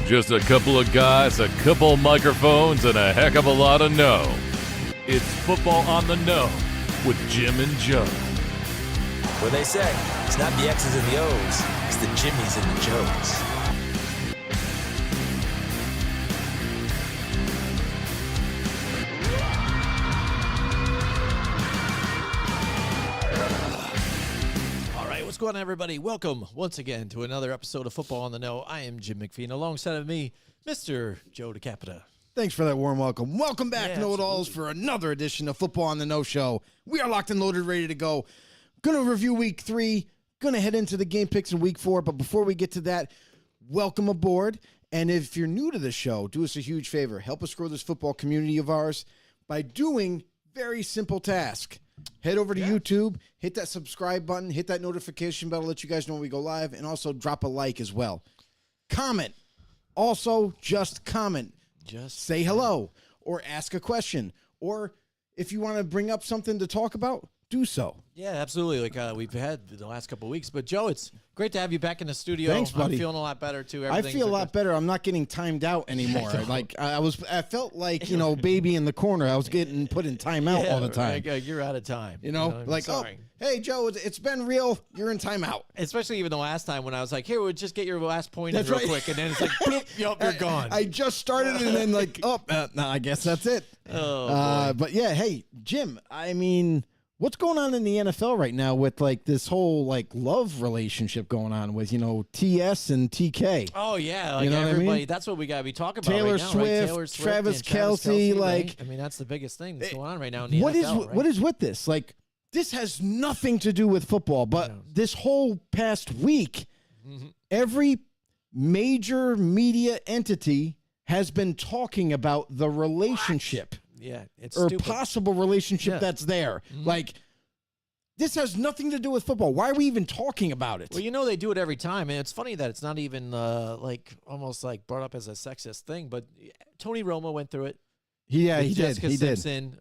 Just a couple of guys, a couple microphones, and a heck of a lot of know. It's Football on the Know with Jim and Joe. What they say, it's not the X's and the O's, it's the Jimmies and the Joes. What's going on, everybody? Welcome once again to another episode of Football on the Know. I am Jim McPhee, alongside of me, Mr. Joe DeCapita. Thanks for that warm welcome. Welcome back, Know-It-Alls, for another edition of Football on the Know Show. We are locked and loaded, ready to go. Going to review Week 3. Going to head into the game picks in Week 4. But before we get to that, welcome aboard. And if you're new to the show, do us a huge favor. Help us grow this football community of ours by doing very simple task. Head over to YouTube, hit that subscribe button, hit that notification bell to let you guys know when we go live, and also drop a like as well. Comment. Also, just comment. Just say hello or ask a question. Or if you want to bring up something to talk about, do so. Yeah, absolutely. Like we've had the last couple of weeks. But, Joe, it's great to have you back in the studio. Thanks, buddy. I'm feeling a lot better, too. I feel a lot better. I'm not getting timed out anymore. I felt like, baby in the corner. I was getting put in timeout all the time. You're out of time. Sorry. Hey, Joe, it's been real. You're in timeout. Especially even the last time when I was like, here, we'll just get your last point real quick. And then it's like, boop, you're gone. I just started and then I guess that's it. But, yeah, hey, Jim, I mean, what's going on in the NFL right now with this whole love relationship going on with TS and TK? Oh yeah, everybody. I mean? That's what we gotta be talking about. Taylor right now, Swift, right? Taylor Swift, Travis Kelce. right? I mean, that's the biggest thing that's going on right now in the NFL. What is with this? This has nothing to do with football, but this whole past week, every major media entity has been talking about the relationship. Yeah, it's or stupid. Possible relationship that's there. This has nothing to do with football. Why are we even talking about it? Well, they do it every time, and it's funny that it's not even almost brought up as a sexist thing. But Tony Romo went through it. Yeah, he Jessica did. Simpson,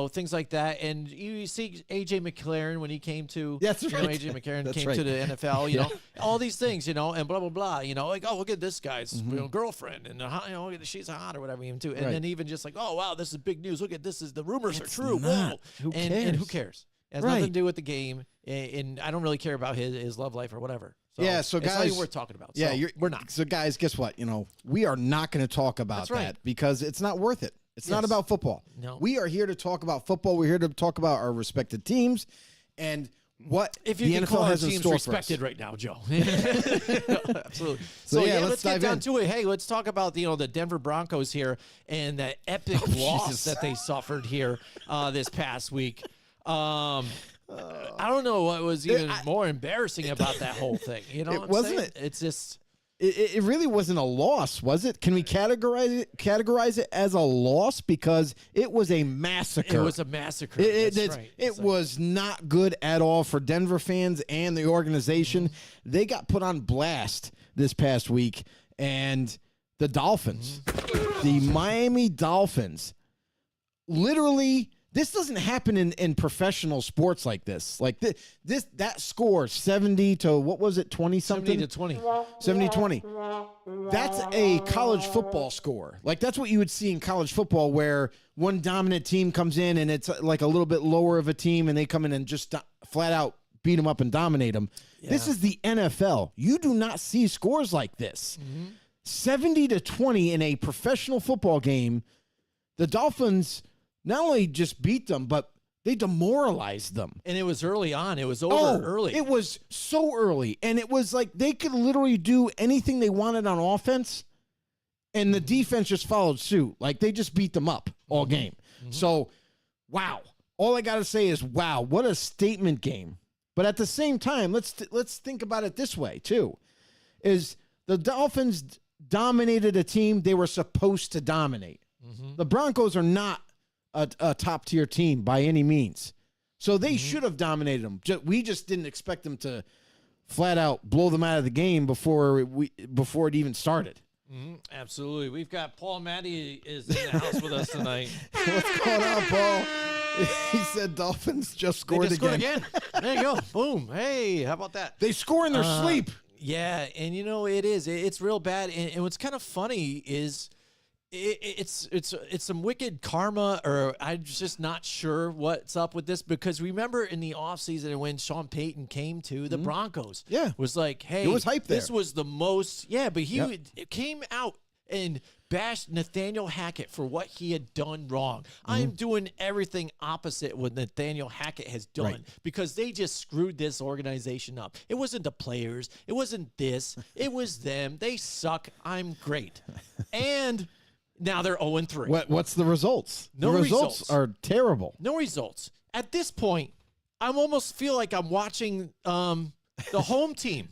things like that. And you see AJ McLaren when he came to AJ McLaren came to the NFL, all these things, and blah blah blah, look at this guy's girlfriend and she's hot or whatever too. And then even just oh wow, this is big news. Look at this, the rumors are true. Who cares? And who cares? It has nothing to do with the game, and I don't really care about his love life or whatever. So guys, it's not even worth talking about. We're not. So guys, guess what? We are not going to talk about that because it's not worth it. It's not about football. No. We are here to talk about football. We're here to talk about our respected teams and what if you the can NFL call has our in teams store respected for us. Right now, Joe. Absolutely. So let's get down to it. Hey, let's talk about the Denver Broncos here and the epic loss that they suffered here this past week. I don't know what was even more embarrassing about that whole thing. Wasn't it? It's just. It really wasn't a loss, was it? Can we categorize it as a loss? Because it was a massacre. It was a massacre. It was not good at all for Denver fans and the organization. They got put on blast this past week. And the Dolphins, the Miami Dolphins, literally... This doesn't happen in professional sports like this. That score 70 to what was it, 20 something? 70 to 20. That's a college football score. That's what you would see in college football, where one dominant team comes in and it's a little bit lower of a team, and they come in and just flat out beat them up and dominate them. Yeah. This is the NFL. You do not see scores like this. 70 to 20 in a professional football game. The Dolphins not only just beat them, but they demoralized them. And it was early on. It was over early. It was so early. And it was they could literally do anything they wanted on offense, and the defense just followed suit. They just beat them up all game. So, wow. All I got to say is, wow, what a statement game. But at the same time, let's think about it this way, too, is the Dolphins dominated a team they were supposed to dominate. The Broncos are not a top-tier team by any means. So they should have dominated them. We just didn't expect them to flat out blow them out of the game before it even started. Absolutely. We've got Paul Matty is in the house with us tonight. What's going on, Paul? He said Dolphins just scored again. There you go. Boom. Hey, how about that? They score in their sleep. Yeah, and it is. It's real bad. And what's kind of funny is it's some wicked karma, or I'm just not sure what's up with this, because remember in the offseason when Sean Payton came to the Broncos, was like, hey, it was hype there. This was the most, but he came out and bashed Nathaniel Hackett for what he had done wrong. I am doing everything opposite what Nathaniel Hackett has done because they just screwed this organization up. It wasn't the players. It wasn't this. It was them. They suck. I'm great. And now they're 0-3. What's the results? No the results are terrible. No results. At this point, I almost feel like I'm watching the home team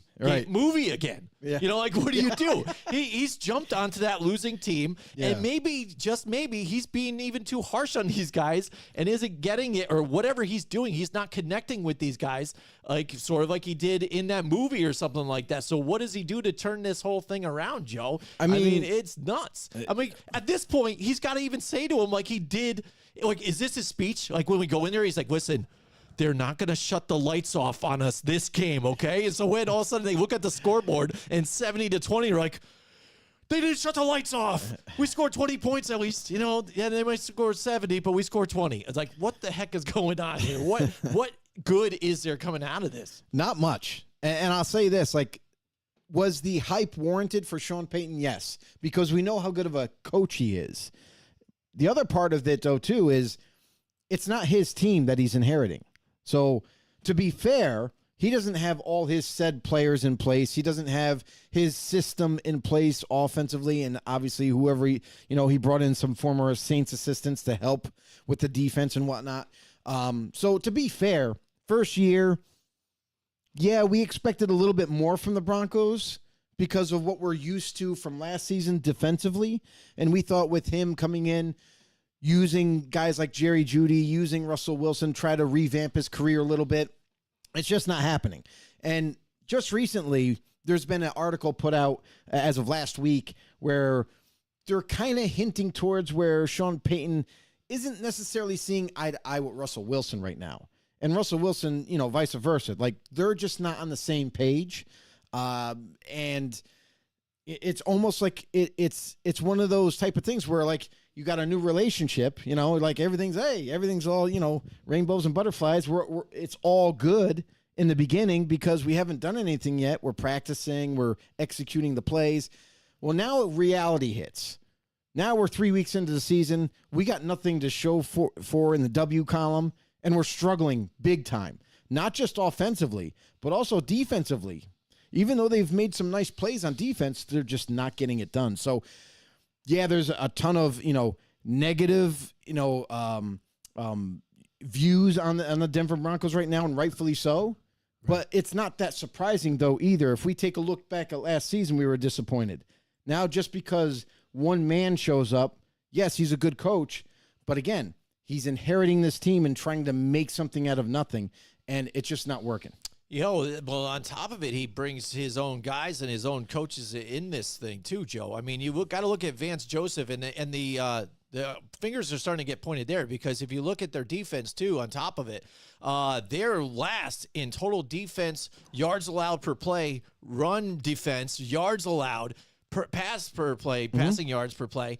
movie again. Yeah. What do you do? He's jumped onto that losing team, and maybe, just maybe, he's being even too harsh on these guys and isn't getting it, or whatever he's doing. He's not connecting with these guys, sort of like he did in that movie or something like that. So what does he do to turn this whole thing around, Joe? I mean it's nuts. At this point, he's got to even say to him like he did, is this his speech? Like when we go in there, he's like, listen, they're not going to shut the lights off on us this game, okay? And so when all of a sudden they look at the scoreboard and 70-20, you're like, they didn't shut the lights off. We scored 20 points at least. They might score 70, but we scored 20. It's like, what the heck is going on here? What good is there coming out of this? Not much. And I'll say this, was the hype warranted for Sean Payton? Yes, because we know how good of a coach he is. The other part of it, though, too, is it's not his team that he's inheriting. So, to be fair, he doesn't have all his said players in place. He doesn't have his system in place offensively, and obviously whoever he brought in some former Saints assistants to help with the defense and whatnot. So, to be fair, first year, we expected a little bit more from the Broncos because of what we're used to from last season defensively, and we thought with him coming in, using guys like Jerry Jeudy, using Russell Wilson, try to revamp his career a little bit. It's just not happening. And just recently, there's been an article put out as of last week where they're kind of hinting towards where Sean Payton isn't necessarily seeing eye to eye with Russell Wilson right now. And Russell Wilson, vice versa. They're just not on the same page. And it's almost like it's one of those type of things where, you got a new relationship, everything's all, rainbows and butterflies. It's all good in the beginning because we haven't done anything yet. We're practicing, we're executing the plays. Well, now reality hits. Now we're 3 weeks into the season. We got nothing to show for in the W column, and we're struggling big time. Not just offensively, but also defensively. Even though they've made some nice plays on defense, they're just not getting it done. So, there's a ton of, negative, views on the Denver Broncos right now, and rightfully so. Right. But it's not that surprising, though, either. If we take a look back at last season, we were disappointed. Now, just because one man shows up, yes, he's a good coach. But again, he's inheriting this team and trying to make something out of nothing, and it's just not working. Well, on top of it, he brings his own guys and his own coaches in this thing too, Joe. I mean, you got to look at Vance Joseph, and the fingers are starting to get pointed there, because if you look at their defense too, on top of it, they're last in total defense, yards allowed per play, run defense, yards allowed, pass per play, passing yards per play.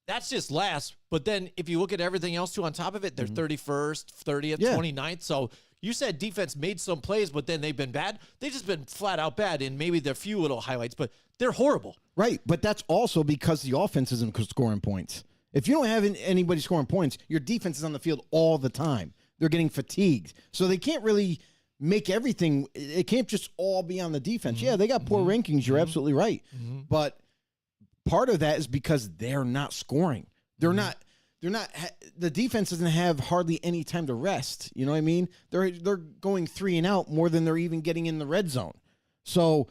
That's just last. But then if you look at everything else too on top of it, they're 31st, 30th, 29th. So you said defense made some plays, but then they've been bad. They've just been flat out bad, and maybe there are a few little highlights, but they're horrible. Right, but that's also because the offense isn't scoring points. If you don't have anybody scoring points, your defense is on the field all the time. They're getting fatigued. So they can't really make everything. It can't just all be on the defense. Yeah, they got poor rankings. You're absolutely right. But part of that is because they're not scoring. They're not. The defense doesn't have hardly any time to rest. You know what I mean? They're going 3 and out more than they're even getting in the red zone. So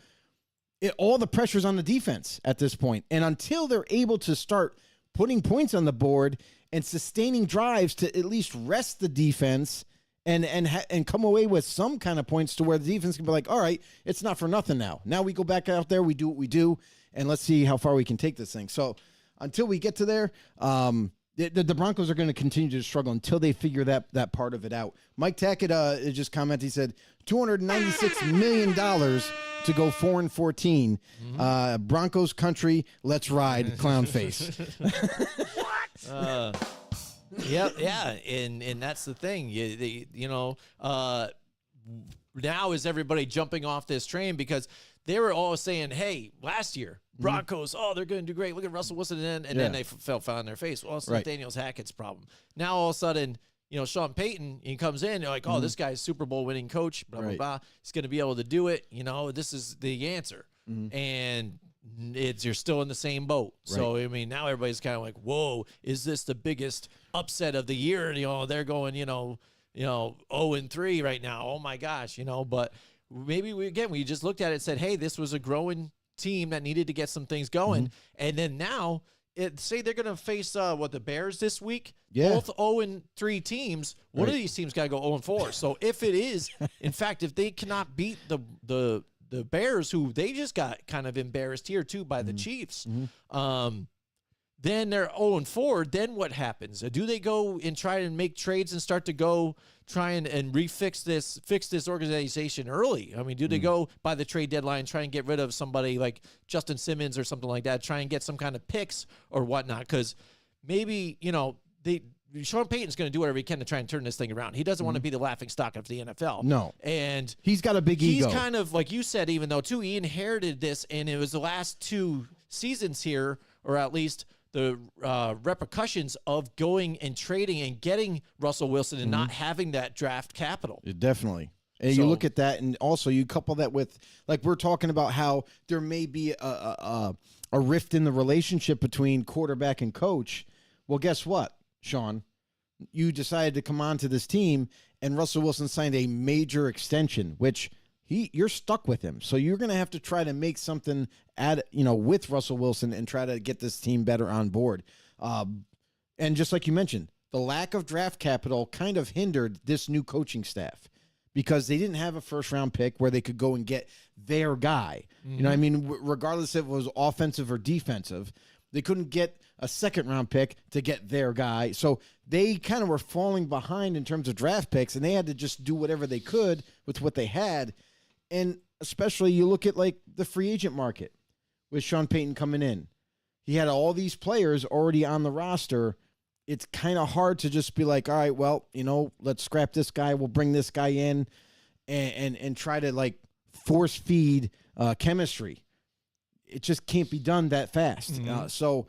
all the pressure's on the defense at this point. And until they're able to start putting points on the board and sustaining drives to at least rest the defense and come away with some kind of points to where the defense can be like, all right, it's not for nothing now. Now we go back out there, we do what we do, and let's see how far we can take this thing. So until we get to there, the Broncos are going to continue to struggle until they figure that part of it out. Mike Tackett just commented, he said, $296 million to go 4-14. Broncos country, let's ride, clown face. Yeah, and that's the thing. Now is everybody jumping off this train because they were all saying, "Hey, last year Broncos, they're going to do great. Look at Russell Wilson," and then they fell flat on their face. Well, it's Nathaniel Hackett's problem. Now all of a sudden, Sean Payton, he comes in, you're like, "Oh, this guy's Super Bowl winning coach, blah blah blah. He's going to be able to do it. This is the answer." And you're still in the same boat. So I mean, now everybody's kind of like, "Whoa, is this the biggest upset of the year?" They're going, 0-3 right now. Oh my gosh, but maybe we just looked at it and said, "Hey, this was a growing team that needed to get some things going." And then now, say they're going to face the Bears this week. Yeah. Both 0-3 teams. One of these teams got to go 0-4. So if it is, in fact, if they cannot beat the Bears, who they just got kind of embarrassed here too by the Chiefs, then they're 0-4. Then what happens? Do they go and try and make trades and start to go try and fix this organization early? I mean, do they go by the trade deadline, try and get rid of somebody like Justin Simmons or something like that, try and get some kind of picks or whatnot? Because maybe, Sean Payton's going to do whatever he can to try and turn this thing around. He doesn't want to be the laughingstock of the NFL. No. And he's got a big ego. He's kind of, like you said, even though, too, he inherited this, and it was the last 2 seasons here, or at least the repercussions of going and trading and getting Russell Wilson and not having that draft capital. Definitely. And you look at that, and also you couple that with, like we're talking about how there may be a rift in the relationship between quarterback and coach. Well, guess what, Sean? You decided to come on to this team, and Russell Wilson signed a major extension, which you're stuck with him. So you're going to have to try to make something with Russell Wilson and try to get this team better on board. And just like you mentioned, the lack of draft capital kind of hindered this new coaching staff because they didn't have a first-round pick where they could go and get their guy. Regardless if it was offensive or defensive, they couldn't get a second-round pick to get their guy. So they kind of were falling behind in terms of draft picks, and they had to just do whatever they could with what they had. And especially you look at like the free agent market with Sean Payton coming in. He had all these players already on the roster. It's kind of hard to just be like, all right, well, let's scrap this guy. We'll bring this guy in and try to like force feed chemistry. It just can't be done that fast. So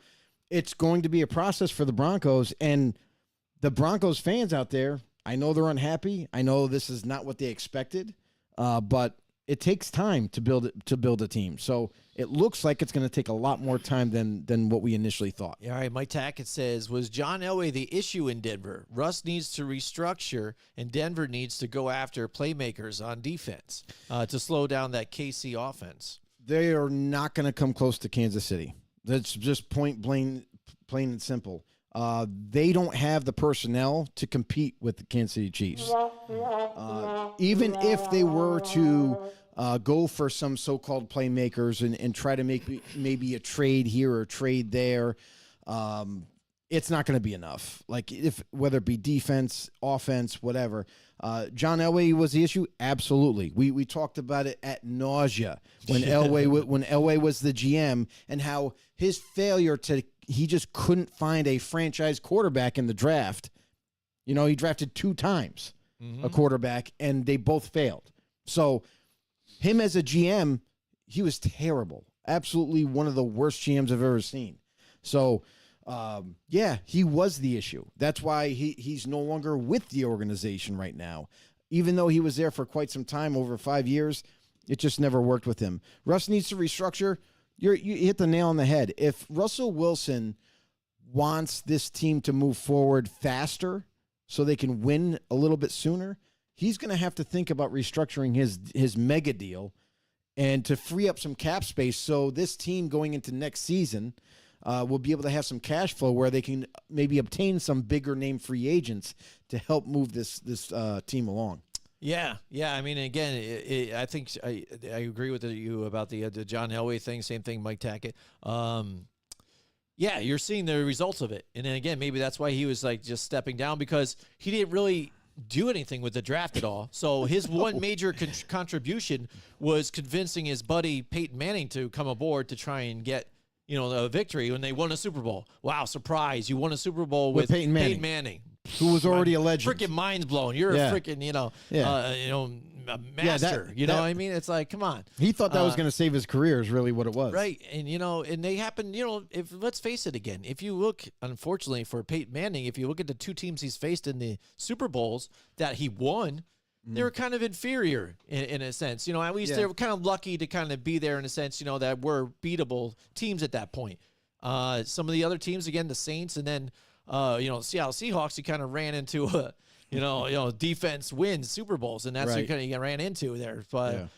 it's going to be a process for the Broncos, and the Broncos fans out there, I know they're unhappy. I know this is not what they expected, but it takes time to build a team. So it looks like it's going to take a lot more time than what we initially thought. All right, Mike Tackett says, was John Elway the issue in Denver? Russ needs to restructure, and Denver needs to go after playmakers on defense to slow down that KC offense. They are not going to come close to Kansas City. That's just plain and simple. They don't have the personnel to compete with the Kansas City Chiefs. Even if they were to go for some so-called playmakers and try to make maybe a trade here or a trade there, it's not going to be enough. Like whether it be defense, offense, whatever. John Elway was the issue. Absolutely, we talked about it at nausea when Elway was the GM and how his failure he just couldn't find a franchise quarterback in the draft. He drafted 2 times a quarterback, and they both failed. So him as a GM, he was terrible. Absolutely one of the worst GMs I've ever seen. So, he was the issue. That's why he's no longer with the organization right now. Even though he was there for quite some time, over 5 years, it just never worked with him. Russ needs to restructure. You hit the nail on the head. If Russell Wilson wants this team to move forward faster so they can win a little bit sooner, he's going to have to think about restructuring his mega deal and to free up some cap space so this team going into next season will be able to have some cash flow where they can maybe obtain some bigger name free agents to help move this team along. Yeah. I mean, again, I think I agree with you about the John Elway thing. Same thing, Mike Tackett. You're seeing the results of it, and then again, maybe that's why he was like just stepping down because he didn't really do anything with the draft at all. So his one major contribution was convincing his buddy Peyton Manning to come aboard to try and get a victory when they won a Super Bowl. Wow, surprise! You won a Super Bowl with Peyton Manning. Who was already a legend. Freaking mind's blown. You're a freaking, a master. You know what I mean? It's like, come on. He thought that was going to save his career is really what it was. Right. And, and they happen, let's face it again. If you look, unfortunately, for Peyton Manning, if you look at the two teams he's faced in the Super Bowls that he won, they were kind of inferior in a sense. At least they were kind of lucky to kind of be there in a sense, that were beatable teams at that point. Some of the other teams, again, the Saints, and then Seattle Seahawks, he kind of ran into a, defense wins Super Bowls, and that's what you ran into there. But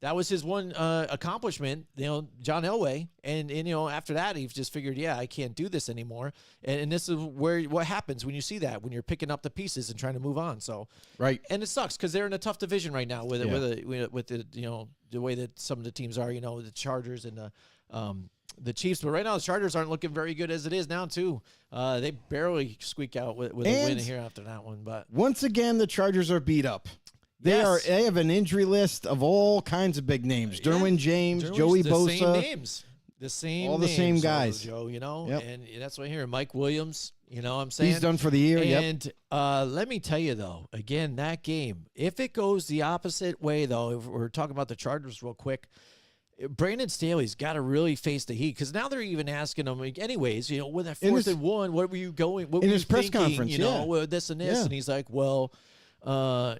that was his one accomplishment, John Elway. And after that, he just figured, I can't do this anymore. And this is what happens when you see that, when you're picking up the pieces and trying to move on. So and it sucks because they're in a tough division right now with the way that some of the teams are, the Chargers and the Chiefs. But right now, the Chargers aren't looking very good as it is now, too. They barely squeak out with a win here after that one. But once again, the Chargers are beat up. They have an injury list of all kinds of big names. Derwin James, Joey Bosa. Same names. All the same guys. Joe, and that's what I hear. Mike Williams, I'm saying. He's done for the year, And let me tell you, though, again, that game, if it goes the opposite way, though, if we're talking about the Chargers real quick, Brandon Staley's got to really face the heat because now they're even asking him, anyways, with that 4th and 1, what were you going? What in were his you press thinking, conference, with this and this, and he's like, well, if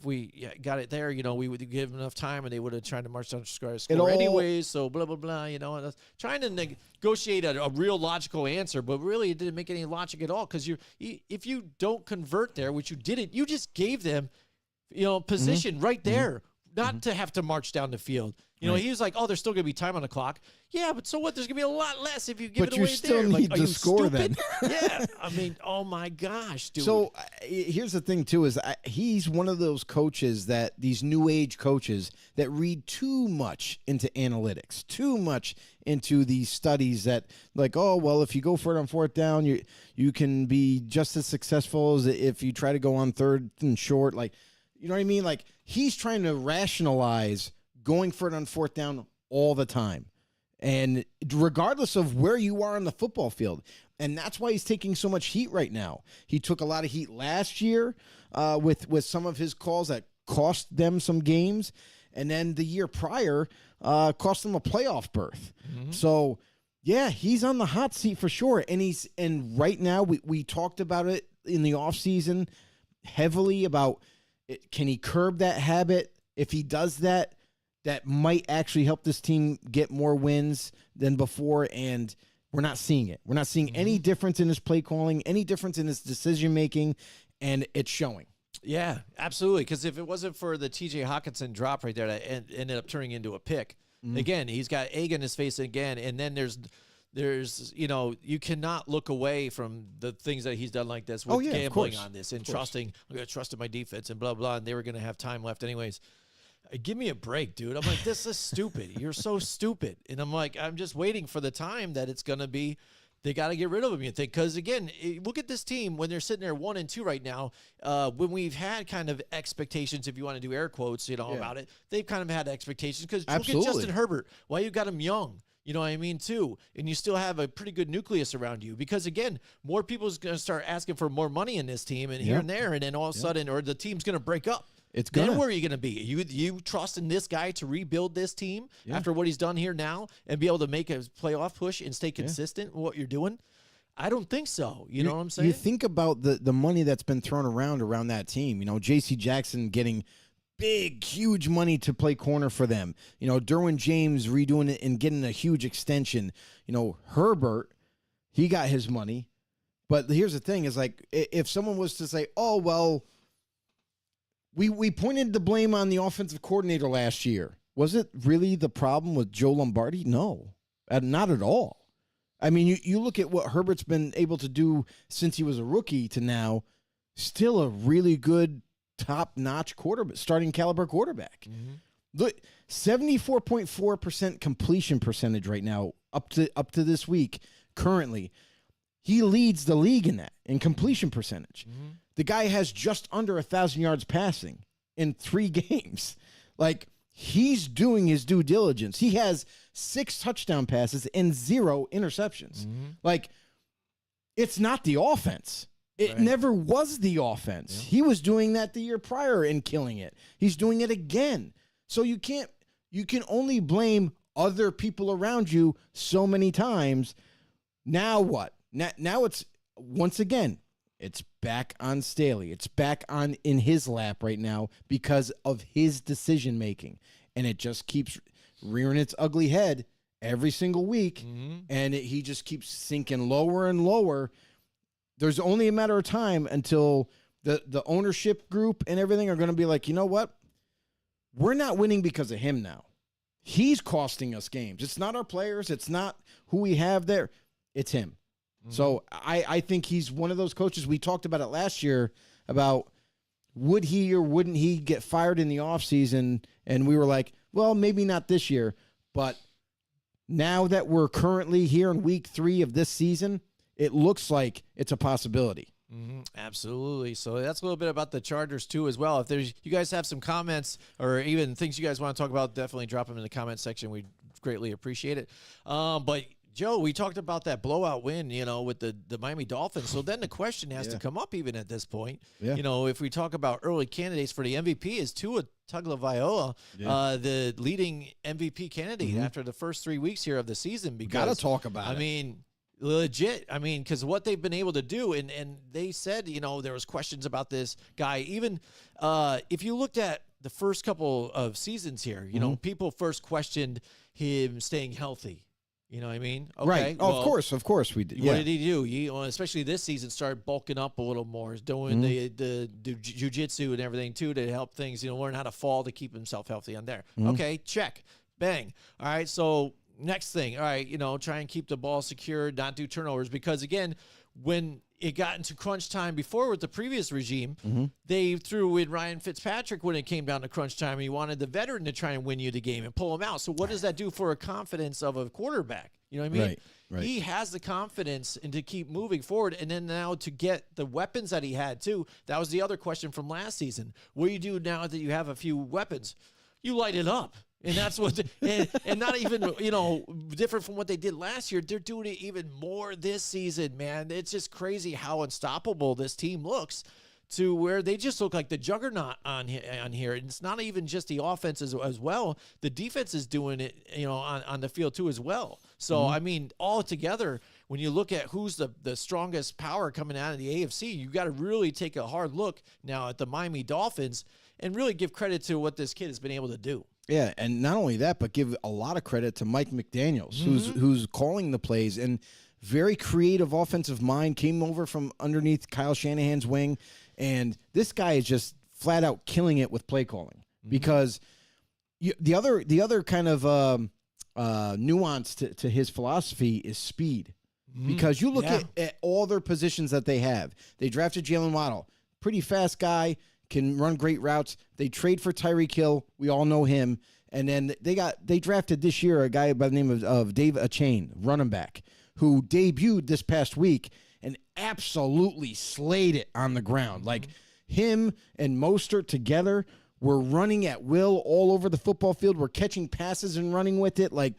we got it there, we would give enough time and they would have tried to march down to score anyways. So blah blah blah. And trying to negotiate a real logical answer, but really it didn't make any logic at all because if you don't convert there, which you didn't, you just gave them, position right there. Not to have to march down the field. He was like, there's still going to be time on the clock. Yeah, but so what? There's going to be a lot less if you give it away there. But you still need to score then. Yeah. I mean, oh, my gosh, dude. So here's the thing, too, is he's one of those coaches these new age coaches that read too much into analytics, too much into these studies that like, if you go for it on 4th down, you can be just as successful as if you try to go on 3rd and short. Like, you know what I mean? Like, he's trying to rationalize going for it on 4th down all the time. And regardless of where you are on the football field. And that's why he's taking so much heat right now. He took a lot of heat last year with some of his calls that cost them some games. And then the year prior cost them a playoff berth. Mm-hmm. So, he's on the hot seat for sure. And right now we talked about it in the offseason heavily about can he curb that habit? If he does that, that might actually help this team get more wins than before, and we're not seeing it. We're not seeing any difference in his play calling, any difference in his decision-making, and it's showing. Yeah, absolutely, because if it wasn't for the T.J. Hawkinson drop right there that ended up turning into a pick, again, he's got egg in his face again, and then there's you cannot look away from the things that he's done like this with gambling on this and trusting. I'm going to trust in my defense and blah, blah, and they were going to have time left anyways. Give me a break, dude. I'm like, this is stupid. You're so stupid. And I'm like, I'm just waiting for the time that it's going to be. They got to get rid of him, you think? Because, again, look at this team when they're sitting there 1-2 right now. When we've had kind of expectations, if you want to do air quotes, about it, they've kind of had expectations. Because look at Justin Herbert. Why you got him young? You know what I mean, too? And you still have a pretty good nucleus around you. Because, again, more people's going to start asking for more money in this team and here and there. And then all of a sudden, or the team's going to break up. Then where are you going to be? You trust in this guy to rebuild this team after what he's done here now and be able to make a playoff push and stay consistent with what you're doing? I don't think so. You know what I'm saying? You think about the money that's been thrown around that team. J.C. Jackson getting big, huge money to play corner for them. Derwin James redoing it and getting a huge extension. Herbert, he got his money. But here's the thing is like if someone was to say, we pointed the blame on the offensive coordinator last year. Was it really the problem with Joe Lombardi? No, not at all. I mean, you look at what Herbert's been able to do since he was a rookie to now, still a really good top-notch starting caliber quarterback. Mm-hmm. Look, 74.4% completion percentage right now up to this week currently. he leads the league in that, in completion percentage. Mm-hmm. The guy has just under 1,000 yards passing in 3 games. Like, he's doing his due diligence. He has 6 touchdown passes and 0 interceptions. Mm-hmm. Like, it's not the offense. It never was the offense. Yeah. He was doing that the year prior and killing it. He's doing it again. So you can only blame other people around you so many times. Now what? Now it's, once again, it's back on Staley. It's back on in his lap right now because of his decision making. And it just keeps rearing its ugly head every single week. Mm-hmm. And he just keeps sinking lower and lower. There's only a matter of time until the ownership group and everything are going to be like, you know what? We're not winning because of him now. He's costing us games. It's not our players. It's not who we have there. It's him. Mm-hmm. So I think he's one of those coaches. We talked about it last year about would he or wouldn't he get fired in the offseason, and we were like, well, maybe not this year. But now that we're currently here in week 3 of this season, it looks like it's a possibility. Mm-hmm. Absolutely. So that's a little bit about the Chargers too, as well. If you guys have some comments or even things you guys want to talk about, definitely drop them in the comment section. We greatly appreciate it. But Joe, we talked about that blowout win, with the Miami Dolphins. So then the question has to come up even at this point. Yeah. If we talk about early candidates for the MVP, is Tua Tagovailoa the leading MVP candidate after the first 3 weeks here of the season? Because got to talk about it. I mean, legit. I mean, because what they've been able to do, and they said, there was questions about this guy. Even if you looked at the first couple of seasons here, people first questioned him staying healthy. You know what I mean? Okay, right. Oh, well, of course we did. What did he do? He, especially this season, started bulking up a little more, doing the jiu-jitsu and everything too to help things, learn how to fall to keep himself healthy on there. Mm-hmm. Okay, check. Bang. All right, so next thing, all right, try and keep the ball secure, not do turnovers, because again, when it got into crunch time before with the previous regime, they threw in Ryan Fitzpatrick when it came down to crunch time, and he wanted the veteran to try and win you the game and pull him out. So what does that do for a confidence of a quarterback? You know what I mean? Right. He has the confidence and to keep moving forward, and then now to get the weapons that he had too. That was the other question from last season. What do you do now that you have a few weapons? You light it up. And that's what, and not even, different from what they did last year. They're doing it even more this season, man. It's just crazy how unstoppable this team looks, to where they just look like the juggernaut on here. And it's not even just the offense as well. The defense is doing it, on the field too as well. So, I mean, all together, when you look at who's the strongest power coming out of the AFC, you got to really take a hard look now at the Miami Dolphins and really give credit to what this kid has been able to do. Yeah, and not only that, but give a lot of credit to Mike McDaniels, who's calling the plays, and very creative offensive mind, came over from underneath Kyle Shanahan's wing, and this guy is just flat out killing it with play calling. Because the other kind of nuance to his philosophy is speed. Because you look at all their positions that they have. They drafted Jalen Waddle, pretty fast guy, can run great routes. They trade for Tyreek Hill. We all know him. And then they drafted this year a guy by the name of Dave Achane, running back, who debuted this past week and absolutely slayed it on the ground. Like, him and Mostert together were running at will all over the football field. We're catching passes and running with it. Like,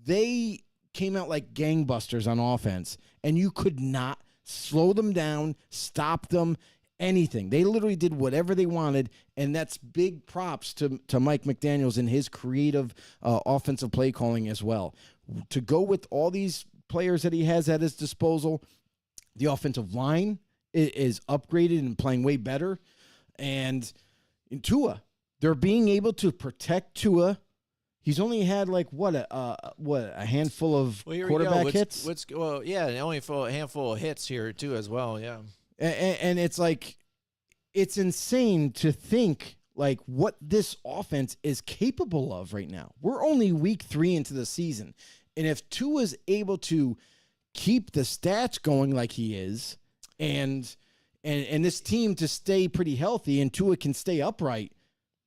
they came out like gangbusters on offense, and you could not slow them down, stop them, anything. They literally did whatever they wanted, and that's big props to Mike McDaniels and his creative offensive play calling as well. To go with all these players that he has at his disposal, the offensive line is upgraded and playing way better. And in Tua, they're being able to protect Tua. He's only had a handful of quarterback hits. Only for a handful of hits here too as well. Yeah. And it's like, it's insane to think like what this offense is capable of right now. We're only week 3 into the season. And if Tua's able to keep the stats going like he is, and this team to stay pretty healthy, and Tua can stay upright,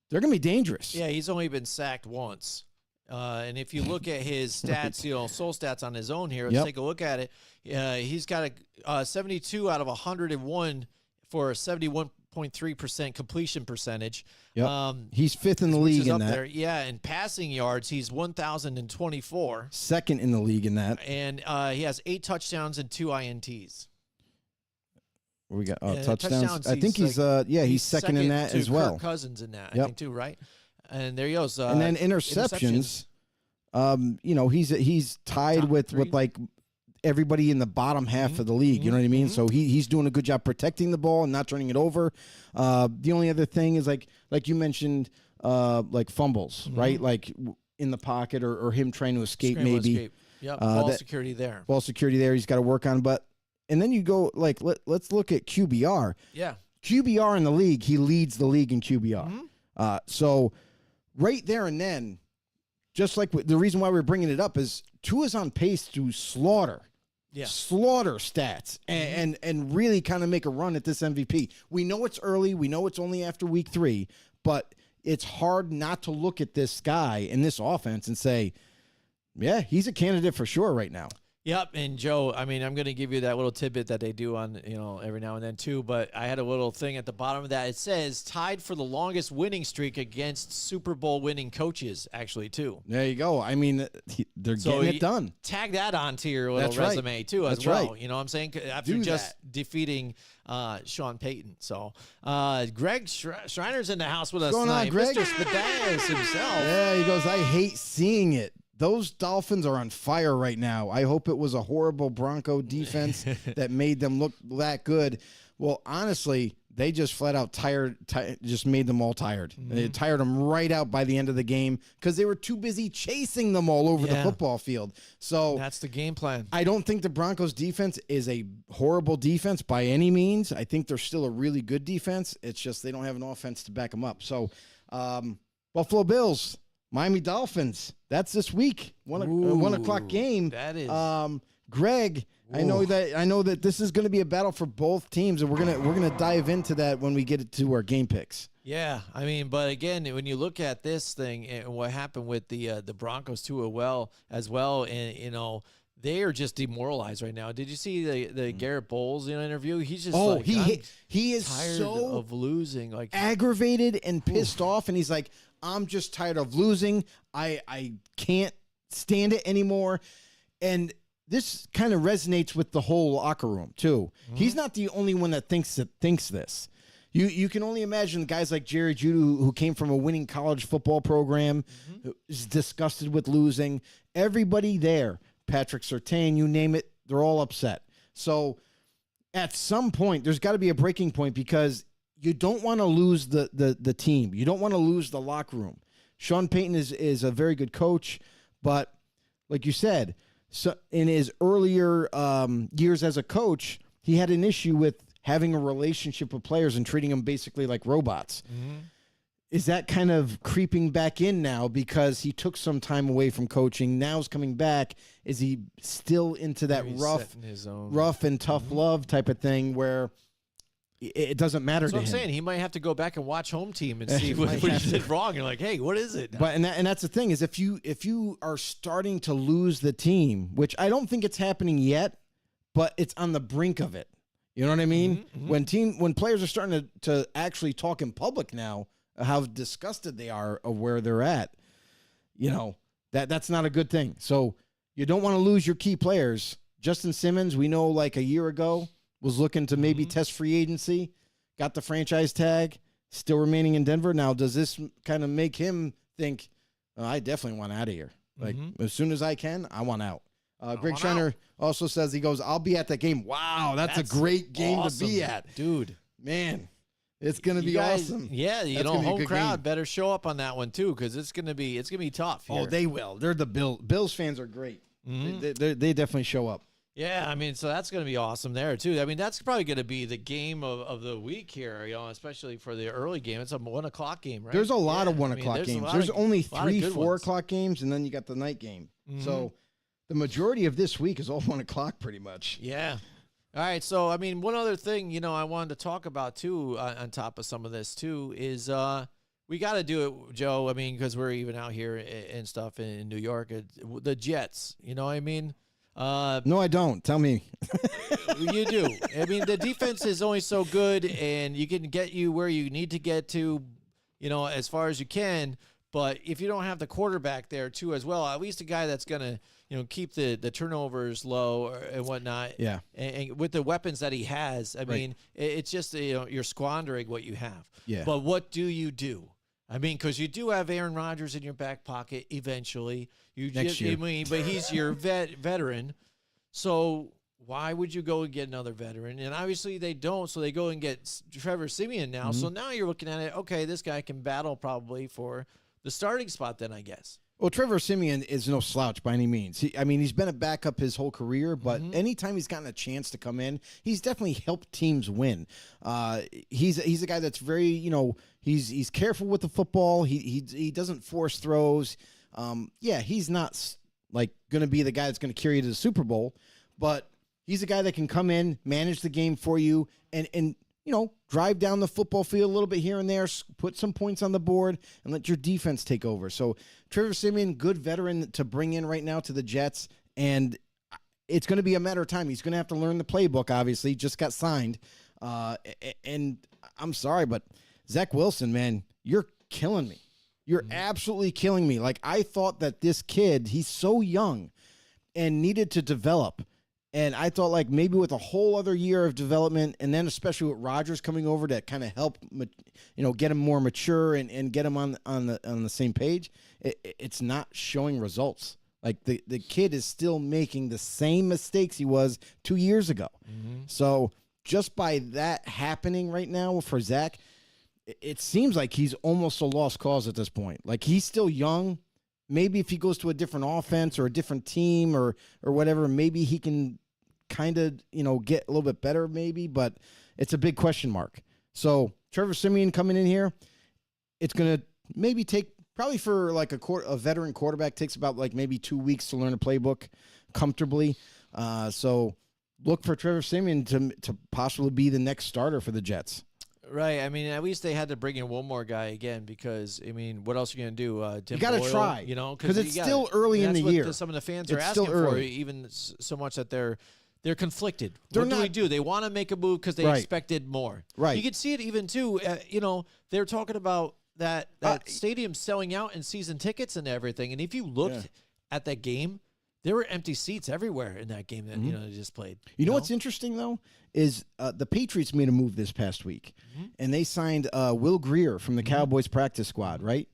they're going to be dangerous. Yeah, he's only been sacked once. And if you look at his stats, soul stats on his own here, let's take a look at it. He's got a 72 out of 101 for a 71.3% completion percentage. Yep. He's fifth in the league in that. There. Yeah, in passing yards, he's 1,024. Second in the league in that. And he has 8 touchdowns and 2 INTs. We got touchdowns. I think he's second in that as well. Kirk Cousins in that, I think too, right? And there he goes. And then interceptions. He's tied with like everybody in the bottom half of the league. You know what I mean? So he's doing a good job protecting the ball and not turning it over. The only other thing is like you mentioned, like fumbles, right? Like in the pocket or him trying to escape maybe. Yep. Ball security there. Ball security there. He's got to work on. And then you go like let's look at QBR. Yeah. QBR in the league, he leads the league in QBR. So right there and then, just like the reason why we're bringing it up is Tua's on pace to slaughter stats and really kind of make a run at this MVP. We know it's early. We know it's only after week 3, but it's hard not to look at this guy and this offense and say, yeah, he's a candidate for sure right now. Yep, and Joe, I mean, I'm going to give you that little tidbit that they do on, every now and then too, but I had a little thing at the bottom of that. It says tied for the longest winning streak against Super Bowl winning coaches, actually, too. There you go. I mean, they're getting it done. Tag that onto your little resume, too, as well. Right. You know what I'm saying? After defeating Sean Payton. So, Greg Schreiner's in the house with us tonight. Greg? Mr. Spadass himself. Yeah, he goes, I hate seeing it. Those Dolphins are on fire right now. I hope it was a horrible Bronco defense that made them look that good. Well, honestly, they just flat out just made them all tired. They tired them right out by the end of the game because they were too busy chasing them all over the football field. So that's the game plan. I don't think the Broncos defense is a horrible defense by any means. I think they're still a really good defense. It's just they don't have an offense to back them up. So Buffalo Bills, Miami Dolphins. That's this week. 1 o'clock game. That is. Greg, I know that this is going to be a battle for both teams, and we're gonna dive into that when we get to our game picks. Yeah, I mean, but again, when you look at this thing and what happened with the Broncos too, as well, and they are just demoralized right now. Did you see the Garrett Bowles interview? He's just he is tired so of losing, like aggravated and pissed off, and he's like, I'm just tired of losing. I can't stand it anymore. And this kind of resonates with the whole locker room too. He's not the only one that thinks this. You can only imagine guys like Jerry Jeudy, who came from a winning college football program, who is disgusted with losing. Everybody there, Patrick Surtain, you name it, they're all upset. So at some point, there's got to be a breaking point because you don't want to lose the team. You don't want to lose the locker room. Sean Payton is a very good coach, but like you said, so in his earlier years as a coach, he had an issue with having a relationship with players and treating them basically like robots. Is that kind of creeping back in now because he took some time away from coaching? Now he's coming back. Is he still into that rough and tough love type of thing where it doesn't matter to him? That's what I'm saying. He might have to go back and watch home team and see what he did wrong. You're like, hey, what is it now? But and that's the thing is if you are starting to lose the team, which I don't think it's happening yet, but it's on the brink of it. You know what I mean? When players are starting to actually talk in public now, how disgusted they are of where they're at, that's not a good thing. So you don't want to lose your key players. Justin Simmons, we know like a year ago, was looking to maybe test free agency, got the franchise tag, still remaining in Denver. Now, does this kind of make him think, I definitely want out of here? Like, as soon as I can, I want out. Greg Schreiner also says, he goes, I'll be at that game. Wow, that's a great game to be at. Dude. Man, it's going to be awesome. Yeah, home crowd better show up on that one, too, because it's going to be tough here. Oh, they will. They're the Bills fans are great. They definitely show up. Yeah, I mean, so that's going to be awesome there, too. I mean, that's probably going to be the game of the week here, especially for the early game. It's a 1 o'clock game, right? There's a lot of 1 o'clock games. There's only 3 4 o'clock games, and then you got the night game. So the majority of this week is all 1 o'clock pretty much. Yeah. All right, so, I mean, one other thing, I wanted to talk about, too, on top of some of this, too, is we got to do it, Joe. I mean, because we're even out here and stuff in New York. The Jets, you know what I mean? No, I don't. Tell me. You do. I mean, the defense is only so good, and you can get you where you need to get to, you know, as far as you can. But if you don't have the quarterback there too as well, at least a guy that's gonna, you know, keep the turnovers low and whatnot. Yeah. And with the weapons that he has, I mean, it's just, you know, you're squandering what you have. Yeah. But what do you do? I mean, because you do have Aaron Rodgers in your back pocket eventually. Next year. I mean, but he's your veteran. So why would you go and get another veteran? And obviously they don't, so they go and get Trevor Siemian now. So now you're looking at it, okay, this guy can battle probably for the starting spot then, I guess. Well, Trevor Siemian is no slouch by any means. He's been a backup his whole career, but anytime he's gotten a chance to come in, he's definitely helped teams win. He's a guy that's very, you know, he's careful with the football. He doesn't force throws. He's not like going to be the guy that's going to carry you to the Super Bowl, but he's a guy that can come in, manage the game for you, and you know, drive down the football field a little bit here and there, put some points on the board, and let your defense take over. So Trevor Siemian, good veteran to bring in right now to the Jets, and it's going to be a matter of time. He's going to have to learn the playbook, obviously. Just got signed. And I'm sorry, but Zach Wilson, man, you're killing me. You're absolutely killing me. Like, I thought that this kid, he's so young and needed to develop. And I thought, like, maybe with a whole other year of development, and then especially with Rodgers coming over to kind of help, you know, get him more mature and get him on the same page, it's not showing results. Like, the kid is still making the same mistakes he was 2 years ago. So just by that happening right now for Zach, it seems like he's almost a lost cause at this point. Like, he's still young. Maybe if he goes to a different offense or a different team or whatever, maybe he can kind of, you know, get a little bit better maybe, but it's a big question mark. So Trevor Siemian coming in here, it's going to maybe take probably for like a veteran quarterback takes about like maybe 2 weeks to learn a playbook comfortably. So look for Trevor Siemian to possibly be the next starter for the Jets. Right. I mean, at least they had to bring in one more guy again because, I mean, what else are you going to do? You got to try. You know, because it's still early in the year. Some of the fans are asking for, even so much that they're conflicted. What do we do? They want to make a move because they expected more. Right. You can see it even, too. You know, they're talking about that stadium selling out in season tickets and everything. And if you looked at that game, there were empty seats everywhere in that game that you know they just played. You know what's interesting though is the Patriots made a move this past week, and they signed Will Grier from the Cowboys practice squad. Right,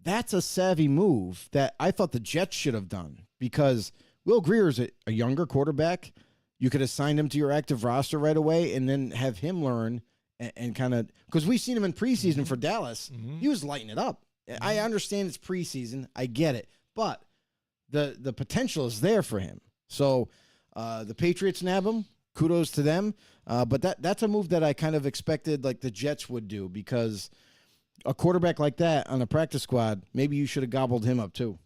that's a savvy move that I thought the Jets should have done because Will Grier is a younger quarterback. You could have signed him to your active roster right away, and then have him learn and kind of because we've seen him in preseason for Dallas. He was lighting it up. I understand it's preseason, I get it, but the potential is there for him. So the Patriots nab him. Kudos to them. But that's a move that I kind of expected like the Jets would do because a quarterback like that on a practice squad, maybe you should have gobbled him up too.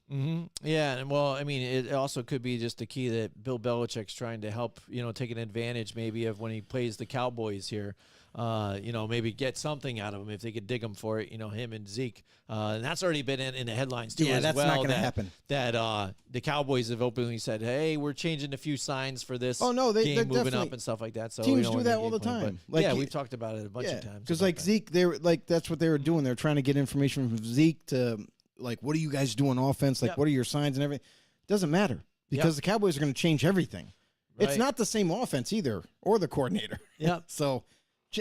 Yeah, and well, I mean, it also could be just the key that Bill Belichick's trying to help, you know, take an advantage maybe of when he plays the Cowboys here. You know, maybe get something out of him if they could dig him for it, you know, him and Zeke. And that's already been in the headlines, too, as that's well. Not going to happen. That the Cowboys have openly said, hey, we're changing a few signs for this game moving up and stuff like that. So teams do that all the time. We've talked about it a bunch of times. Because, like, Zeke, they were like, that's what they were doing. They were trying to get information from Zeke to, like, what are you guys doing on offense? Like, what are your signs and everything? It doesn't matter because the Cowboys are going to change everything. Right. It's not the same offense either or the coordinator. So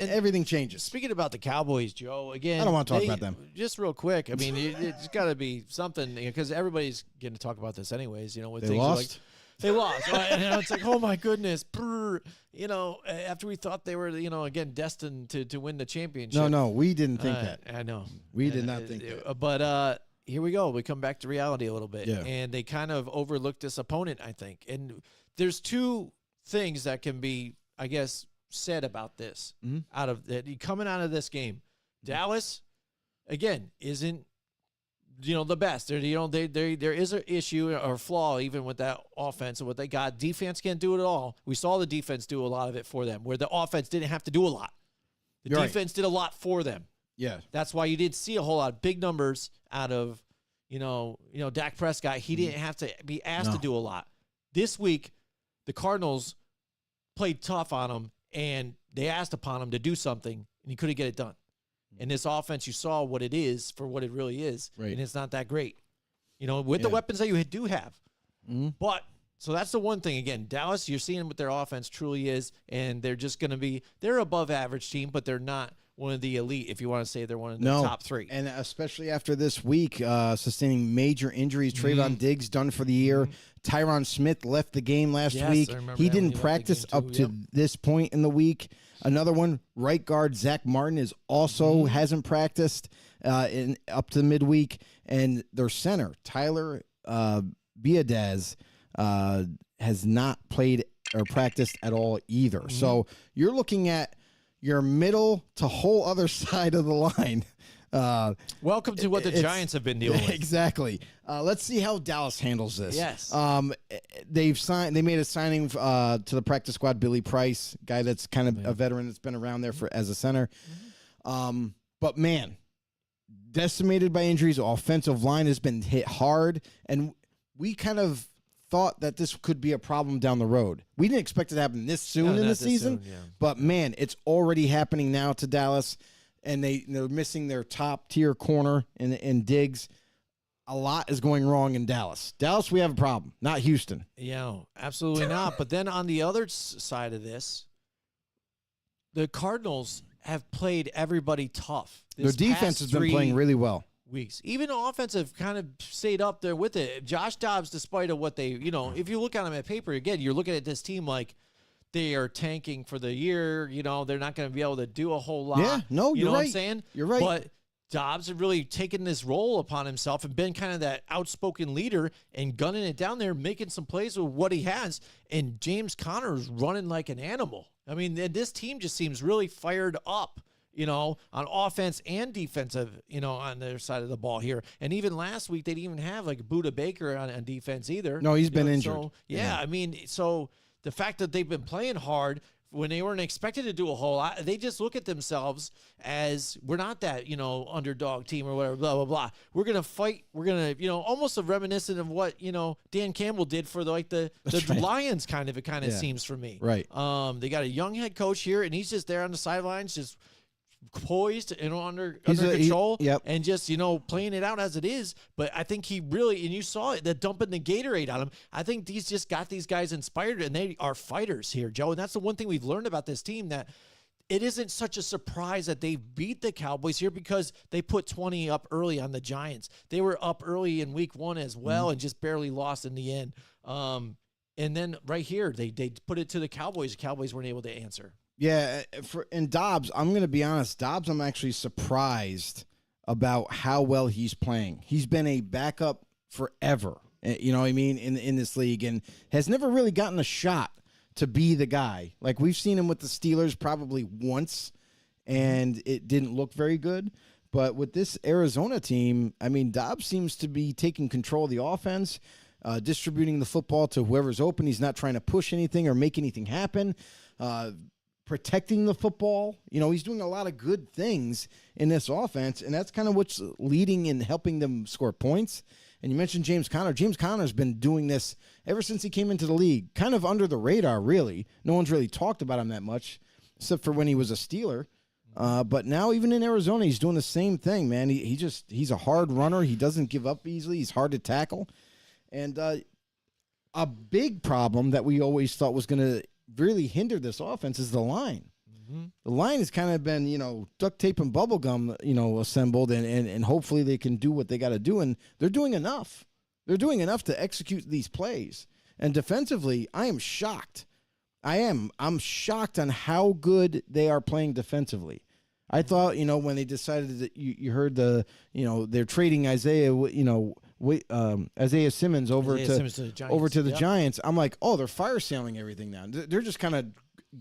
everything changes. Speaking about the Cowboys, Joe, again, I don't want to talk about them. Just real quick. I mean, it's got to be something because everybody's going to talk about this anyways. You know, with they things lost. Like, they lost. And it's like, oh my goodness, you know, after we thought they were, you know, again destined to win the championship. No, we didn't think that. I know we did not think that. But here we go. We come back to reality a little bit, and they kind of overlooked this opponent, I think. And there's two things that can be, I guess, said about this out of coming out of this game. Dallas again isn't, you know, the best. There is an issue or flaw even with that offense and what they got. Defense can't do it at all. We saw the defense do a lot of it for them, where the offense didn't have to do a lot. The defense did a lot for them. Yeah. That's why you didn't see a whole lot of big numbers out of, Dak Prescott. He didn't have to be asked to do a lot. This week, the Cardinals played tough on him, and they asked upon him to do something, and he couldn't get it done. In this offense, you saw what it is for what it really is, and it's not that great. With the weapons that you do have. But so that's the one thing. Again, Dallas, you're seeing what their offense truly is, and they're just going to be – they're above average team, but they're not one of the elite, if you want to say they're one of the top 3. And especially after this week, sustaining major injuries. Trayvon Diggs done for the year. Tyron Smith left the game last week. He didn't practice up to this point in the week. Another one, right guard Zach Martin is also hasn't practiced up to midweek. And their center, Tyler Biadasz, has not played or practiced at all either. So you're looking at your middle to whole other side of the line. Welcome to what the Giants have been dealing with. Exactly. Let's see how Dallas handles this. Yes. They made a signing to the practice squad, Billy Price, guy that's kind of a veteran that's been around there as a center. But man, decimated by injuries. Offensive line has been hit hard, and we kind of thought that this could be a problem down the road. We didn't expect it to happen this soon in the season, but man, it's already happening now to Dallas, and they're missing their top tier corner in Diggs. A lot is going wrong in Dallas. Dallas, we have a problem, not Houston. Yeah, absolutely not. But then on the other side of this, the Cardinals have played everybody tough. Their defense has been playing really well. Weeks. Even offensive kind of stayed up there with it. Josh Dobbs, despite of what they, if you look at them at paper, again, you're looking at this team like they are tanking for the year. They're not going to be able to do a whole lot. Yeah, no, you're right. What I'm saying? You're right. But Dobbs has really taken this role upon himself and been kind of that outspoken leader and gunning it down there, making some plays with what he has. And James Conner is running like an animal. I mean, this team just seems really fired up. On offense and defensive, on their side of the ball here. And even last week, they didn't even have like Budda Baker on defense either. No, he's been injured. So, I mean, so the fact that they've been playing hard when they weren't expected to do a whole lot, they just look at themselves as we're not that, underdog team or whatever, blah, blah, blah. We're going to fight. We're going to, almost a reminiscent of what, Dan Campbell did for the right. Lions kind of seems for me. Right. They got a young head coach here, and he's just there on the sidelines, just poised and under control and just playing it out as it is. But I think he really, and you saw it, the dumping the Gatorade on him, I think he's just got these guys inspired, and they are fighters here, Joe. And that's the one thing we've learned about this team, that it isn't such a surprise that they beat the Cowboys here, because they put 20 up early on the Giants. They were up early in week 1 as well and just barely lost in the end. And then right here, they put it to the Cowboys. The Cowboys weren't able to answer. Yeah, and Dobbs, I'm going to be honest, Dobbs, I'm actually surprised about how well he's playing. He's been a backup forever, you know what I mean, in this league, and has never really gotten a shot to be the guy. Like, we've seen him with the Steelers probably once, and it didn't look very good. But with this Arizona team, I mean, Dobbs seems to be taking control of the offense, distributing the football to whoever's open. He's not trying to push anything or make anything happen. Protecting the football. He's doing a lot of good things in this offense, and that's kind of what's leading and helping them score points. And you mentioned James Conner. James Conner's been doing this ever since he came into the league, kind of under the radar, really. No one's really talked about him that much, except for when he was a Steeler. But now, even in Arizona, he's doing the same thing, man. He's a hard runner. He doesn't give up easily. He's hard to tackle. And a big problem that we always thought was going to really hinder this offense is the line. The line has kind of been, duct tape and bubble gum, assembled, and hopefully they can do what they got to do. And they're doing enough. They're doing enough to execute these plays. And defensively, I am shocked. I'm shocked on how good they are playing defensively. I thought, when they decided that you heard they're trading Isaiah Simmons over to the Giants. I'm like, oh, they're fire sailing everything now. They're just kind of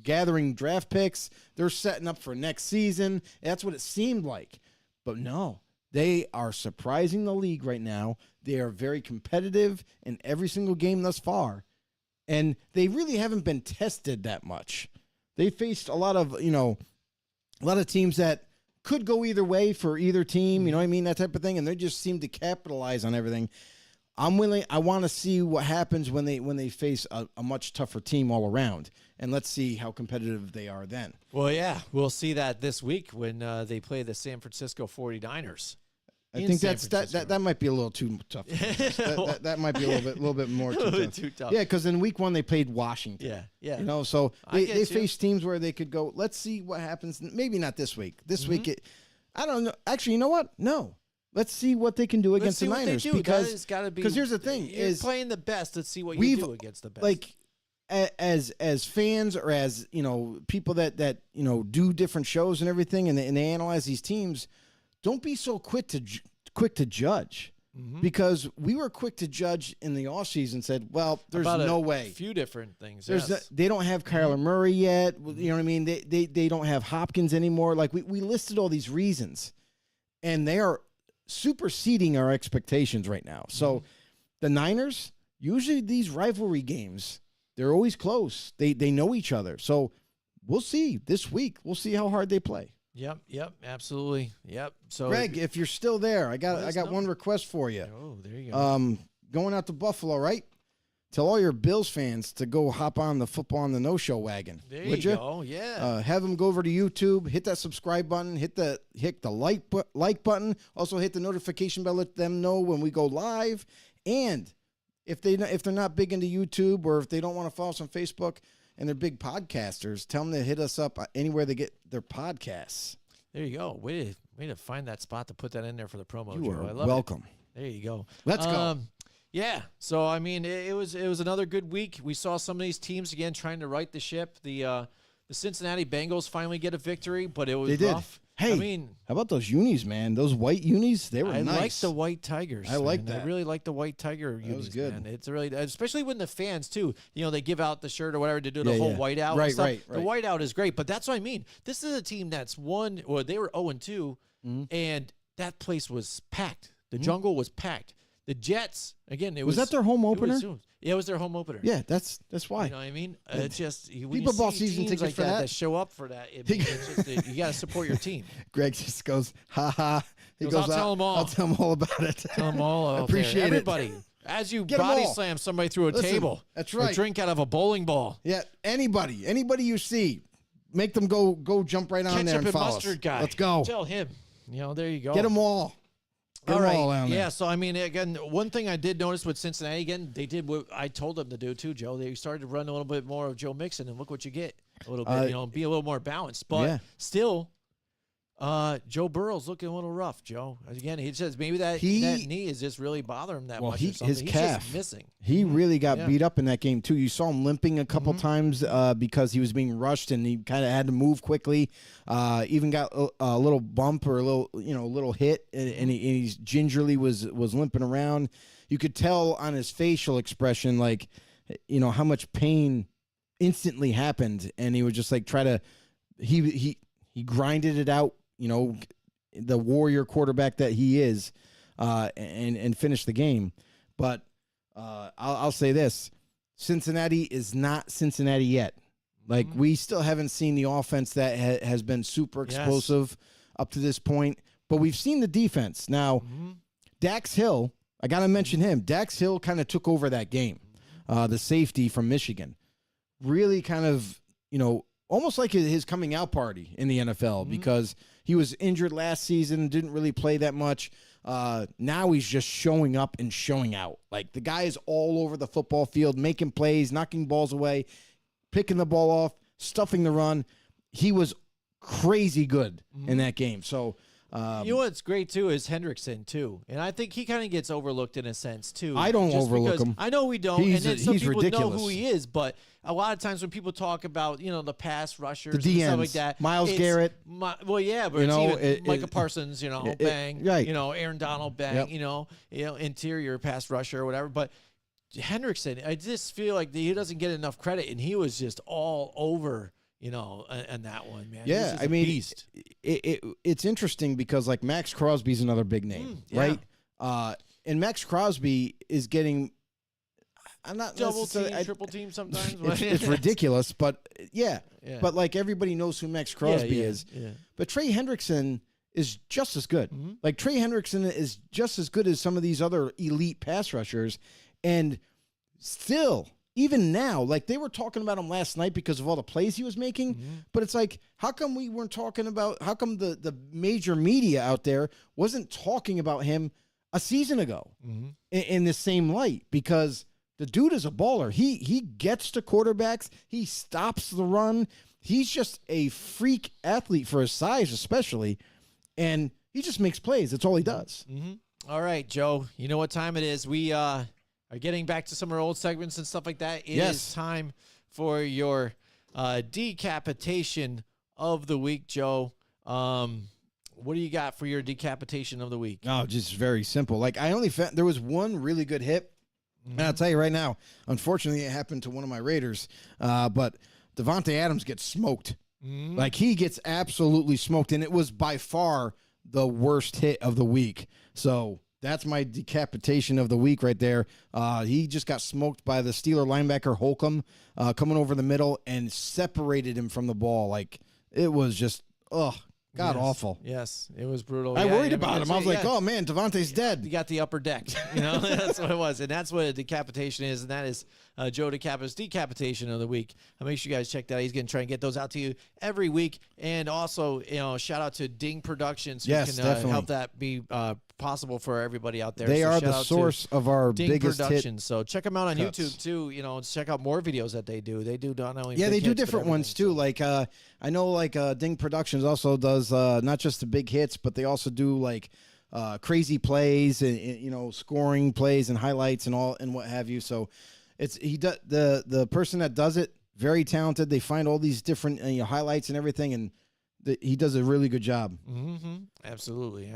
gathering draft picks. They're setting up for next season. That's what it seemed like. But no, they are surprising the league right now. They are very competitive in every single game thus far. And they really haven't been tested that much. They faced a lot of teams that could go either way for either team, you know what I mean, that type of thing, and they just seem to capitalize on everything. I want to see what happens when they face a much tougher team all around, and let's see how competitive they are then. Well, yeah, we'll see that this week when they play the San Francisco 49ers. I think that might be a little too tough. that might be a little bit more too tough. Yeah, because in week 1 they played Washington. Yeah. You know, so they face teams where they could go. Let's see what happens. Maybe not this week. This week, I don't know. Actually, you know what? No. Let's see what they can do against the Niners, because here's the thing: is playing the best. Let's see what you do against the best. Like as fans, or as people that do different shows and everything, and they analyze these teams. Don't be so quick to judge, because we were quick to judge in the offseason and said, well, there's no way. A few different things. They don't have Kyler Murray yet. You know what I mean? They don't have Hopkins anymore. Like we listed all these reasons, and they are superseding our expectations right now. So the Niners, usually these rivalry games, they're always close. They know each other. So we'll see this week. We'll see how hard they play. Yep, absolutely. Yep. So Greg, if you're still there, I got one request for you. Oh, there you go. Going out to Buffalo, right? Tell all your Bills fans to go hop on the Football on the No Show wagon. There you go. Yeah. Have them go over to YouTube, hit that subscribe button, hit the like button. Also hit the notification bell, let them know when we go live. And if they're not big into YouTube, or if they don't want to follow us on Facebook and they're big podcasters, tell them to hit us up anywhere they get their podcasts. There you go. Way to find that spot to put that in there for the promo. You Joe. are I love welcome. It. There you go. Let's go. Yeah. So I mean, it was another good week. We saw some of these teams again trying to right the ship. The Cincinnati Bengals finally get a victory, but it was rough. Hey, I mean, how about those unis, man? Those white unis, they were nice. I like the white tigers. I like that. I really like the white tiger unis. That was good. Man. It's really, especially when the fans too. They give out the shirt or whatever to do the whole whiteout. Right, and stuff. right. The whiteout is great, but that's what I mean. This is a team that's won. Well, they were 0-2, and that place was packed. The jungle was packed. The Jets, again, was that their home opener? It was their home opener. Yeah, that's why. You know what I mean? It's just people bought season tickets like for that. That show up for that. It's just you got to support your team. Greg just goes, ha ha. He goes, I'll tell them all. I'll tell them all about it. Tell them all. I appreciate everybody. As you body slam somebody through a table. That's right. Or drink out of a bowling ball. Yeah, anybody you see, make them go jump right on there and follow mustard us. guy. Let's go. Tell him. There you go. Get them all. All right. Yeah. So I mean, again, one thing I did notice with Cincinnati, again, they did what I told them to do too, Joe. They started to run a little bit more of Joe Mixon, and look what you get. A little bit, be a little more balanced. But still, Joe Burrow's looking a little rough, Joe. Again, he says maybe that knee is just really bothering him that much. His calf just missing. He really got beat up in that game too. You saw him limping a couple times because he was being rushed and he kind of had to move quickly. Even got a little bump or a little hit, and he gingerly was limping around. You could tell on his facial expression, like how much pain instantly happened, and he would just like try to he grinded it out. The warrior quarterback that he is, and finish the game. But I'll say this: Cincinnati is not Cincinnati yet. Like we still haven't seen the offense that has been super explosive up to this point. But we've seen the defense. Now, Dax Hill, I got to mention him. Dax Hill kind of took over that game. The safety from Michigan, really kind of almost like his coming out party in the NFL because he was injured last season, didn't really play that much. Now he's just showing up and showing out. Like the guy is all over the football field, making plays, knocking balls away, picking the ball off, stuffing the run. He was crazy good in that game. So what's great too is Hendrickson too, and I think he kind of gets overlooked in a sense too. I don't overlook him. I know we don't, and then some people ridiculous. know who he is. But a lot of times when people talk about the pass rushers, the DNs, and stuff like that, Miles Garrett, but it's even Micah Parsons, bang, right. Aaron Donald, bang, interior pass rusher or whatever. But Hendrickson, I just feel like he doesn't get enough credit, and he was just all over. And that one, man. Yeah, I mean, beast. It's interesting because like Max Crosby's another big name, right? And Max Crosby is getting, I'm not double team, triple team sometimes. It's ridiculous, but yeah. But like everybody knows who Max Crosby is. Yeah. But Trey Hendrickson is just as good. Mm-hmm. Like Trey Hendrickson is just as good as some of these other elite pass rushers. And still, even now, like they were talking about him last night because of all the plays he was making. Mm-hmm. But it's like, how come we weren't talking about, how come the major media out there wasn't talking about him a season ago in the same light? Because the dude is a baller. He gets to quarterbacks. He stops the run. He's just a freak athlete for his size, especially. And he just makes plays. That's all he does. Mm-hmm. All right, Joe. You know what time it is. We are getting back to some of our old segments and stuff like that. It is time for your decapitation of the week, Joe. What do you got for your decapitation of the week? Oh, just very simple. Like I only found there was one really good hit. And I'll tell you right now, unfortunately, it happened to one of my Raiders. But Devontae Adams gets smoked. Like he gets absolutely smoked, and it was by far the worst hit of the week. So that's my decapitation of the week right there. He just got smoked by the Steeler linebacker Holcomb coming over the middle and separated him from the ball. Like it was just God awful. Yes, it was brutal. I worried about him. I was like, oh, man, Devontae's dead. You got the upper deck. That's what it was. And that's what a decapitation is. And that is Joe DeCapa's decapitation of the week. Make sure you guys check that out. He's going to try and get those out to you every week. And also, shout out to Ding Productions who can help that be possible for everybody out there. They are the source of our Ding biggest Productions. hit. So check them out on cuts. YouTube too. Check out more videos that they do. They do not only they big do hits, different ones too. Like I know like Ding Productions also does not just the big hits, but they also do like crazy plays and scoring plays and highlights and all and what have you. So the person that does it, very talented. They find all these different highlights and everything, and he does a really good job. Mm-hmm. Absolutely.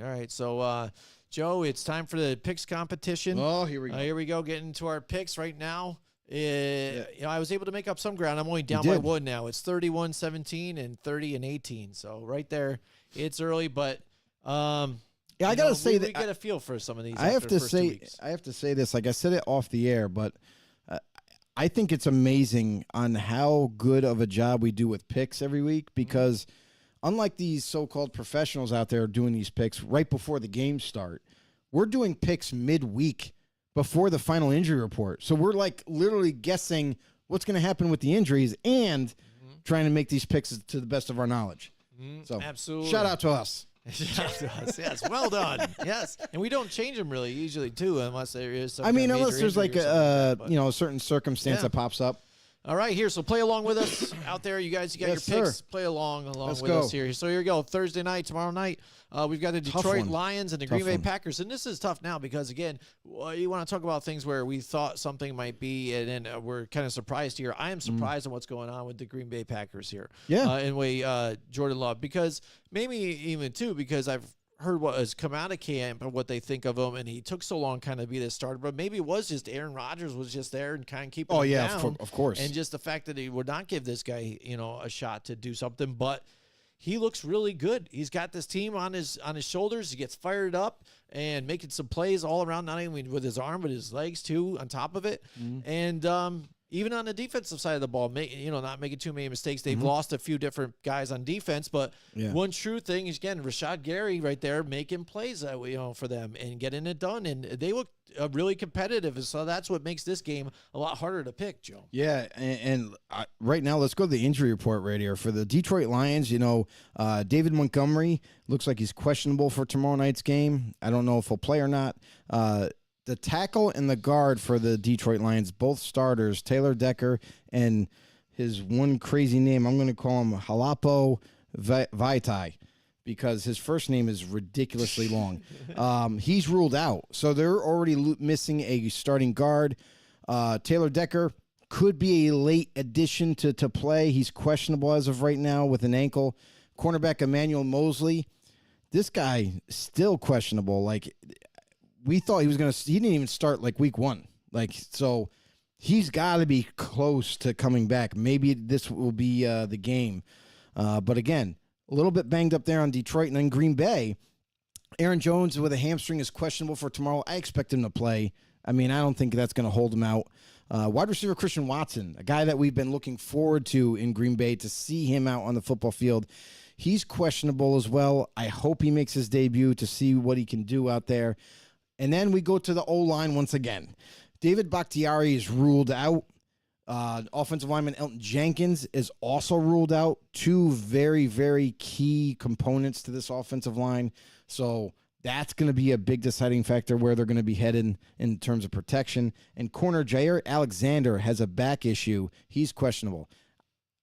All right, so Joe, it's time for the picks competition. Oh, here we go. Here we go. Getting to our picks right now. I was able to make up some ground. I'm only down by one now. It's 31-17 and 30-18. So right there, it's early, but I gotta say that we get a feel for some of these. I have to say this. Like I said it off the air, but I think it's amazing on how good of a job we do with picks every week because unlike these so-called professionals out there doing these picks right before the games start, we're doing picks midweek before the final injury report. So we're like literally guessing what's going to happen with the injuries and trying to make these picks to the best of our knowledge. So absolutely. Shout out to us. Yes, well done. Yes, and we don't change them really usually too, unless there is some. Unless there's like a certain circumstance that pops up. All right, here. So play along with us out there. You guys, you got your picks. Sir. Play along with us here. So here we go. Thursday night, tomorrow night. We've got the Detroit Lions and the Green Bay Packers. And this is tough now because, again, you want to talk about things where we thought something might be, and then we're kind of surprised here. I am surprised on what's going on with the Green Bay Packers here. Yeah. In way, Jordan Love. Because maybe even, too, because I've heard what has come out of camp and what they think of him, and he took so long kind of be the starter. But maybe it was just Aaron Rodgers was just there and kind of keeping him down. Of course. And just the fact that he would not give this guy, a shot to do something. But he looks really good. He's got this team on his shoulders. He gets fired up and making some plays all around, not only with his arm, but his legs too on top of it. And even on the defensive side of the ball, not making too many mistakes. They've lost a few different guys on defense, but one true thing is, again, Rashad Gary right there making plays for them and getting it done. And they look really competitive, so that's what makes this game a lot harder to pick, Joe. Yeah, and right now, let's go to the injury report right here. For the Detroit Lions, David Montgomery looks like he's questionable for tomorrow night's game. I don't know if he'll play or not. The tackle and the guard for the Detroit Lions, both starters, Taylor Decker and his one crazy name, I'm going to call him Halapo Vaitai because his first name is ridiculously long. He's ruled out. So they're already missing a starting guard. Taylor Decker could be a late addition to play. He's questionable as of right now with an ankle. Cornerback Emmanuel Mosley, this guy still questionable. Like, we thought he didn't even start like week one. Like, so he's got to be close to coming back. Maybe this will be the game. But again, a little bit banged up there on Detroit. And then Green Bay, Aaron Jones with a hamstring is questionable for tomorrow. I expect him to play. I mean, I don't think that's going to hold him out. Wide receiver Christian Watson, a guy that we've been looking forward to in Green Bay to see him out on the football field. He's questionable as well. I hope he makes his debut to see what he can do out there. And then we go to the O-line once again. David Bakhtiari is ruled out. Offensive lineman Elton Jenkins is also ruled out. Two very, very key components to this offensive line. So that's going to be a big deciding factor where they're going to be headed in terms of protection. And corner Jair Alexander has a back issue. He's questionable.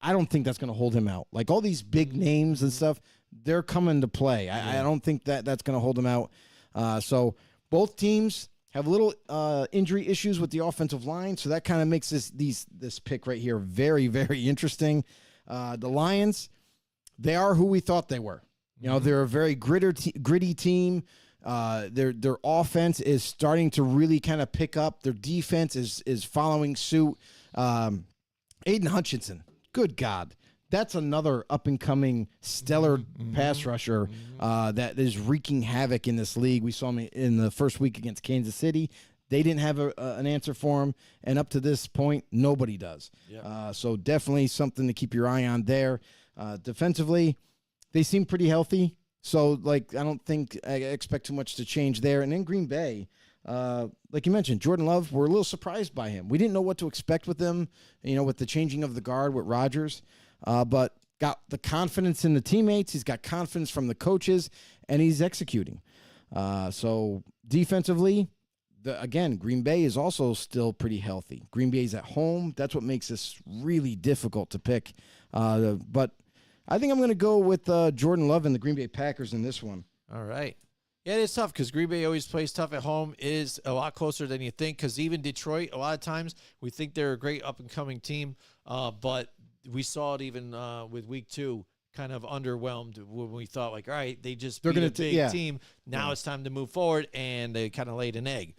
I don't think that's going to hold him out. Like all these big names and stuff, they're coming to play. I don't think that's going to hold him out. So both teams have little injury issues with the offensive line, so that kind of makes this pick right here very, very interesting. The Lions, they are who we thought they were. You know, they're a very gritty team. Their offense is starting to really kind of pick up. Their defense is following suit. Aiden Hutchinson, good God. That's another up-and-coming stellar pass rusher that is wreaking havoc in this league. We saw him in the first week against Kansas City. They didn't have an answer for him, and up to this point, nobody does. Yeah. So definitely something to keep your eye on there. Defensively, they seem pretty healthy. So, I don't think I expect too much to change there. And in Green Bay, like you mentioned, Jordan Love, we're a little surprised by him. We didn't know what to expect with him, with the changing of the guard with Rodgers. But got the confidence in the teammates. He's got confidence from the coaches, and he's executing. So defensively, again, Green Bay is also still pretty healthy. Green Bay's at home. That's what makes this really difficult to pick. But I think I'm going to go with Jordan Love and the Green Bay Packers in this one. All right. Yeah, it's tough because Green Bay always plays tough at home. It is a lot closer than you think because even Detroit, a lot of times, we think they're a great up-and-coming team, but we saw it even with week 2, kind of underwhelmed when we thought, all right, they're beat a big team. Now it's time to move forward, and they kind of laid an egg.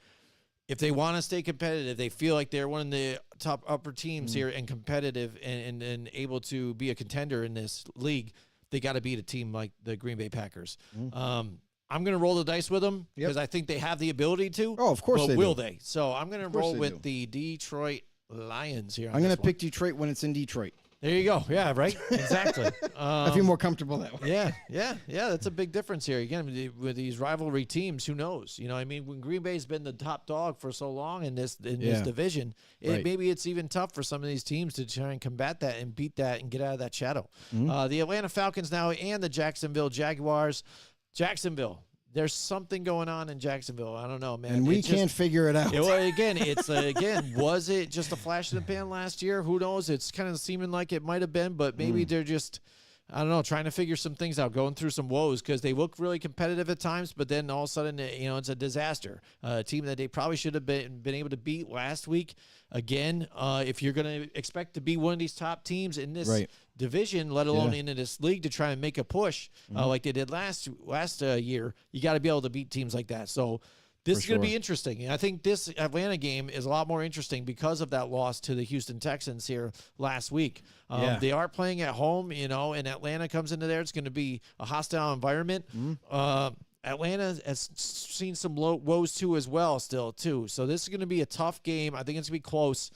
If they want to stay competitive, they feel like they're one of the top upper teams here and competitive and able to be a contender in this league, they got to beat a team like the Green Bay Packers. I'm going to roll the dice with them because I think they have the ability to. Oh, of course but will they? So I'm going to roll with the Detroit Lions here. I'm going to pick Detroit when it's in Detroit. There you go. Yeah, right? Exactly. I feel more comfortable that way. Yeah. That's a big difference here. Again, with these rivalry teams, who knows? When Green Bay's been the top dog for so long in this division, maybe it's even tough for some of these teams to try and combat that and beat that and get out of that shadow. The Atlanta Falcons now and the Jacksonville Jaguars. Jacksonville. There's something going on in Jacksonville. I don't know, man. And we can't figure it out. Was it just a flash in the pan last year? Who knows? It's kind of seeming like it might have been, but maybe they're just, I don't know, trying to figure some things out, going through some woes because they look really competitive at times, but then all of a sudden, it's a disaster. A team that they probably should have been able to beat last week. Again, if you're going to expect to be one of these top teams in this division, let alone into this league to try and make a push like they did last year, you got to be able to beat teams like that. So this is going to be interesting. And I think this Atlanta game is a lot more interesting because of that loss to the Houston Texans here last week. They are playing at home, and Atlanta comes into there. It's going to be a hostile environment. Atlanta has seen some woes too as well still too. So this is going to be a tough game. I think it's going to be close,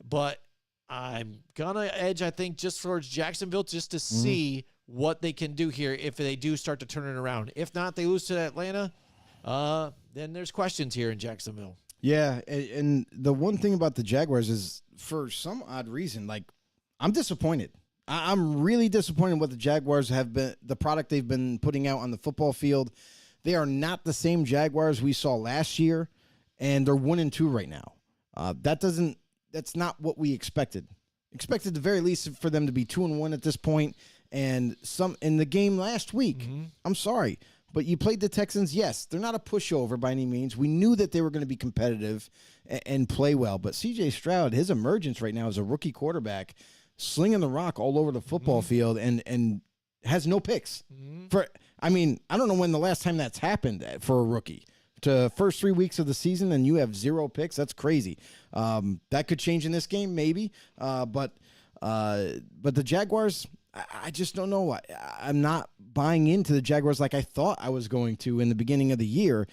but I'm going to edge, I think, just towards Jacksonville just to see what they can do here if they do start to turn it around. If not, they lose to Atlanta, then there's questions here in Jacksonville. Yeah, and the one thing about the Jaguars is, for some odd reason, I'm disappointed. I'm really disappointed with the Jaguars have been, the product they've been putting out on the football field. They are not the same Jaguars we saw last year, and they're 1-2 right now. That's not what we expected. Expected the very least for them to be 2-1 at this point. And some in the game last week, I'm sorry, but you played the Texans. Yes, they're not a pushover by any means. We knew that they were going to be competitive and play well. But C.J. Stroud, his emergence right now as a rookie quarterback, slinging the rock all over the football field and has no picks. I don't know when the last time that's happened for a rookie. To first 3 weeks of the season and you have 0 picks, that's crazy. That could change in this game, maybe. But the Jaguars, I just don't know. I'm not buying into the Jaguars like I thought I was going to in the beginning of the year.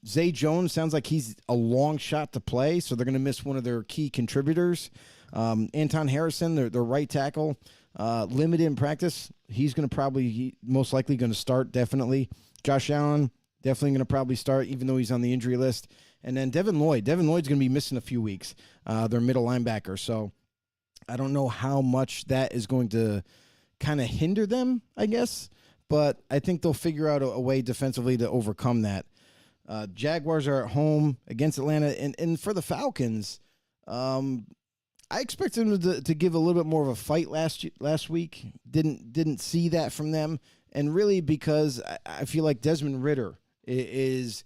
Zay Jones sounds like he's a long shot to play, so they're going to miss one of their key contributors. Anton Harrison, their right tackle, limited in practice. He's going to most likely going to start, definitely. Josh Allen, definitely going to probably start, even though he's on the injury list. And then Devin Lloyd. Devin Lloyd's going to be missing a few weeks. Their middle linebacker. So I don't know how much that is going to kind of hinder them, I guess. But I think they'll figure out a way defensively to overcome that. Jaguars are at home against Atlanta. And for the Falcons, I expected them to give a little bit more of a fight last week. Didn't see that from them. And really because I feel like Desmond Ridder he's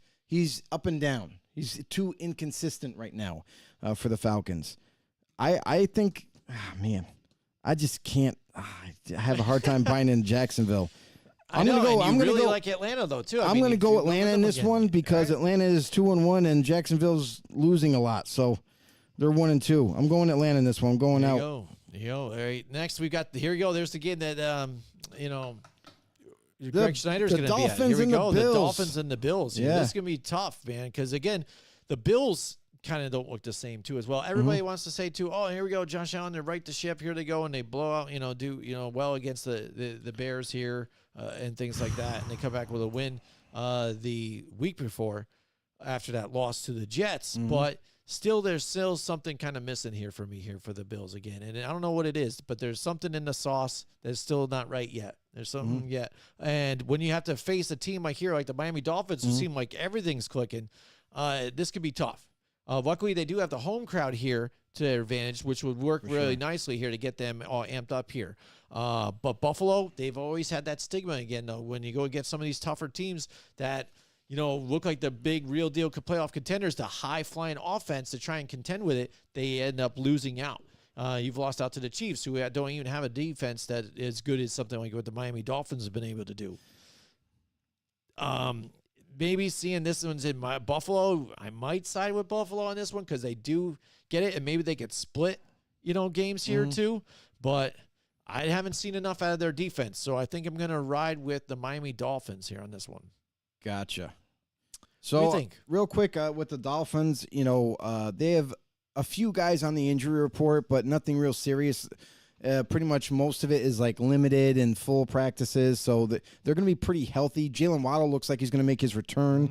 up and down. He's too inconsistent right now for the Falcons. I think, I just can't. I have a hard time buying in Jacksonville. I'm going to go like Atlanta though too. I'm going to go Atlanta in this one because Atlanta is 2-1 and Jacksonville's losing a lot. So they're 1-2. I'm going Atlanta in this one. I'm going out. There you go. All right. Next we got here we go. There's the game that Greg Schneider's going to be at. Here we go. The Dolphins and the Bills. Yeah. This is going to be tough, man, because again, the Bills kind of don't look the same too as well. Everybody wants to say too, oh, here we go, Josh Allen, they right the ship. Here they go, and they blow out, do well against the Bears here and things like that, and they come back with a win the week before after that loss to the Jets, but still there's still something kind of missing here for me here for the Bills again, and I don't know what it is, but there's something in the sauce that's still not right yet. There's something yet, and when you have to face a team like the Miami Dolphins, who seem like everything's clicking, this could be tough. Luckily, they do have the home crowd here to their advantage, which would work really nicely here to get them all amped up here. But Buffalo, they've always had that stigma again, though, when you go against some of these tougher teams that, look like the big real deal playoff contenders, the high-flying offense to try and contend with it, they end up losing out. You've lost out to the Chiefs, who don't even have a defense that is good as something like what the Miami Dolphins have been able to do. Maybe seeing this one's in Buffalo, I might side with Buffalo on this one because they do get it, and maybe they could split, games here too. But I haven't seen enough out of their defense, so I think I'm going to ride with the Miami Dolphins here on this one. Gotcha. So, what do you think? Real quick with the Dolphins, they have a few guys on the injury report, but nothing real serious. Pretty much most of it is like limited and full practices, so they're going to be pretty healthy. Jalen Waddle looks like he's going to make his return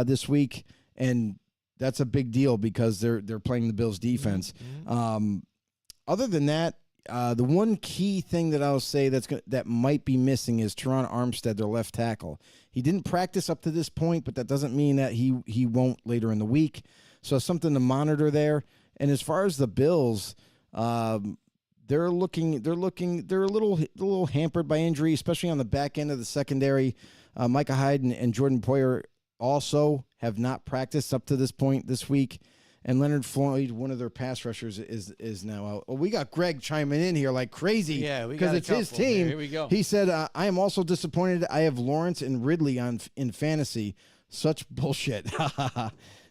this week, and that's a big deal because they're playing the Bills' defense. Other than that, the one key thing that I'll say that might be missing is Teron Armstead, their left tackle. He didn't practice up to this point, but that doesn't mean that he won't later in the week. So something to monitor there. And as far as the Bills, they're a little hampered by injury, especially on the back end of the secondary. Micah Hyde and Jordan Poyer also have not practiced up to this point this week. And Leonard Floyd, one of their pass rushers, is now out. Well, we got Greg chiming in here like crazy. Yeah, because it's his team. Here we go. He said, "I am also disappointed. I have Lawrence and Ridley in fantasy. Such bullshit."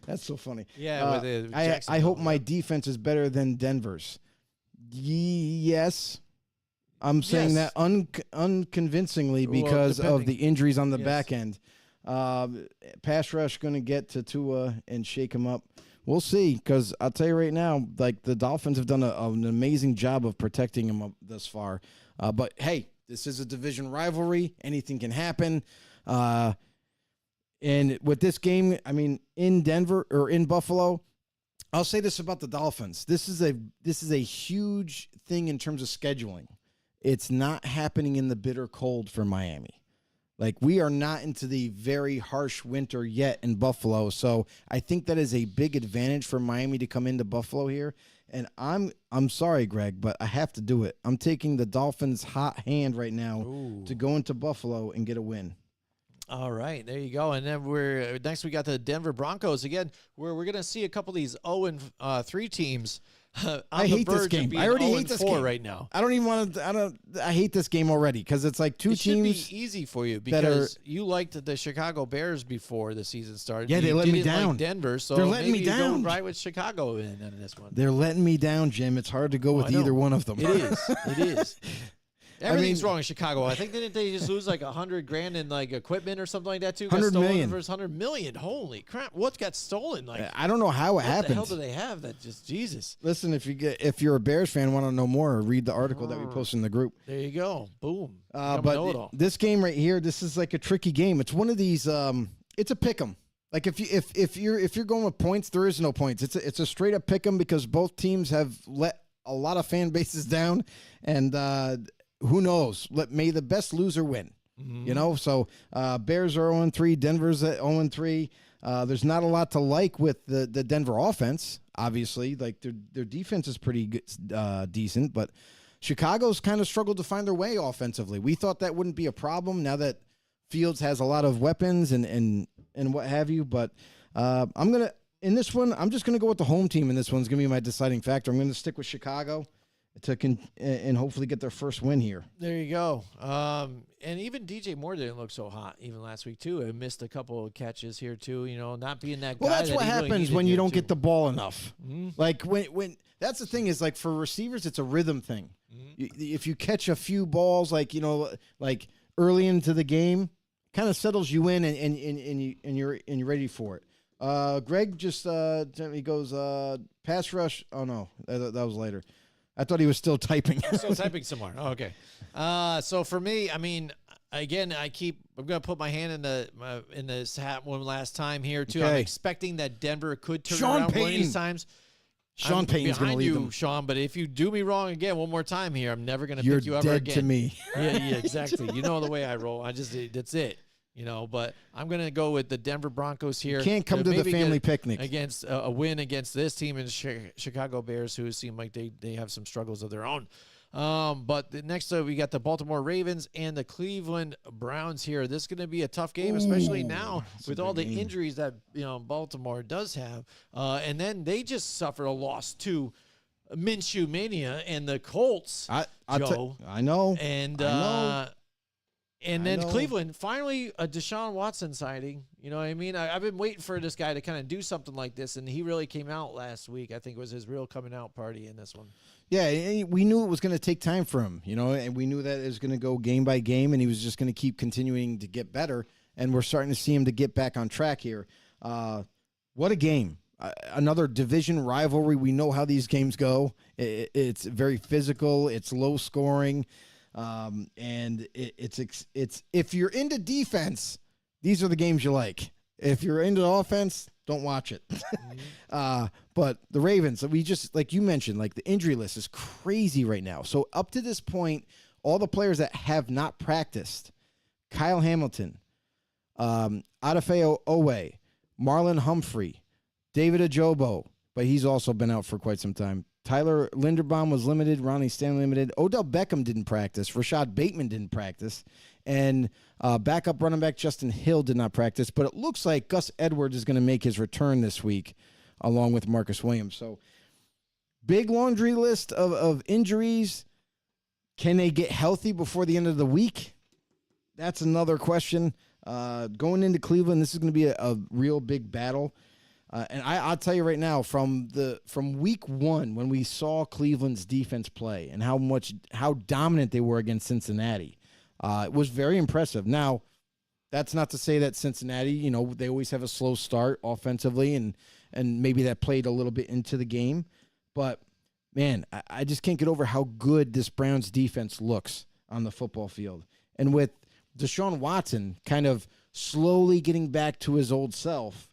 That's so funny. Yeah, I hope my defense is better than Denver's. Yes. I'm saying that unconvincingly because of the injuries on the back end. Pass rush going to get to Tua and shake him up. We'll see, because I'll tell you right now, like the Dolphins have done an amazing job of protecting him thus far. But, hey, this is a division rivalry. Anything can happen. And with this game, I mean, in Denver or in Buffalo, I'll say this about the Dolphins. This is a huge thing in terms of scheduling. It's not happening in the bitter cold for Miami. Like, we are not into the very harsh winter yet in Buffalo. So I think that is a big advantage for Miami to come into Buffalo here. And I'm sorry, Greg, but I have to do it. I'm taking the Dolphins' hot hand right now to go into Buffalo and get a win. All right, there you go. And then next we got the Denver Broncos again, where we're going to see a couple of these 0-3 teams. I hate this game. I already hate this game right now. I don't even want to. I hate this game already because it's like two teams. It should be easy for you because you liked the Chicago Bears before the season started. Yeah, they let me down. Like Denver, so they're letting me down. You go right with Chicago in this one. They're letting me down, Jim. It's hard to go with either one of them. It is. It is. Everything's wrong in Chicago. I think didn't they just lose like $100,000 in like equipment or something like that too? 100 million versus 100 million. Holy crap! What got stolen? Like I don't know how it happened. What the hell do they have? That just Jesus. Listen, if you're a Bears fan, want to know more, read the article that we posted in the group. There you go. Boom. But this game right here, this is like a tricky game. It's one of these. It's a pick'em. Like if you're going with points, there is no points. It's a straight up pick'em because both teams have let a lot of fan bases down, and who knows? May the best loser win. Mm-hmm. You know, so Bears are 0-3, Denver's at 0-3. There's not a lot to like with the Denver offense. Obviously, like their defense is pretty good, decent, but Chicago's kind of struggled to find their way offensively. We thought that wouldn't be a problem now that Fields has a lot of weapons and what have you. But in this one, I'm just gonna go with the home team. And this one's gonna be my deciding factor. I'm gonna stick with Chicago and hopefully get their first win here. There you go. And even DJ Moore didn't look so hot even last week too. He missed a couple of catches here too. You know, not being that guy. Well, that's what happens when you don't get the ball enough. Mm-hmm. Like when that's the thing is like for receivers, it's a rhythm thing. Mm-hmm. If you catch a few balls, like like early into the game, kind of settles you in and you're ready for it. Greg just he goes pass rush. Oh no, that was later. I thought he was still typing. Still typing somewhere. Oh, okay. So for me, I mean, again, I'm going to put my hand in this hat one last time here too. Okay. I'm expecting that Denver could turn Sean around Payton. one of these times. Sean Payton's going to lead them. Sean, but if you do me wrong again one more time here, I'm never going to pick you ever again. You're dead to me. Yeah, exactly. You know the way I roll. That's it. You know, but I'm going to go with the Denver Broncos here. You can't come to the family picnic. Against a win against this team in Chicago Bears, who seem like they have some struggles of their own. But next we got the Baltimore Ravens and the Cleveland Browns here. This is going to be a tough game, especially now with all the injuries that Baltimore does have. And then they just suffered a loss to Minshew Mania and the Colts. I know. And I know. And then Cleveland, finally a Deshaun Watson sighting. You know what I mean? I've been waiting for this guy to kind of do something like this, and he really came out last week. I think it was his real coming out party in this one. Yeah, we knew it was going to take time for him, and we knew that it was going to go game by game, and he was just going to keep continuing to get better, and we're starting to see him to get back on track here. What a game. Another division rivalry. We know how these games go. It's very physical. It's low scoring. And it's if you're into defense, these are the games you like. If you're into offense, don't watch it. But the Ravens, we just, like you mentioned, like the injury list is crazy right now. So up to this point, all the players that have not practiced: Kyle Hamilton, Adefeyo Owe, Marlon Humphrey, David Ajobo, but he's also been out for quite some time. Tyler Linderbaum was limited. Ronnie Stanley limited. Odell Beckham didn't practice. Rashad Bateman didn't practice. And backup running back Justin Hill did not practice. But it looks like Gus Edwards is going to make his return this week along with Marcus Williams. So big laundry list of injuries. Can they get healthy before the end of the week? That's another question. Going into Cleveland, this is going to be a real big battle. And I'll tell you right now, from week one, when we saw Cleveland's defense play and how dominant they were against Cincinnati, it was very impressive. Now, that's not to say that Cincinnati, they always have a slow start offensively, and maybe that played a little bit into the game. But, man, I just can't get over how good this Browns defense looks on the football field. And with Deshaun Watson kind of slowly getting back to his old self,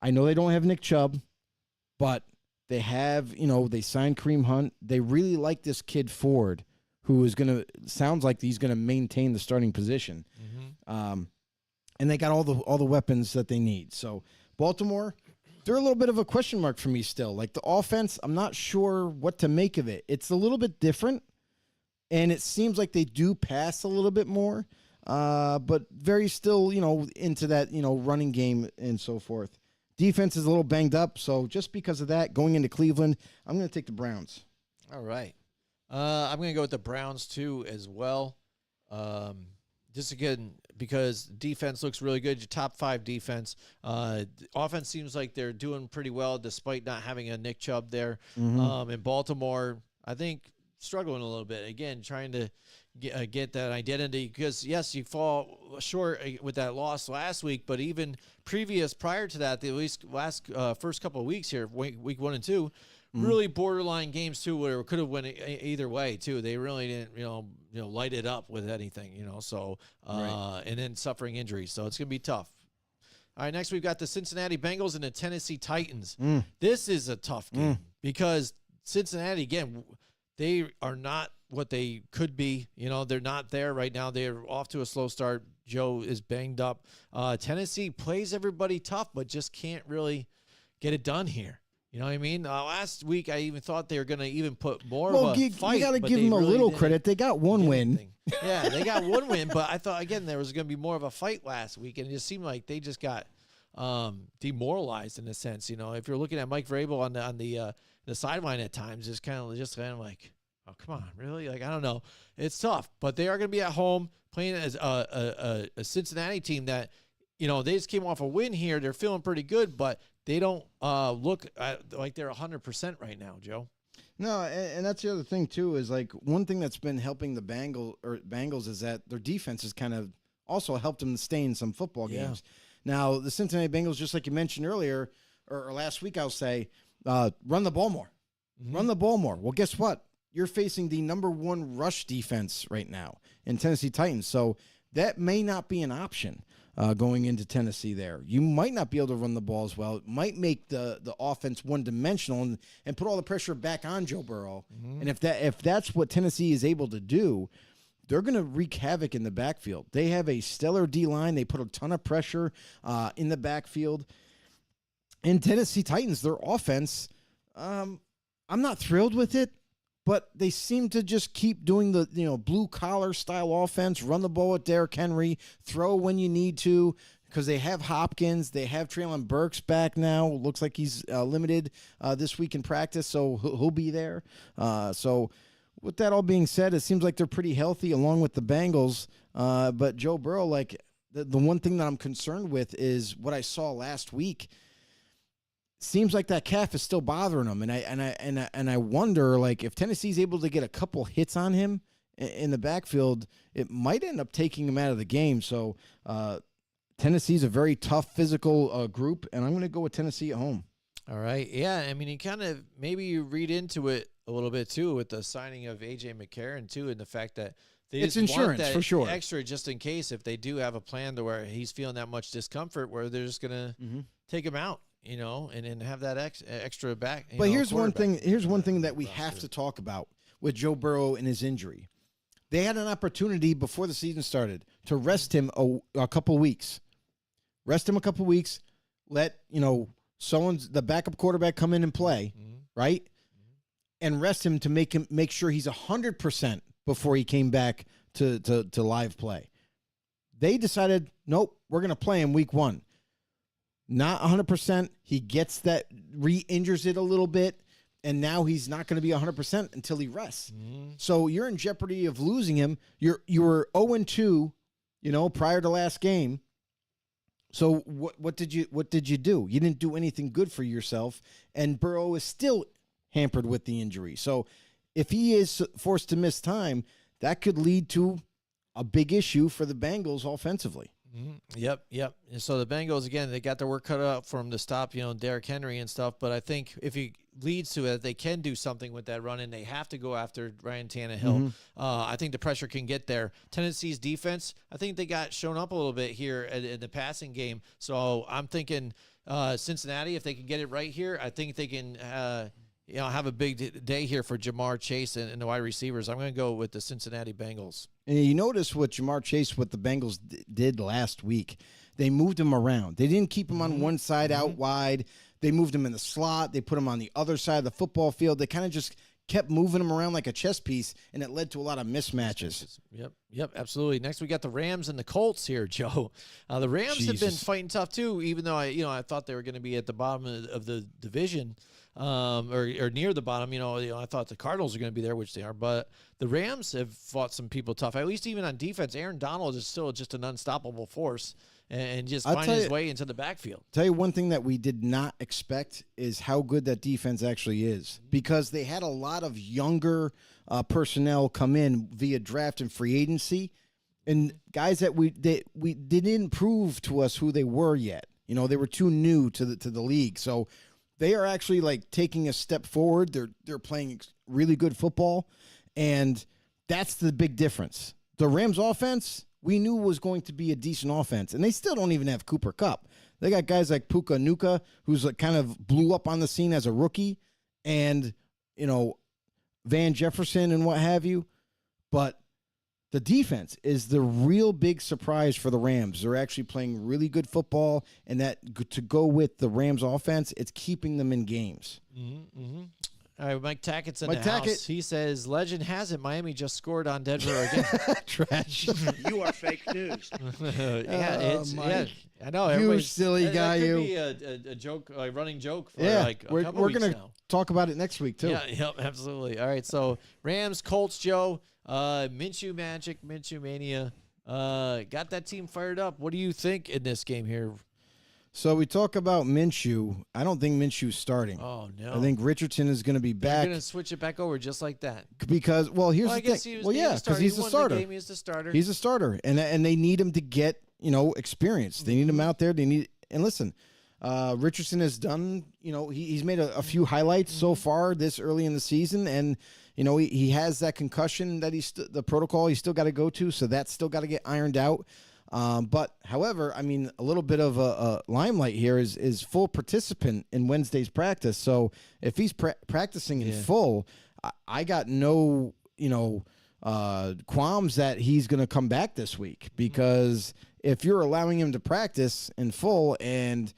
I know they don't have Nick Chubb, but they have, they signed Kareem Hunt. They really like this kid Ford, who sounds like he's going to maintain the starting position. Mm-hmm. And they got all the weapons that they need. So Baltimore, they're a little bit of a question mark for me still. Like the offense, I'm not sure what to make of it. It's a little bit different, and it seems like they do pass a little bit more, but very still, into that, running game and so forth. Defense is a little banged up, so just because of that, going into Cleveland, I'm going to take the Browns. All right. I'm going to go with the Browns, too, as well. Just again, because defense looks really good. Your top 5 defense. Offense seems like they're doing pretty well despite not having a Nick Chubb there. Mm-hmm. In Baltimore, I think struggling a little bit. Again, trying to get that identity because, yes, you fall short with that loss last week, but even prior to that, the at least last first couple of weeks here, week 1 and 2, really borderline games too, where it could have went either way too. They really didn't, light it up with anything, So and then suffering injuries, so it's gonna be tough. All right, next we've got the Cincinnati Bengals and the Tennessee Titans. This is a tough game because Cincinnati, again, they are not what they could be. They're not there right now. They're off to a slow start. Joe is banged up. Tennessee plays everybody tough, but just can't really get it done here. You know what I mean? Last week, I even thought they were going to even put more of a fight. You got to give them a little credit. They got one win. Yeah, they got one win, but I thought, again, there was going to be more of a fight last week, and it just seemed like they just got demoralized in a sense. If you're looking at Mike Vrabel on the sideline at times, just kind of like, oh, come on, really? Like, I don't know. It's tough, but they are going to be at home playing as a Cincinnati team that, they just came off a win here. They're feeling pretty good, but they don't look like they're 100% right now, Joe. No, and that's the other thing too. Is like one thing that's been helping the Bengals is that their defense has kind of also helped them stay in some football games. Now the Cincinnati Bengals, just like you mentioned earlier or last week, I'll say, run the ball more, run the ball more. Well, guess what? You're facing the number 1 rush defense right now in Tennessee Titans, so that may not be an option. Going into Tennessee there. You might not be able to run the ball as well. It might make the offense one-dimensional and put all the pressure back on Joe Burrow. And if that's what Tennessee is able to do, they're going to wreak havoc in the backfield. They have a stellar D-line. They put a ton of pressure in the backfield. And Tennessee Titans, their offense, I'm not thrilled with it, but they seem to just keep doing the blue-collar style offense, run the ball with Derrick Henry, throw when you need to, because they have Hopkins. They have Treylon Burks back now. Looks like he's limited this week in practice, so he'll be there. So with that all being said, it seems like they're pretty healthy along with the Bengals. But Joe Burrow, like the one thing that I'm concerned with is what I saw last week. Seems like that calf is still bothering him, and I wonder, like, if Tennessee's able to get a couple hits on him in the backfield, it might end up taking him out of the game. So Tennessee's a very tough physical group, and I'm going to go with Tennessee at home. All right, yeah. I mean, you kind of you read into it a little bit too with the signing of A.J. McCarron too, and the fact that they it's just insurance want that for sure, extra just in case if they do have a plan to where he's feeling that much discomfort, where they're just going to take him out. And then have that extra back. But here's one thing. Here's one thing that we have to talk about with Joe Burrow and his injury. They had an opportunity before the season started to rest him a couple weeks. Rest him a couple weeks. Let the backup quarterback come in and play, right? And rest him to make sure he's 100% before he came back to live play. They decided, nope, we're going to play him week 1. Not 100%. He gets that, re-injures it a little bit, and now he's not going to be 100% until he rests. So you're in jeopardy of losing him. You were 0-2, prior to last game. So what did you do? You didn't do anything good for yourself, and Burrow is still hampered with the injury. So if he is forced to miss time, that could lead to a big issue for the Bengals offensively. Yep. And so the Bengals, again, they got their work cut out for him to stop, Derrick Henry and stuff. But I think if he leads to it, they can do something with that run, and they have to go after Ryan Tannehill. I think the pressure can get there. Tennessee's defense, I think they got shown up a little bit here in the passing game. So I'm thinking Cincinnati, if they can get it right here, I think they can have a big day here for Jamar Chase and the wide receivers. I'm going to go with the Cincinnati Bengals. And you notice what Jamar Chase, what the Bengals did last week. They moved him around. They didn't keep him on one side out wide. They moved him in the slot. They put him on the other side of the football field. They kind of just kept moving him around like a chess piece, and it led to a lot of mismatches. Yep, absolutely. Next, we got the Rams and the Colts here, Joe. The Rams have been fighting tough too, even though I thought they were going to be at the bottom of the division. or near the bottom. I thought the Cardinals are going to be there, which they are, but the Rams have fought some people tough. At least even on defense, Aaron Donald is still just an unstoppable force and just finding his way into the backfield. Tell you one thing that we did not expect is how good that defense actually is, because they had a lot of younger personnel come in via draft and free agency, and guys that we didn't prove to us who they were yet. They were too new to the league, so they are actually like taking a step forward. They're playing really good football, and that's the big difference. The Rams offense, we knew was going to be a decent offense, and they still don't even have Cooper Kupp. They got guys like Puka Nacua, who's like kind of blew up on the scene as a rookie, and Van Jefferson and what have you, but the defense is the real big surprise for the Rams. They're actually playing really good football, and that to go with the Rams offense, it's keeping them in games. All right, Mike Tackett's in the house. He says, legend has it, Miami just scored on Denver again. Trash. You are fake news. Yeah, I know. You silly guy, that you. Could be a joke, a running joke for we're weeks gonna now. talk about it next week too. Yeah, yep, absolutely. All right, so Rams, Colts, Joe, Minshew Magic, Minshew Mania, got that team fired up. What do you think in this game here? So we talk about Minshew. I don't think Minshew's starting. Oh, no. I think Richardson is going to be back. They're going to switch it back over just like that. Because, here's the thing. Because he's a starter. He's the starter. He's a starter. And they need him to get, experience. They need him out there. And listen, Richardson has done, he's made a few highlights so far this early in the season. And, he has that concussion that the protocol he's still got to go to. So that's still got to get ironed out. But however, a little bit of a limelight here is full participant in Wednesday's practice. So if he's practicing in full, I got no, qualms that he's going to come back this week, because if you're allowing him to practice in full and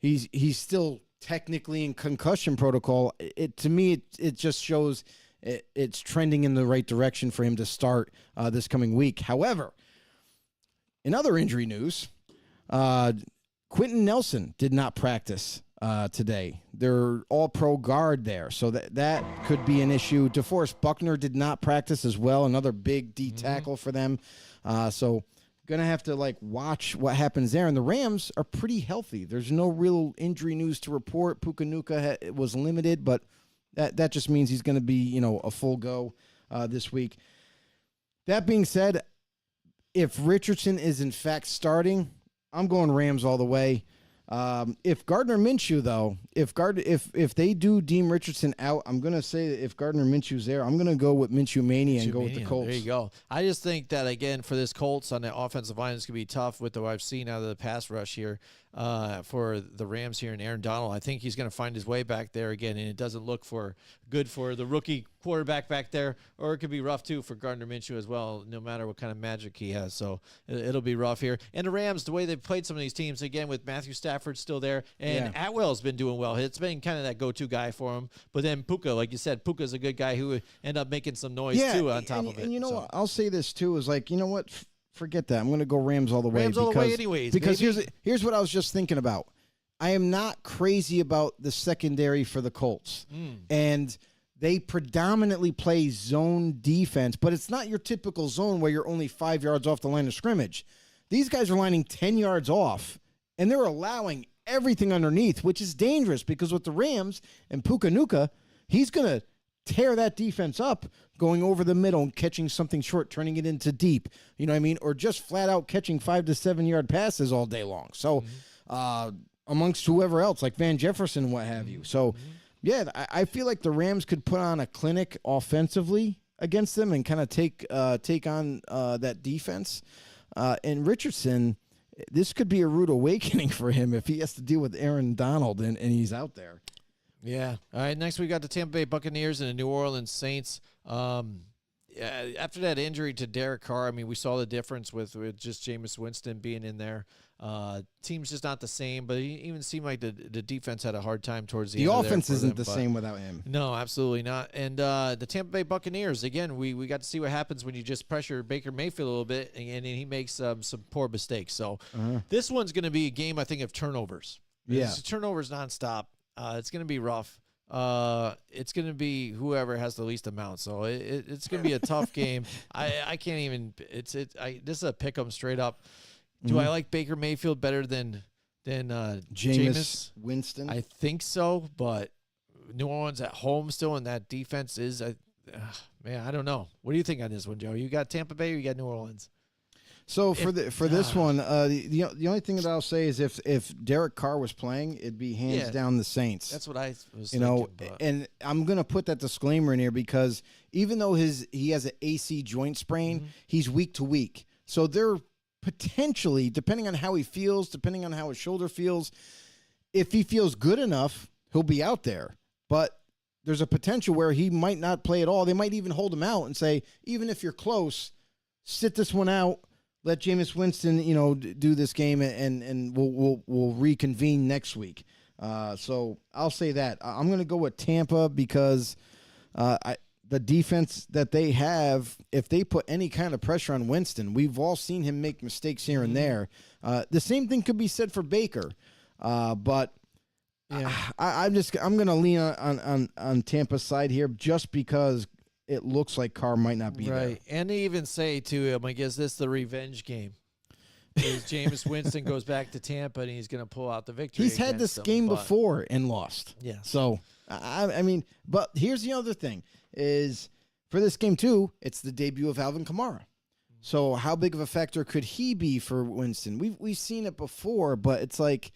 he's still technically in concussion protocol, to me, it just shows it's trending in the right direction for him to start this coming week. However, in other injury news, Quentin Nelson did not practice today. They're all-pro guard there, so that could be an issue. DeForest Buckner did not practice as well, another big D tackle for them. So going to have to watch what happens there. And the Rams are pretty healthy. There's no real injury news to report. Puka Nacua was limited, but that just means he's going to be a full go this week. That being said, if Richardson is in fact starting, I'm going Rams all the way. If Gardner Minshew, though, if they do deem Richardson out, I'm going to say that if Gardner Minshew's there, I'm going to go with Minshew Mania and go with the Colts. There you go. I just think that, again, for this Colts on the offensive line, it's going to be tough with what I've seen out of the pass rush here for the Rams here and Aaron Donald. I think he's going to find his way back there again, and it doesn't look good for the rookie quarterback back there, or it could be rough too for Gardner Minshew as well, no matter what kind of magic he has. So it'll be rough here. And the Rams, the way they've played some of these teams, again, with Matthew Stafford still there, and Atwell's been doing well. It's been kind of that go-to guy for him. But then Puka, like you said, Puka's a good guy who would end up making some noise too on top of it. And what? I'll say this too, is what? Forget that. I'm going to go Rams all the way. Rams all the way anyways. Because here's what I was just thinking about. I am not crazy about the secondary for the Colts. And they predominantly play zone defense, but it's not your typical zone where you're only 5 yards off the line of scrimmage. These guys are lining 10 yards off, and they're allowing everything underneath, which is dangerous, because with the Rams and Puka Nacua, he's going to tear that defense up, going over the middle and catching something short, turning it into deep, or just flat out catching 5 to 7 yard passes all day long. So amongst whoever else, like Van Jefferson, what have you. So, yeah, I feel like the Rams could put on a clinic offensively against them and kind of take on that defense. And Richardson, this could be a rude awakening for him if he has to deal with Aaron Donald and he's out there. Yeah. All right. Next, we got the Tampa Bay Buccaneers and the New Orleans Saints. After that injury to Derek Carr, we saw the difference with just Jameis Winston being in there. Team's just not the same, but it even seemed like the defense had a hard time towards the end. The offense isn't the same without him. No, absolutely not. And the Tampa Bay Buccaneers, again, we got to see what happens when you just pressure Baker Mayfield a little bit, and he makes some poor mistakes. So this one's going to be a game, I think, of turnovers. Yeah. It's turnovers nonstop. It's going to be rough. it's going to be whoever has the least amount. So it's going to be a tough game. I can't even. This is a pick 'em straight up. Do I like Baker Mayfield better than Jameis Winston? I think so, but New Orleans at home still, and that defense is. Man, I don't know. What do you think on this one, Joe? You got Tampa Bay or you got New Orleans? So for this one, the only thing that I'll say is if Derek Carr was playing, it'd be hands down the Saints. That's what I was thinking. But. And I'm gonna put that disclaimer in here because even though he has an AC joint sprain, he's week to week. So they're potentially, depending on how he feels, depending on how his shoulder feels, if he feels good enough, he'll be out there. But there's a potential where he might not play at all. They might even hold him out and say, even if you're close, sit this one out. Let Jameis Winston, do this game, and we'll reconvene next week. So I'll say that. I'm going to go with Tampa because the defense that they have, if they put any kind of pressure on Winston, we've all seen him make mistakes here and there. The same thing could be said for Baker, but I'm going to lean on Tampa's side here just because it looks like Carr might not be there. And they even say to him, I guess this is the revenge game. Is Jameis Winston goes back to Tampa and he's going to pull out the victory. He's had this game before and lost. Yeah. So, I mean, but here's the other thing is for this game too, it's the debut of Alvin Kamara. So how big of a factor could he be for Winston? We've seen it before, but it's like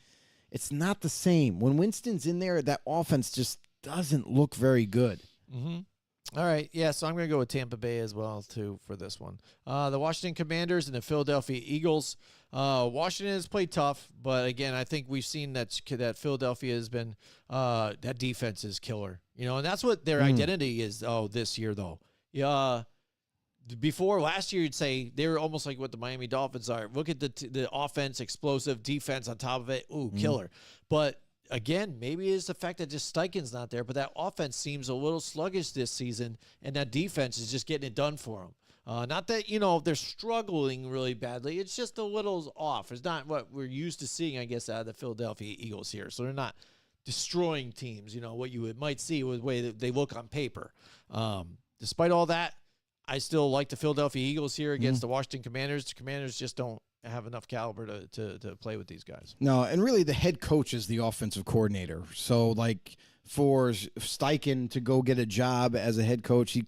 it's not the same. When Winston's in there, that offense just doesn't look very good. Mm-hmm. All right, yeah, so I'm going to go with Tampa Bay as well, too, for this one. The Washington Commanders and the Philadelphia Eagles. Washington has played tough, but, again, I think we've seen that Philadelphia has been that defense is killer. And that's what their identity is, this year, though. Yeah. Before, last year, you'd say they were almost like what the Miami Dolphins are. Look at the offense, explosive defense on top of it. Ooh, killer. But again, maybe it's the fact that just Steichen's not there, but that offense seems a little sluggish this season, and that defense is just getting it done for them. Not that, they're struggling really badly. It's just a little off. It's not what we're used to seeing, I guess, out of the Philadelphia Eagles here. So they're not destroying teams, what you might see with the way that they look on paper. Despite all that, I still like the Philadelphia Eagles here against the Washington Commanders. The Commanders just don't have enough caliber to play with these guys. No, and really the head coach is the offensive coordinator. So, like, for Steichen to go get a job as a head coach, he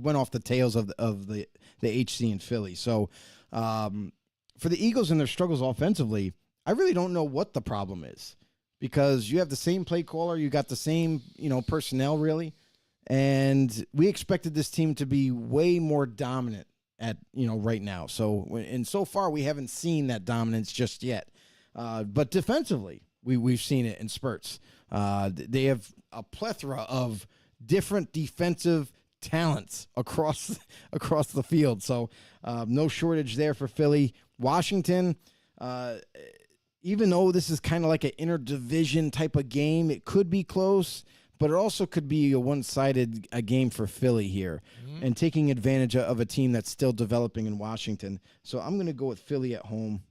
went off the tails of the HC in Philly. So, for the Eagles and their struggles offensively, I really don't know what the problem is because you have the same play caller, you got the same, personnel really, and we expected this team to be way more dominant at right now. So and so far we haven't seen that dominance just yet. But defensively, we've seen it in spurts. They have a plethora of different defensive talents across the field. So no shortage there for Philly. Washington, even though this is kind of like an interdivision type of game, it could be close. But it also could be a one-sided game for Philly here and taking advantage of a team that's still developing in Washington. So I'm going to go with Philly at home.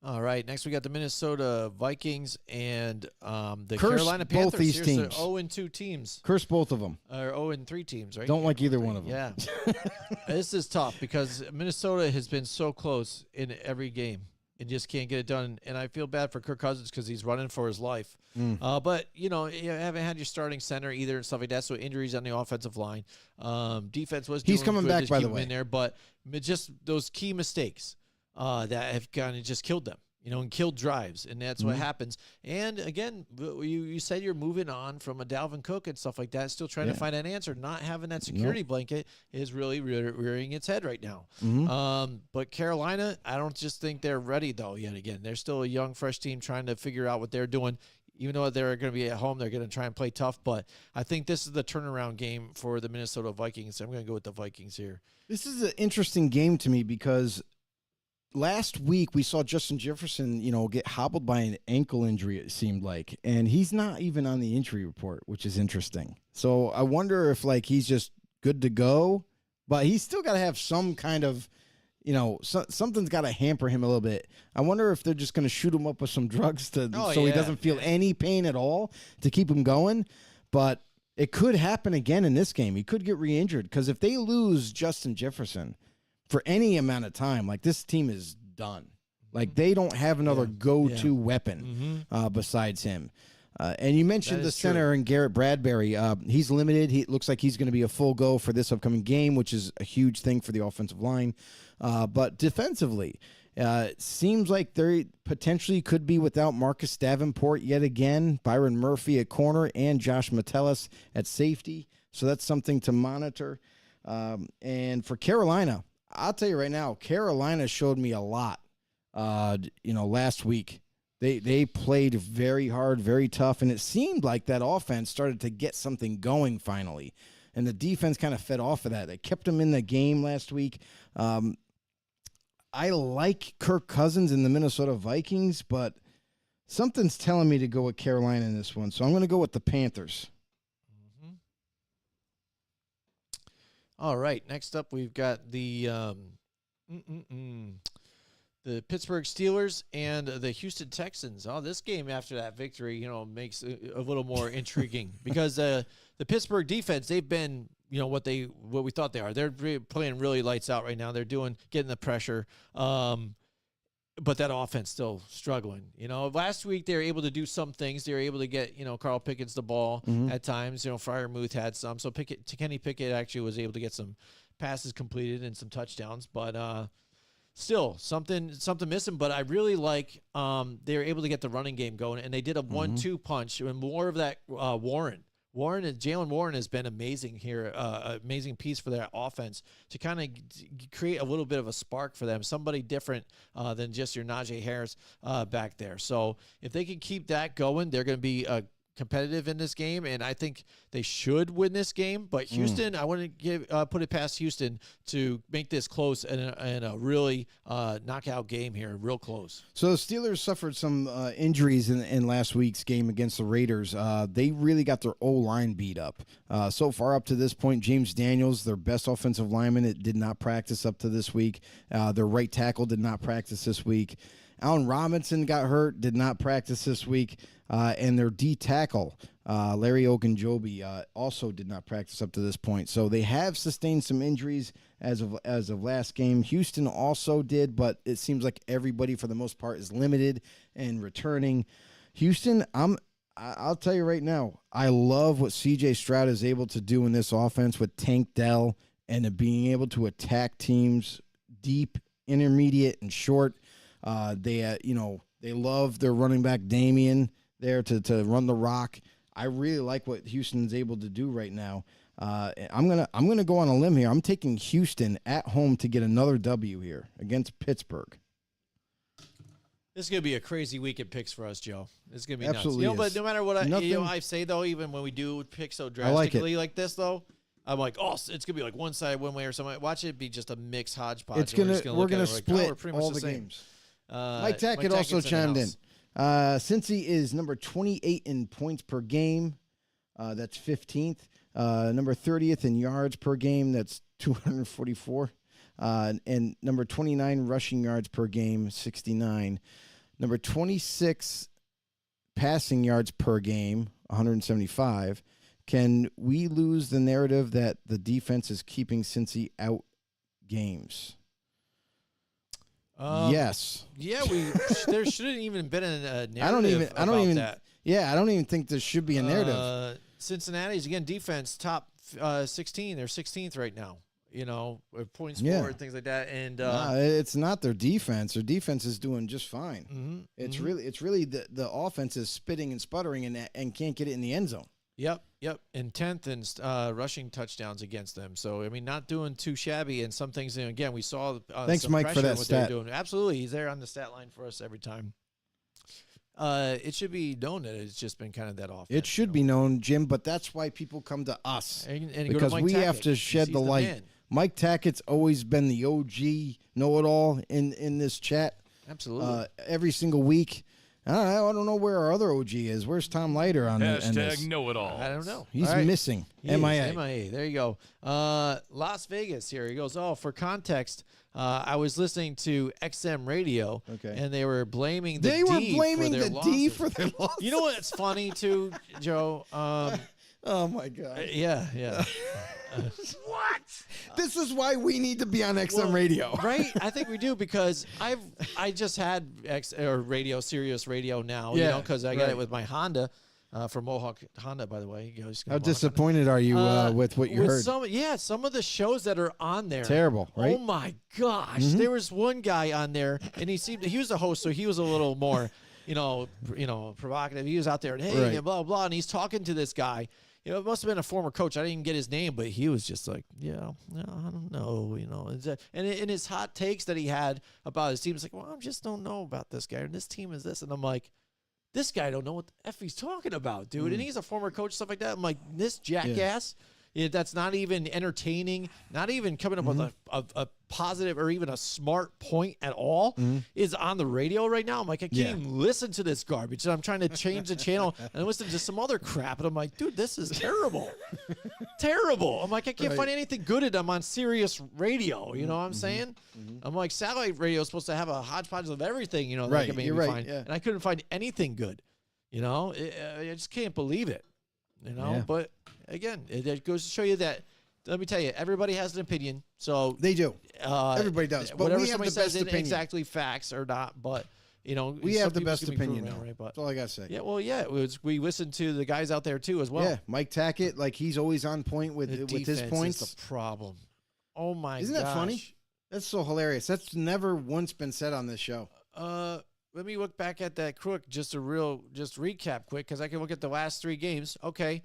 All right. Next, we got the Minnesota Vikings and the Curse Carolina Panthers. both these teams. 0-2 teams. Curse both of them. Or 0-3 teams, right? Don't like either one of them. Yeah. This is tough because Minnesota has been so close in every game and just can't get it done. And I feel bad for Kirk Cousins because he's running for his life. But, you haven't had your starting center either and stuff like that, so injuries on the offensive line. Defense was doing He's coming good, back, just by keep the him way. in there, but just those key mistakes that have kind of just killed them. And killed drives, and that's what happens. And, again, you said you're moving on from a Dalvin Cook and stuff like that, still trying to find an answer. Not having that security blanket is really rearing its head right now. But Carolina, I don't just think they're ready, though, yet again. They're still a young, fresh team trying to figure out what they're doing. Even though they're going to be at home, they're going to try and play tough. But I think this is the turnaround game for the Minnesota Vikings. I'm going to go with the Vikings here. This is an interesting game to me because last week we saw Justin Jefferson, get hobbled by an ankle injury, it seemed like. And he's not even on the injury report, which is interesting. So I wonder if, he's just good to go. But he's still got to have some kind of, something's got to hamper him a little bit. I wonder if they're just going to shoot him up with some drugs so he doesn't feel any pain at all to keep him going. But it could happen again in this game. He could get re-injured because if they lose Justin Jefferson for any amount of time, like this team is done. Like they don't have another go-to weapon besides him. And you mentioned the center and Garrett Bradbury. He's limited. It looks like he's going to be a full go for this upcoming game, which is a huge thing for the offensive line. But defensively, it seems like they potentially could be without Marcus Davenport yet again, Byron Murphy at corner, and Josh Metellus at safety. So that's something to monitor. And for Carolina, I'll tell you right now, Carolina showed me a lot, last week. They played very hard, very tough, and it seemed like that offense started to get something going finally. And the defense kind of fed off of that. They kept them in the game last week. I like Kirk Cousins in the Minnesota Vikings, but something's telling me to go with Carolina in this one. So I'm going to go with the Panthers. Mm-hmm. All right, next up we've got the Pittsburgh Steelers and the Houston Texans. Oh, this game after that victory, makes a little more intriguing because the Pittsburgh defense, they've been, what we thought they are. They're playing really lights out right now. They're getting the pressure, but that offense still struggling. Last week they were able to do some things. They were able to get, Carl Pickett's the ball at times. Freiermuth had some. So Kenny Pickett actually was able to get some passes completed and some touchdowns, but still, something missing, but I really like they were able to get the running game going, and they did a 1-2 punch, and more of that Jalen Warren has been amazing here, amazing piece for their offense to kind of create a little bit of a spark for them, somebody different than just your Najee Harris back there. So if they can keep that going, they're going to be competitive in this game, and I think they should win this game. But Houston, I want to put it past Houston to make this close and a really knockout game here, real close. So the Steelers suffered some injuries in last week's game against the Raiders. They really got their O-line beat up. So far up to this point, James Daniels, their best offensive lineman, did not practice up to this week. Their right tackle did not practice this week. Allen Robinson got hurt, did not practice this week. And their D tackle, Larry Ogunjobi, also did not practice up to this point. So they have sustained some injuries as of last game. Houston also did, but it seems like everybody for the most part is limited and returning. Houston, I'll tell you right now, I love what C.J. Stroud is able to do in this offense with Tank Dell and being able to attack teams deep, intermediate, and short. They love their running back Damian there to run the rock. I really like what Houston's able to do right now. I'm gonna go on a limb here. I'm taking Houston at home to get another W here against Pittsburgh. This is gonna be a crazy week at picks for us, Joe. It's gonna be absolutely nuts. But no matter what I say though, even when we do pick so drastically like this though, I'm like, it's gonna be like one side one way or something. Watch it be just a mixed hodgepodge. We're gonna split all the games. Mike Tackett also chimed in. Cincy is number 28 in points per game. That's 15th. Number 30th in yards per game. That's 244. And number 29 rushing yards per game, 69. Number 26 passing yards per game, 175. Can we lose the narrative that the defense is keeping Cincy out games? Yes. Yeah, there shouldn't even been a narrative about that. Yeah, I don't even think there should be a narrative. Cincinnati's, again, defense, top 16. They're 16th right now, with points scored, things like that. And it's not their defense. Their defense is doing just fine. It's really the offense is spitting and sputtering and can't get it in the end zone. Yep. And 10th in rushing touchdowns against them. So, not doing too shabby. And some things, again, we saw thanks, Mike, for that stat. Doing. Absolutely. He's there on the stat line for us every time. It should be known that it's just been kind of that off. It should be known, Jim, but that's why people come to us. And because we have to shed the light. Man. Mike Tackett's always been the OG know-it-all in this chat. Absolutely. Every single week. I don't know where our other OG is. Where's Tom Leiter on this? Hashtag know-it-all. I don't know. He's missing. MIA. MIA. There you go. Las Vegas here. He goes, for context, I was listening to XM radio, and they were blaming the D for their losses. You know what's funny, too, Joe? Oh, my God. Yeah. What? This is why we need to be on XM radio. Right? I think we do, because I just had Sirius radio now, because I got it with my Honda. From Mohawk Honda, by the way. How disappointed are you with what you heard? Some of the shows that are on there. Terrible, right? Oh, my gosh. There was one guy on there, and he was a host, so he was a little more, provocative. He was out there, and hey, and blah, blah, and he's talking to this guy. It must have been a former coach. I didn't even get his name, but he was just like, I don't know, And in his hot takes that he had about his team, it's like, I just don't know about this guy, and this team is this. And I'm like, this guy don't know what the F he's talking about, dude. And he's a former coach, stuff like that. I'm like, this jackass, that's not even entertaining, not even coming up with a positive or even a smart point at all, is on the radio right now. I'm like, I can't even listen to this garbage. And I'm trying to change the channel and listen to some other crap. And I'm like, dude, this is terrible. Terrible. I'm like, I can't find anything good at them on Sirius radio. You know what I'm saying? I'm like, satellite radio is supposed to have a hodgepodge of everything, that can maybe find. And I couldn't find anything good. I just can't believe it. But again, it goes to show you that. Let me tell you, everybody has an opinion. So they do. Everybody does. But whatever we have somebody the best says isn't opinion. exactly facts or not. But we have the best opinion now. Right? But, that's all I gotta say. Yeah. Well, we listen to the guys out there too as well. Yeah. Mike Tackett, like he's always on point with his points. Is the problem. Oh my! Isn't that funny? That's so hilarious. That's never once been said on this show. Let me look back at that crook. Just recap quick, because I can look at the last 3 games. Okay.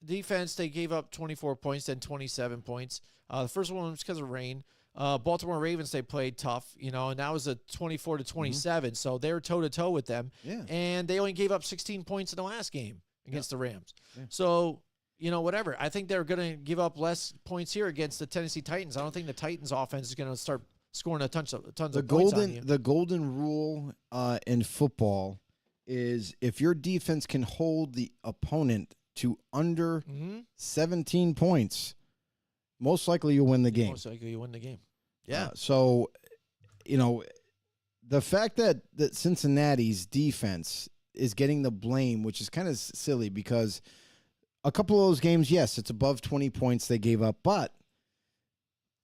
Defense, they gave up 24 points, then 27 points. The first one was because of rain. Baltimore Ravens, they played tough, and that was a 24-27. So they were toe-to-toe with them. Yeah. And they only gave up 16 points in the last game against the Rams. Yeah. So, whatever. I think they're going to give up less points here against the Tennessee Titans. I don't think the Titans offense is going to start scoring tons of points on you. The golden rule in football is if your defense can hold the opponent to under 17 points, most likely you'll win the game. Yeah. So, the fact that Cincinnati's defense is getting the blame, which is kind of silly, because a couple of those games, yes, it's above 20 points they gave up, but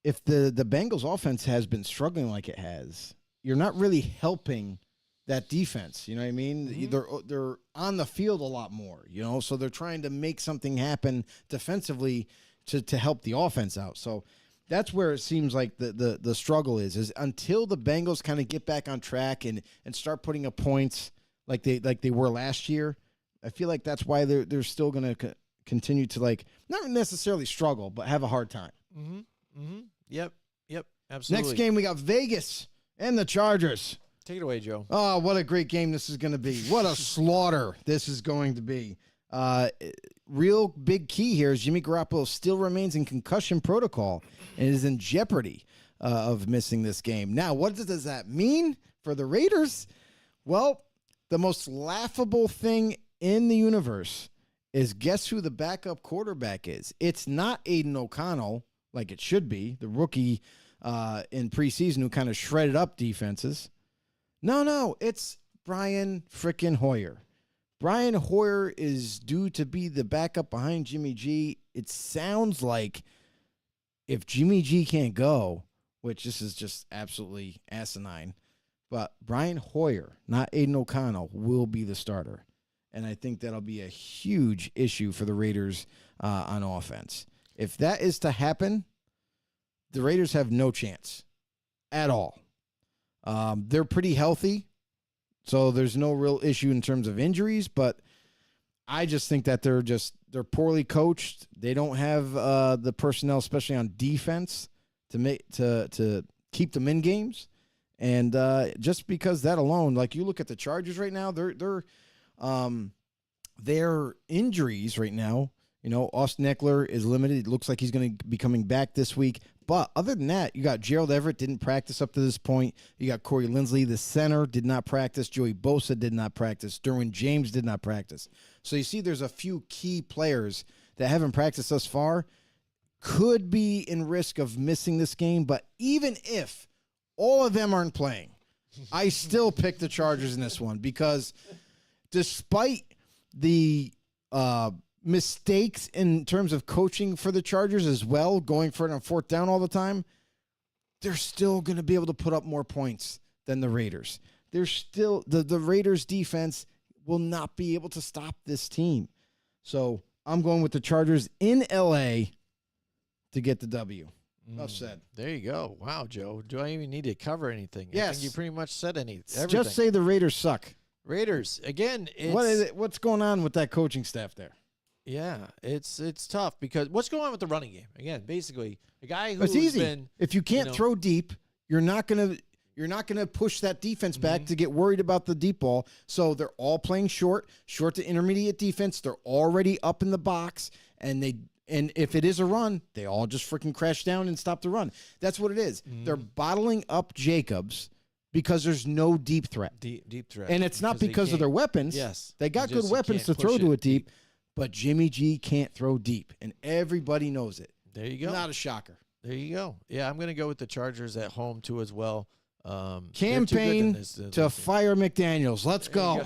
if the Bengals offense has been struggling like it has, you're not really helping that defense. You know what I mean? They're on the field a lot more, so they're trying to make something happen defensively to help the offense out. So that's where it seems like the struggle is until the Bengals kind of get back on track and start putting up points like they were last year. I feel like that's why they're still going to continue to not necessarily struggle, but have a hard time. Yep, absolutely. Next game, we got Vegas and the Chargers. Take it away, Joe. Oh, what a great game this is going to be. What a slaughter this is going to be. Real big key here is Jimmy Garoppolo still remains in concussion protocol and is in jeopardy of missing this game. Now, what does that mean for the Raiders? Well, the most laughable thing in the universe is guess who the backup quarterback is? It's not Aiden O'Connell like it should be, the rookie in preseason who kind of shredded up defenses. No, it's Brian frickin' Hoyer. Brian Hoyer is due to be the backup behind Jimmy G. It sounds like if Jimmy G can't go, which this is just absolutely asinine, but Brian Hoyer, not Aiden O'Connell, will be the starter. And I think that'll be a huge issue for the Raiders on offense. If that is to happen, the Raiders have no chance at all. They're pretty healthy, so there's no real issue in terms of injuries, but I just think that they're poorly coached. They don't have the personnel, especially on defense, to keep them in games. And just because that alone, like you look at the Chargers right now, their injuries right now. Austin Eckler is limited. It looks like he's going to be coming back this week. But other than that, you got Gerald Everett didn't practice up to this point. You got Corey Linsley, the center, did not practice. Joey Bosa did not practice. Derwin James did not practice. So you see there's a few key players that haven't practiced thus far, could be in risk of missing this game. But even if all of them aren't playing, I still pick the Chargers in this one because despite the mistakes in terms of coaching for the Chargers as well, going for it on fourth down all the time, they're still going to be able to put up more points than the Raiders. They're still the Raiders defense will not be able to stop this team. So I'm going with the Chargers in LA to get the W. Enough said. There you go. Wow, Joe. Do I even need to cover anything? Yes. I think you pretty much said everything. Just say the Raiders suck. Raiders. Again, it's, what is it? What's going on with that coaching staff there? Yeah, it's tough because what's going on with the running game? Again, basically, a guy who's it's easy. been If you can't throw deep, you're not gonna push that defense back to get worried about the deep ball. So they're all playing short to intermediate defense. They're already up in the box, and if it is a run, they all just freaking crash down and stop the run. That's what it is. They're bottling up Jacobs because there's no deep threat. Deep threat. And it's not because of their weapons. Yes. They got good weapons to throw to it deep, but Jimmy G can't throw deep, and everybody knows it. There you go. Not a shocker. There you go. Yeah, I'm going to go with the Chargers at home, too, as well. Campaign to fire McDaniels. Let's go.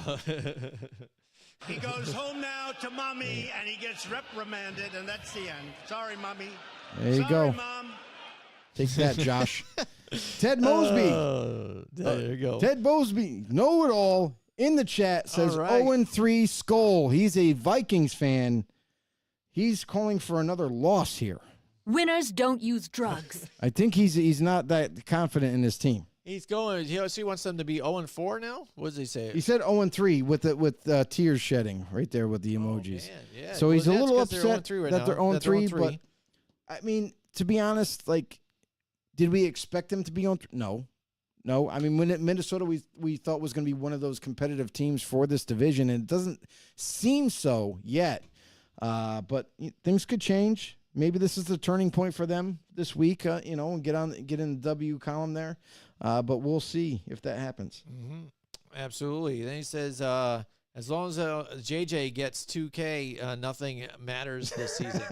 He goes home now to mommy, and he gets reprimanded, and that's the end. Sorry, mommy. There you go. Mom. Take that, Josh. Ted Mosby. There you go. Ted Mosby, know-it-all, in the chat says right. 0-3 Skull. He's a Vikings fan. He's calling for another loss here. Winners don't use drugs. I think he's not that confident in his team. He's going. He wants them to be 0-4 now. What does he say? He said 0-3 with tears shedding right there with the emojis. Man, yeah. So he's a little upset right that they're 0-3. But I mean, to be honest, like, did we expect them to be 0-3? No. I mean, when Minnesota we thought was going to be one of those competitive teams for this division, and it doesn't seem so yet. But things could change. Maybe this is the turning point for them this week. And get in the W column there. But we'll see if that happens. Mm-hmm. Absolutely. Then he says, as long as JJ gets 2K, nothing matters this season.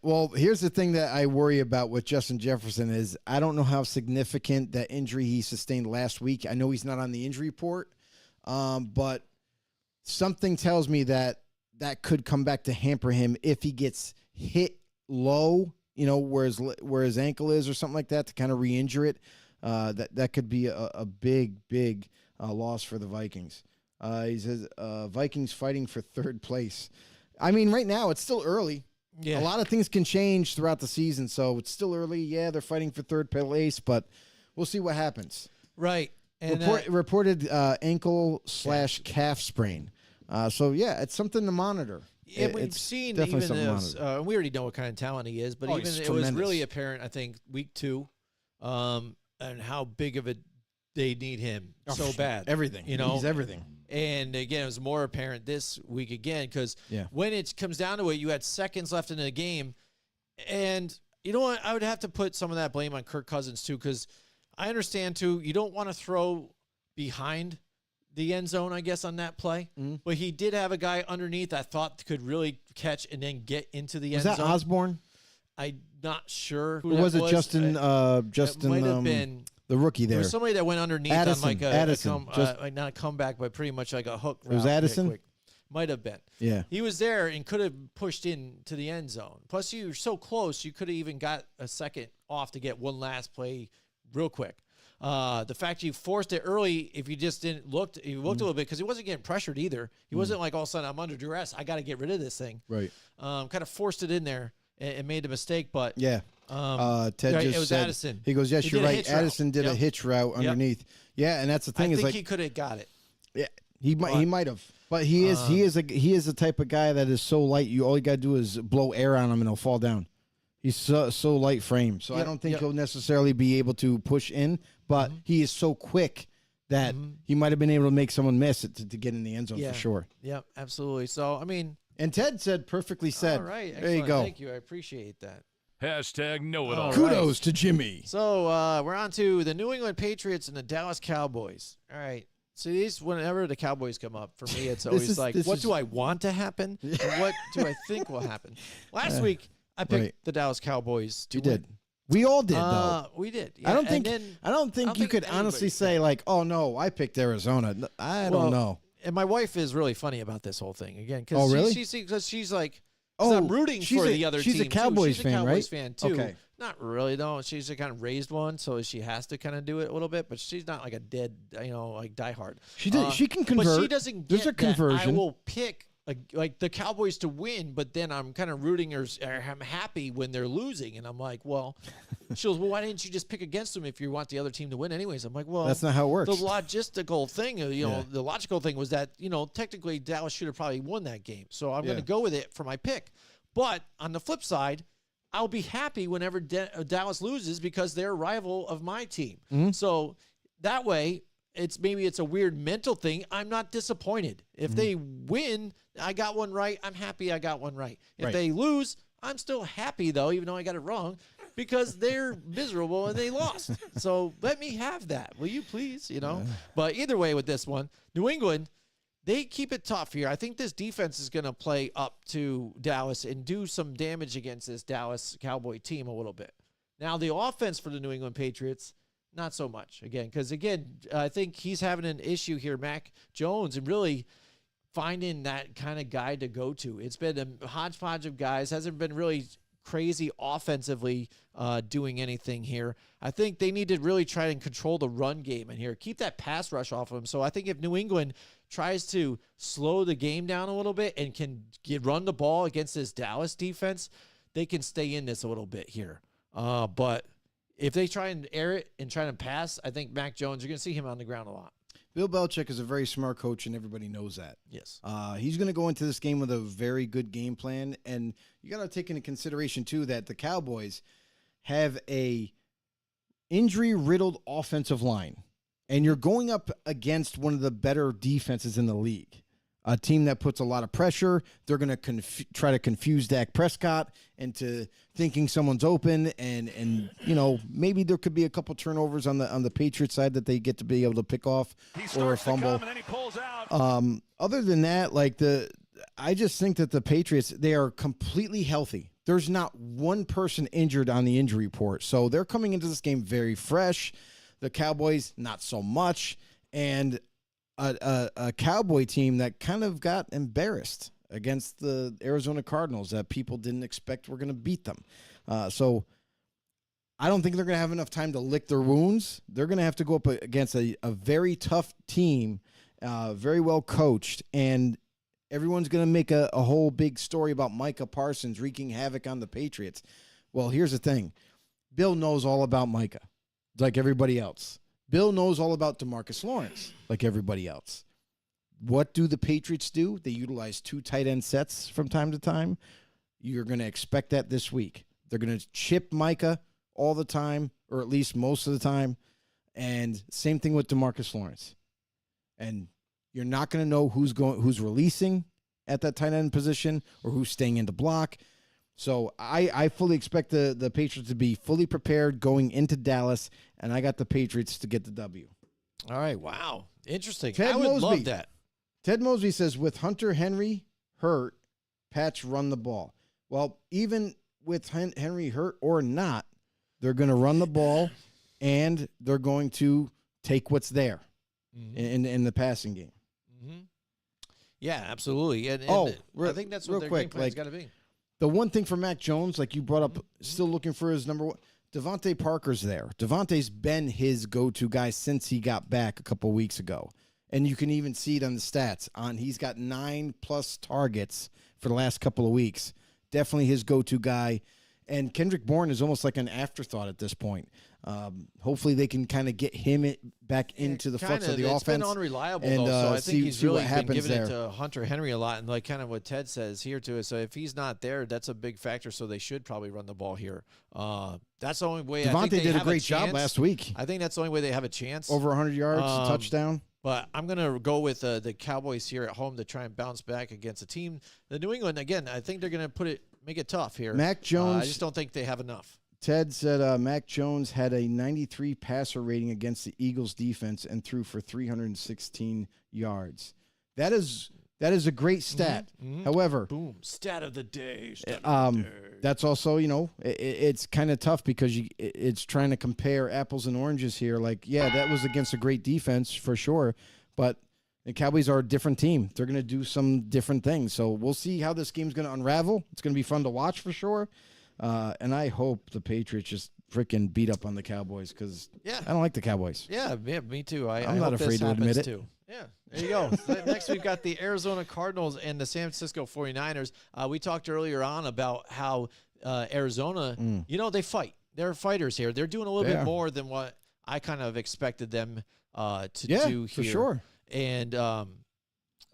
Well, here's the thing that I worry about with Justin Jefferson is I don't know how significant that injury he sustained last week. I know he's not on the injury report, but something tells me that could come back to hamper him if he gets hit low, where his ankle is or something like that to kind of re-injure it. That could be a big loss for the Vikings. He says Vikings fighting for third place. I mean, right now it's still early. Yeah. A lot of things can change throughout the season, so it's still early. Yeah, they're fighting for third place, but we'll see what happens. Right. And reported ankle/calf sprain. So yeah, it's something to monitor. Yeah, we've seen even this. We already know what kind of talent he is, but even it was really apparent, I think, week 2, and how big of they need him so bad. Everything, he's everything. And again, it was more apparent this week again because when it comes down to it, you had seconds left in the game, and you know what? I would have to put some of that blame on Kirk Cousins too, because I understand too. You don't want to throw behind the end zone, I guess, on that play. But he did have a guy underneath I thought could really catch and then get into the end zone. Was that Osborne? I'm not sure who or that was. It Justin? Justin might have been the rookie there. There was somebody that went underneath Addison, on like not a comeback, but pretty much like a hook route. It was Addison? Quick. Might have been. Yeah. He was there and could have pushed in to the end zone. Plus, you were so close, you could have even got a second off to get one last play real quick. The fact you forced it early, if you just didn't look, you looked a little bit because he wasn't getting pressured either. He wasn't like all of a sudden I'm under duress. I got to get rid of this thing. Right. Kind of forced it in there and made a mistake, but yeah. Ted right, just it was said, Addison. He goes, yes, you're right. Addison did a hitch route underneath. Yeah, and that's the thing. I think like he could have got it. Yeah, he might have. But he is the type of guy that is so light. All you got to do is blow air on him and he'll fall down. He's so light frame. So I don't think he'll necessarily be able to push in, but he is so quick that he might have been able to make someone miss it to get in the end zone for sure. Yeah, absolutely. So, I mean. And Ted said, perfectly said. All right. There you go. Thank you. I appreciate that. Hashtag know it all. Kudos to Jimmy. So we're on to the New England Patriots and the Dallas Cowboys. All right. So these, whenever the Cowboys come up, for me, it's always what do I want to happen? And what do I think will happen? Last week, I picked the Dallas Cowboys to win. We all did, though. We did. Yeah. I don't think you could honestly say, like, oh, no, I picked Arizona. I don't know. And my wife is really funny about this whole thing, again. Oh, really? She's like, I'm rooting for the other team. She's a Cowboys fan, right? She's a Cowboys fan, too. Okay. Not really, though. She's a kind of raised one, so she has to kind of do it a little bit, but she's not like a dead, like diehard. She can convert. But she doesn't get There's a conversion. I will pick like the Cowboys to win, but then I'm kind of rooting or I'm happy when they're losing, and I'm like, well, she goes, well, why didn't you just pick against them if you want the other team to win anyways? I'm like, well, that's not how it works. The logistical thing, the logical thing was that, technically Dallas should have probably won that game, so I'm going to go with it for my pick. But on the flip side, I'll be happy whenever Dallas loses because they're a rival of my team. Mm-hmm. So that way, it's a weird mental thing. I'm not disappointed. If they win, I got one right. I'm happy I got one right. If they lose, I'm still happy, though, even though I got it wrong, because they're miserable and they lost. So let me have that. Will you please? But either way with this one, New England, they keep it tough here. I think this defense is going to play up to Dallas and do some damage against this Dallas Cowboy team a little bit. Now, the offense for the New England Patriots, not so much, because, I think he's having an issue here, Mac Jones, and really finding that kind of guy to go to. It's been a hodgepodge of guys. Hasn't been really crazy offensively doing anything here. I think they need to really try and control the run game in here. Keep that pass rush off of him. So I think if New England tries to slow the game down a little bit and can run the ball against this Dallas defense, they can stay in this a little bit here. But if they try and air it and try to pass, I think Mac Jones, you're going to see him on the ground a lot. Bill Belichick is a very smart coach, and everybody knows that. Yes. He's going to go into this game with a very good game plan, and you got to take into consideration, too, that the Cowboys have a injury-riddled offensive line, and you're going up against one of the better defenses in the league, a team that puts a lot of pressure. They're going to try to confuse Dak Prescott into thinking someone's open, and maybe there could be a couple turnovers on the Patriots side that they get to be able to pick off or a fumble. And then he pulls out. Other than that, I just think that the Patriots, they are completely healthy. There's not one person injured on the injury report, so they're coming into this game very fresh. The Cowboys, not so much, and a Cowboy team that kind of got embarrassed against the Arizona Cardinals that people didn't expect were going to beat them. So I don't think they're going to have enough time to lick their wounds. They're going to have to go up against a very tough team, very well coached, and everyone's going to make a whole big story about Micah Parsons wreaking havoc on the Patriots. Well, here's the thing. Bill knows all about Micah, like everybody else. Bill knows all about DeMarcus Lawrence, like everybody else. What do the Patriots do? They utilize 2 tight end sets from time to time. You're going to expect that this week. They're going to chip Micah all the time, or at least most of the time. And same thing with DeMarcus Lawrence. And you're not going to know who's releasing at that tight end position or who's staying in the block. So I fully expect the Patriots to be fully prepared going into Dallas, and I got the Patriots to get the W. All right, wow. Interesting. Ted I would Mosby. love that. Ted Mosby says, with Hunter Henry hurt, Pats run the ball. Well, even with Henry hurt or not, they're going to run the ball, and they're going to take what's there in the passing game. Mm-hmm. Yeah, absolutely. And I think that's what their game plan's got to be. The one thing for Mac Jones, like you brought up, still looking for his number one. Devontae Parker's there. Devontae's been his go-to guy since he got back a couple weeks ago. And you can even see it on the stats. He's got 9+ targets for the last couple of weeks. Definitely his go-to guy. And Kendrick Bourne is almost like an afterthought at this point. Hopefully they can kind of get him back into the flux of the offense. It's been unreliable, and, though, so I think he's really been giving it to Hunter Henry a lot, and like kind of what Ted says here to us. So if he's not there, that's a big factor, so they should probably run the ball here. That's the only way. Devontae did a great job last week. I think that's the only way they have a chance. Over 100 yards, a touchdown. But I'm going to go with the Cowboys here at home to try and bounce back against a team. The New England, again, I think they're going to put it make it tough here. Mac Jones. I just don't think they have enough. Ted said Mac Jones had a 93 passer rating against the Eagles defense and threw for 316 yards. That is a great stat. However, boom, stat of the day. That's also, it's kind of tough because it's trying to compare apples and oranges here. Like, yeah, that was against a great defense for sure, but the Cowboys are a different team. They're going to do some different things. So we'll see how this game's going to unravel. It's going to be fun to watch for sure. And I hope the Patriots just freaking beat up on the Cowboys because I don't like the Cowboys. Yeah, me too. I'm not afraid to admit it. Too. Yeah, there you go. Next, we've got the Arizona Cardinals and the San Francisco 49ers. We talked earlier on about how Arizona, they fight. They're fighters here. They're doing a little bit more than what I kind of expected them to do here. For sure. And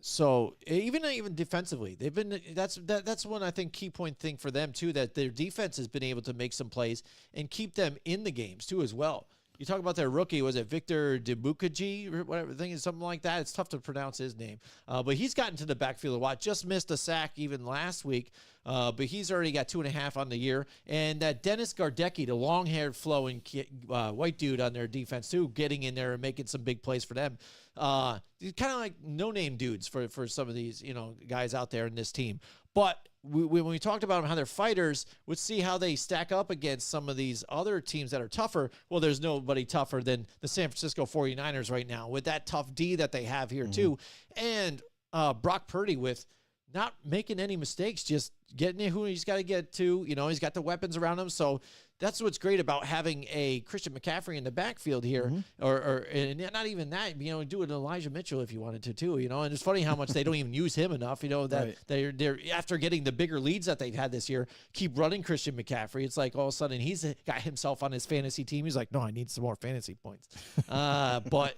so even defensively, they've been that's one I think key point thing for them too, that their defense has been able to make some plays and keep them in the games too as well. You talk about their rookie, was it Victor Dimukeji or whatever thing is something like that? It's tough to pronounce his name, but he's gotten to the backfield a lot. Just missed a sack even last week, but he's already got 2.5 on the year. And that Dennis Gardecki, the long-haired, flowing white dude on their defense too, getting in there and making some big plays for them. Kind of like no-name dudes for some of these guys out there in this team, but. When we talked about how they're fighters, let's see how they stack up against some of these other teams that are tougher. Well, there's nobody tougher than the San Francisco 49ers right now with that tough D that they have here too. And Brock Purdy with not making any mistakes, just getting who he's got to get to. He's got the weapons around him. So that's what's great about having a Christian McCaffrey in the backfield here, and not even that. Do an Elijah Mitchell if you wanted to too. And it's funny how much they don't even use him enough. That they're after getting the bigger leads that they've had this year, keep running Christian McCaffrey. It's like all of a sudden he's got himself on his fantasy team. He's like, no, I need some more fantasy points. But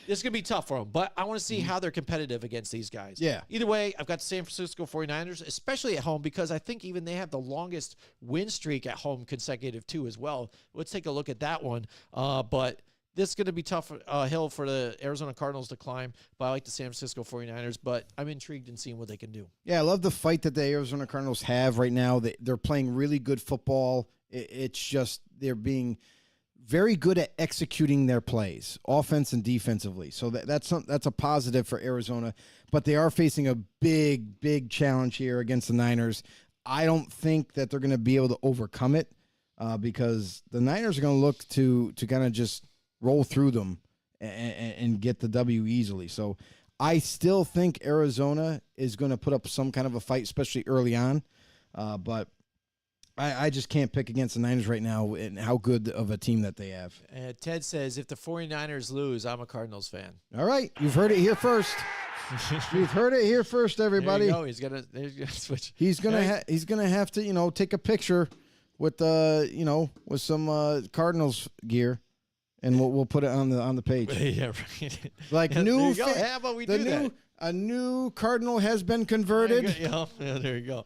this is going to be tough for them, but I want to see how they're competitive against these guys. Yeah. Either way, I've got the San Francisco 49ers, especially at home, because I think even they have the longest win streak at home consecutive too as well. Let's take a look at that one. But this is going to be tough hill for the Arizona Cardinals to climb, but I like the San Francisco 49ers, but I'm intrigued in seeing what they can do. Yeah, I love the fight that the Arizona Cardinals have right now. They're playing really good football. It's just they're being very good at executing their plays, offense and defensively. So that's a positive for Arizona. But they are facing a big challenge here against the Niners. I don't think that they're going to be able to overcome it because the Niners are going to look to kind of just roll through them and get the W easily. So I still think Arizona is going to put up some kind of a fight, especially early on. But I just can't pick against the Niners right now and how good of a team that they have. Ted says, if the 49ers lose, I'm a Cardinals fan. All right. You've heard it here first. You've heard it here first, everybody. There you go. He's gonna switch. He's gonna have to take a picture with with some Cardinals gear, and we'll put it on the page. Yeah, right. Like yeah, new. How about we do that? A new Cardinal has been converted. Yeah, there you go.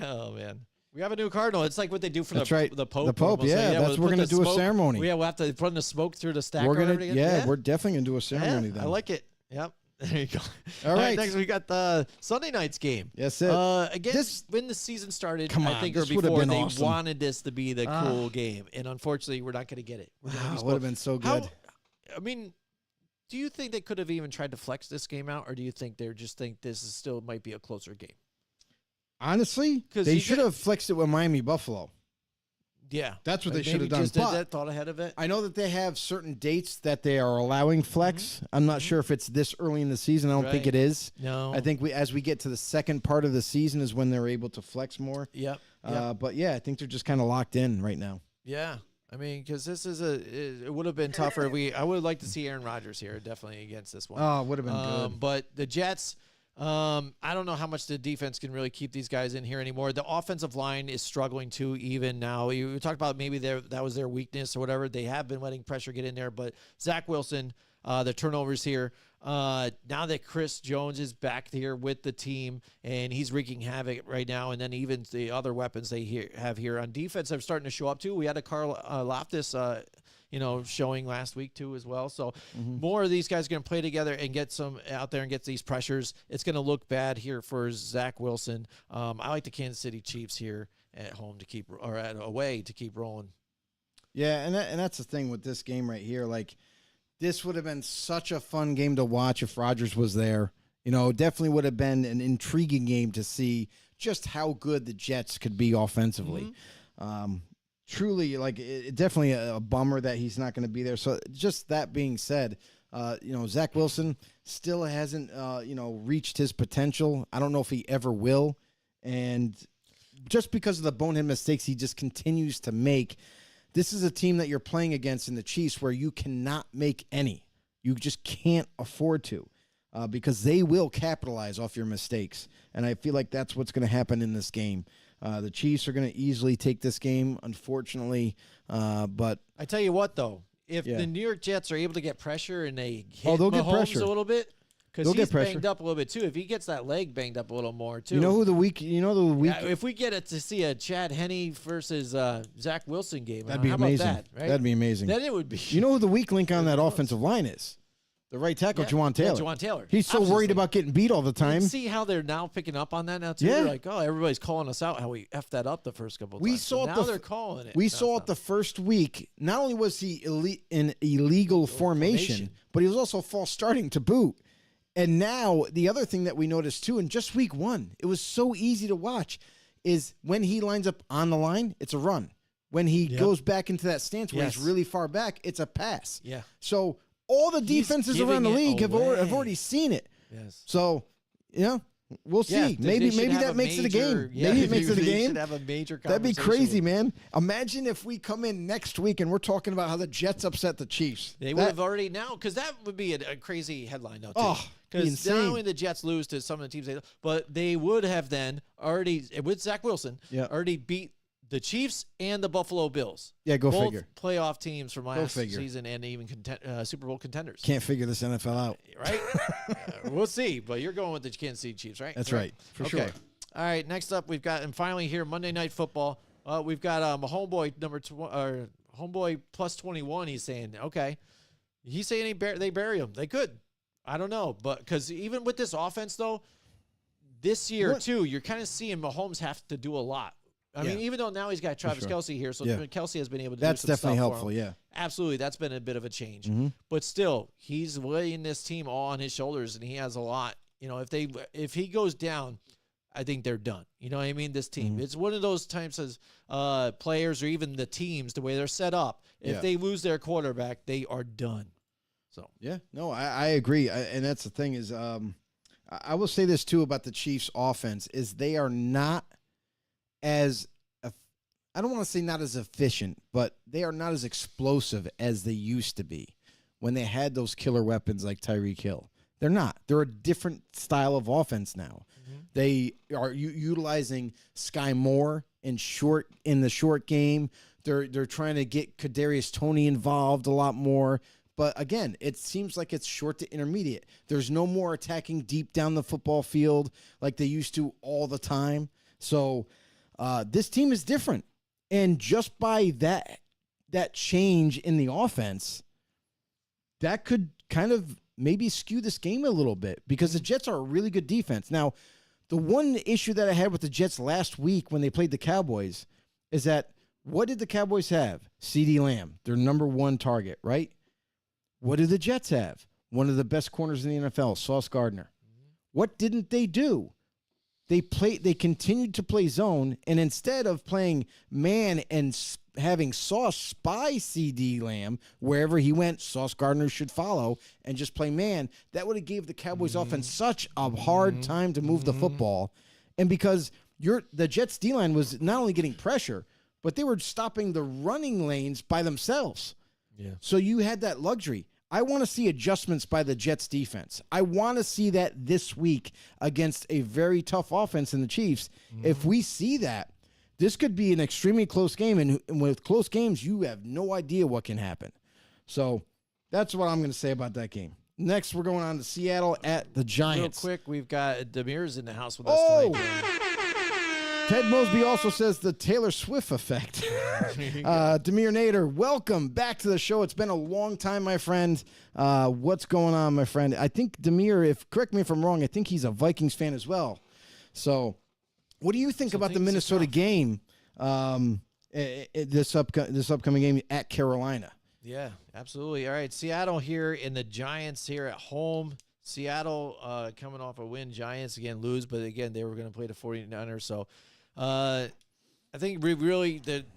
Oh man. We have a new cardinal. It's like what they do for the Pope. The Pope, we're going to do a ceremony. Yeah, we'll have to run the smoke through the stack. We're definitely going to do a ceremony then. I like it. Yep. There you go. All right. Next, we got the Sunday night's game. Yes, it. Again, when the season started, I think, or before, they wanted this to be the cool game. And unfortunately, we're not going to get it. It would have been so good. Do you think they could have even tried to flex this game out, or do you think they just think this is still might be a closer game? Honestly, they should have flexed it with Miami Buffalo. Yeah. That's what they should have done. Just did that, thought ahead of it. I know that they have certain dates that they are allowing flex. I'm not sure if it's this early in the season. I don't think it is. No. I think as we get to the second part of the season is when they're able to flex more. Yep. But yeah, I think they're just kind of locked in right now. Yeah. I mean, because this is it would have been tougher. I would like to see Aaron Rodgers here definitely against this one. Oh, it would have been good. But the Jets, I don't know how much the defense can really keep these guys in here anymore. The offensive line is struggling too, even now. You talked about maybe that was their weakness or whatever. They have been letting pressure get in there, but Zach Wilson, the turnovers here. Now that Chris Jones is back here with the team and he's wreaking havoc right now, and then even the other weapons they have here on defense are starting to show up too. We had a Carl Loftus showing last week too as well. So more of these guys are going to play together and get some out there and get these pressures. It's going to look bad here for Zach Wilson. I like the Kansas City Chiefs here at home away to keep rolling. Yeah, and that's the thing with this game right here. Like, this would have been such a fun game to watch if Rodgers was there. Definitely would have been an intriguing game to see just how good the Jets could be offensively. Truly, like, definitely a bummer that he's not going to be there. So just that being said, Zach Wilson still hasn't, reached his potential. I don't know if he ever will. And just because of the bonehead mistakes he just continues to make, this is a team that you're playing against in the Chiefs where you cannot make any. You just can't afford to because they will capitalize off your mistakes. And I feel like that's what's going to happen in this game. The Chiefs are going to easily take this game, unfortunately. But I tell you what, though, if the New York Jets are able to get pressure and they hit they'll get Mahomes pressure a little bit, because he's banged up a little bit too. If he gets that leg banged up a little more too, if we get it to see a Chad Henne versus Zach Wilson game, that'd be amazing. About that, right? That'd be amazing. Then it would be. You know who the weak link on that offensive line is? The right tackle, Juwan Taylor. Yeah, Juwan Taylor. He's so worried about getting beat all the time. And see how they're now picking up on that now too. They're like, everybody's calling us out how we effed that up the first couple of times. Now they're calling it. We saw it the first week. Not only was he in illegal formation, but he was also false starting to boot. And now the other thing that we noticed too, in just week 1, it was so easy to watch, is when he lines up on the line, it's a run. When he goes back into that stance where he's really far back, it's a pass. Yeah. So all the defenses around the league have already seen it. Yes. So, we'll see. Yeah, maybe that makes it a game. Maybe it makes it a game. Should have a major That'd be conversation crazy, man. Imagine if we come in next week and we're talking about how the Jets upset the Chiefs. They would have already now, because that would be a crazy headline, though, too. Oh, because not only the Jets lose to some of the teams, but they would have then already, with Zach Wilson, already beat the Chiefs and the Buffalo Bills. Yeah, go both figure. Playoff teams from last season and even Super Bowl contenders. Can't figure this NFL out. Right? We'll see, but you're going with the Kansas City Chiefs, right? That's right, for sure. All right, next up we've got, and finally here, Monday Night Football. We've got homeboy homeboy plus 21. He's saying, okay. He's saying they bury him. They could. I don't know, but because even with this offense, though, this year, too, you're kind of seeing Mahomes have to do a lot. I mean, even though now he's got Travis Kelce here, so Kelce has been able to do some stuff. That's definitely helpful, Absolutely, that's been a bit of a change. But still, he's weighing this team all on his shoulders, and he has a lot. If he goes down, I think they're done. You know what I mean? This team. It's one of those types of players or even the teams, the way they're set up. If they lose their quarterback, they are done. So I agree. And that's the thing is, I will say this, too, about the Chiefs' offense, is they are not as, I don't want to say not as efficient, but they are not as explosive as they used to be when they had those killer weapons like Tyreek Hill. They're not. They're a different style of offense now. They are utilizing Sky Moore in the short game. They're trying to get Kadarius Toney involved a lot more. But again, it seems like it's short to intermediate. There's no more attacking deep down the football field like they used to all the time. So this team is different. And just by that change in the offense, that could kind of maybe skew this game a little bit because the Jets are a really good defense. Now, the one issue that I had with the Jets last week when they played the Cowboys is that what did the Cowboys have? CeeDee Lamb, their number one target, right? What do the Jets have? One of the best corners in the NFL, Sauce Gardner. What didn't they do? They continued to play zone, and instead of playing man and having Sauce spy CeeDee Lamb wherever he went, Sauce Gardner should follow and just play man. That would have gave the Cowboys offense such a hard time to move the football. And because the Jets D-line was not only getting pressure, but they were stopping the running lanes by themselves. Yeah. So you had that luxury. I want to see adjustments by the Jets defense. I want to see that this week against a very tough offense in the Chiefs. If we see that, this could be an extremely close game, and with close games, you have no idea what can happen. So that's what I'm going to say about that game. Next, we're going on to Seattle at the Giants. Real quick, we've got Demir's in the house with us tonight. Ted Mosby also says the Taylor Swift effect. Demir Nader, welcome back to the show. It's been a long time, my friend. What's going on, my friend? I think Demir, correct me if I'm wrong, I think he's a Vikings fan as well. So what do you think about the Minnesota game, this upcoming game at Carolina? Yeah, absolutely. All right, Seattle here and the Giants here at home. Seattle coming off a win. Giants, again, lose, but, again, they were going to play the 49ers. So I think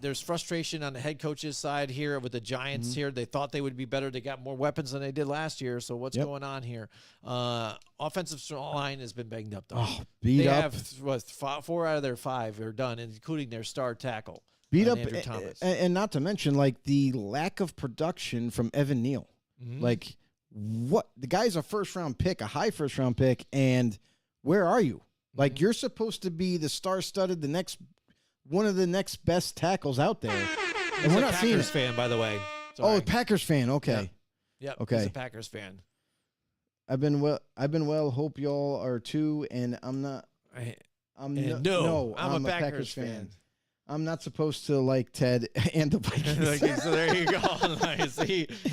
there's frustration on the head coach's side here with the Giants here. They thought they would be better. They got more weapons than they did last year. So what's going on here? Offensive line has been banged up, though. Oh, beat up. They have 4 out of their 5 are done, including their star tackle. Beat up, Andrew Thomas. And not to mention, like, the lack of production from Evan Neal. Like, what? The guy's a first-round pick, a high first-round pick, and where are you? Like, you're supposed to be the star-studded, one of the next best tackles out there. And we're not seeing it. Packers fan, by the way. Sorry. Oh, Packers fan. Okay. Yep. Okay. He's a Packers fan. I've been well. Hope y'all are too. And I'm a Packers fan. I'm not supposed to like Ted and the Vikings. Okay, so there you go.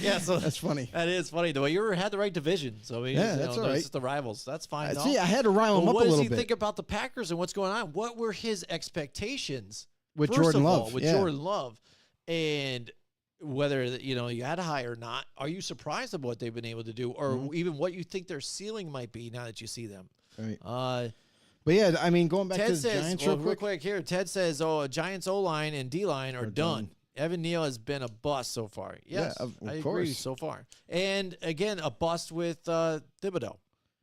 Yeah, so that's funny. That is funny. The way you had the right division. So that's all right. It's the rivals. That's fine. See, I had to rile him up a little bit. What does he think about the Packers and what's going on? What were his expectations with Jordan Love? Jordan Love, and whether you had a high or not. Are you surprised at what they've been able to do, or even what you think their ceiling might be now that you see them? Right. But yeah, I mean, going back Ted to the says, Giants real quick here, Ted says, Giants O-line and D-line are done. Evan Neal has been a bust so far. Yes, of I course. agree so far. And, again, a bust with Thibodeau.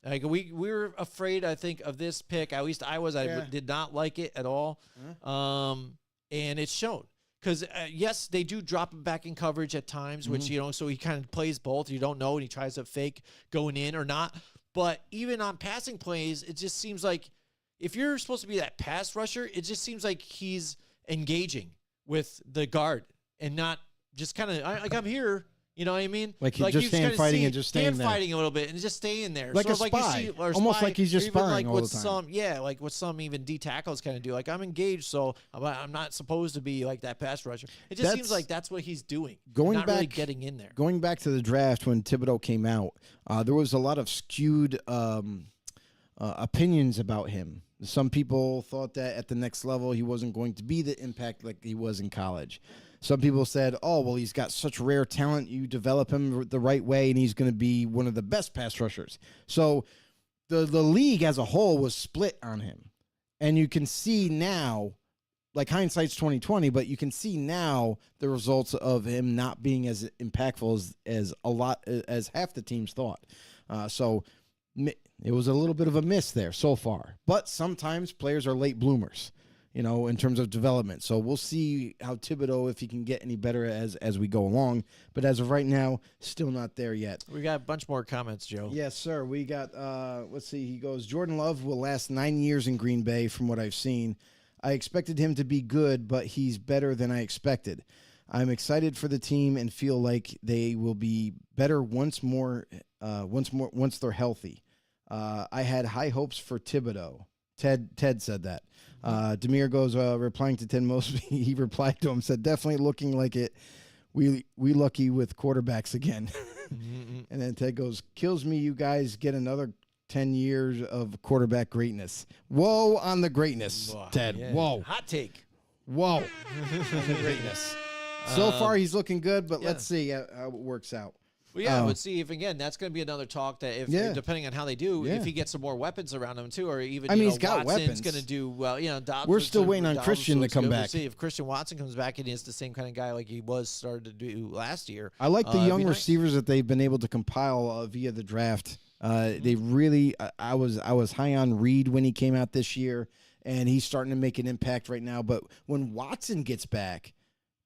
Like we were afraid, I think, of this pick. At least I was. I did not like it at all. And it's shown. Because, yes, they do drop him back in coverage at times, which, so he kind of plays both. You don't know, and he tries to fake going in or not. But even on passing plays, it just seems like if you're supposed to be that pass rusher, it just seems like he's engaging with the guard and not just kind of like I'm here. You know what I mean? Like he's just hand fighting and just staying there. Fighting a little bit and just staying there. Like sort a spy. Almost like he's just spying all the time. Like what some even D tackles kind of do. Like I'm engaged, so I'm not supposed to be like that pass rusher. It just seems like that's what he's doing. Not really getting in there. Going back to the draft when Thibodeau came out, there was a lot of skewed opinions about him. Some people thought that at the next level he wasn't going to be the impact like he was in college. Some people said, oh, well, he's got such rare talent. You develop him the right way, and he's going to be one of the best pass rushers. So the league as a whole was split on him. And you can see now, like hindsight's 20/20, but you can see now the results of him not being as impactful as half the teams thought. So it was a little bit of a miss there so far. But sometimes players are late bloomers, in terms of development. So we'll see how Thibodeau, if he can get any better as we go along. But as of right now, still not there yet. We got a bunch more comments, Joe. Yes, sir. We got, let's see. He goes, Jordan Love will last 9 years in Green Bay from what I've seen. I expected him to be good, but he's better than I expected. I'm excited for the team and feel like they will be better once they're healthy. I had high hopes for Thibodeau. Ted said that. Demir goes, replying to Ted Mosby, he replied to him, said, definitely looking like it. We lucky with quarterbacks again. And then Ted goes, kills me you guys get another 10 years of quarterback greatness. Whoa on the greatness, Ted. Yeah. Whoa. Hot take. Whoa. On the greatness. So far he's looking good, but let's see how it works out. Well, yeah, but see if again that's going to be another talk that if depending on how they do, if he gets some more weapons around him too, or even he's got Watson's going to do well. We're still waiting on Christian to come back. We'll see if Christian Watson comes back and is the same kind of guy like he started to do last year. I like the young receivers that they've been able to compile via the draft. They really, I was high on Reed when he came out this year, and he's starting to make an impact right now. But when Watson gets back,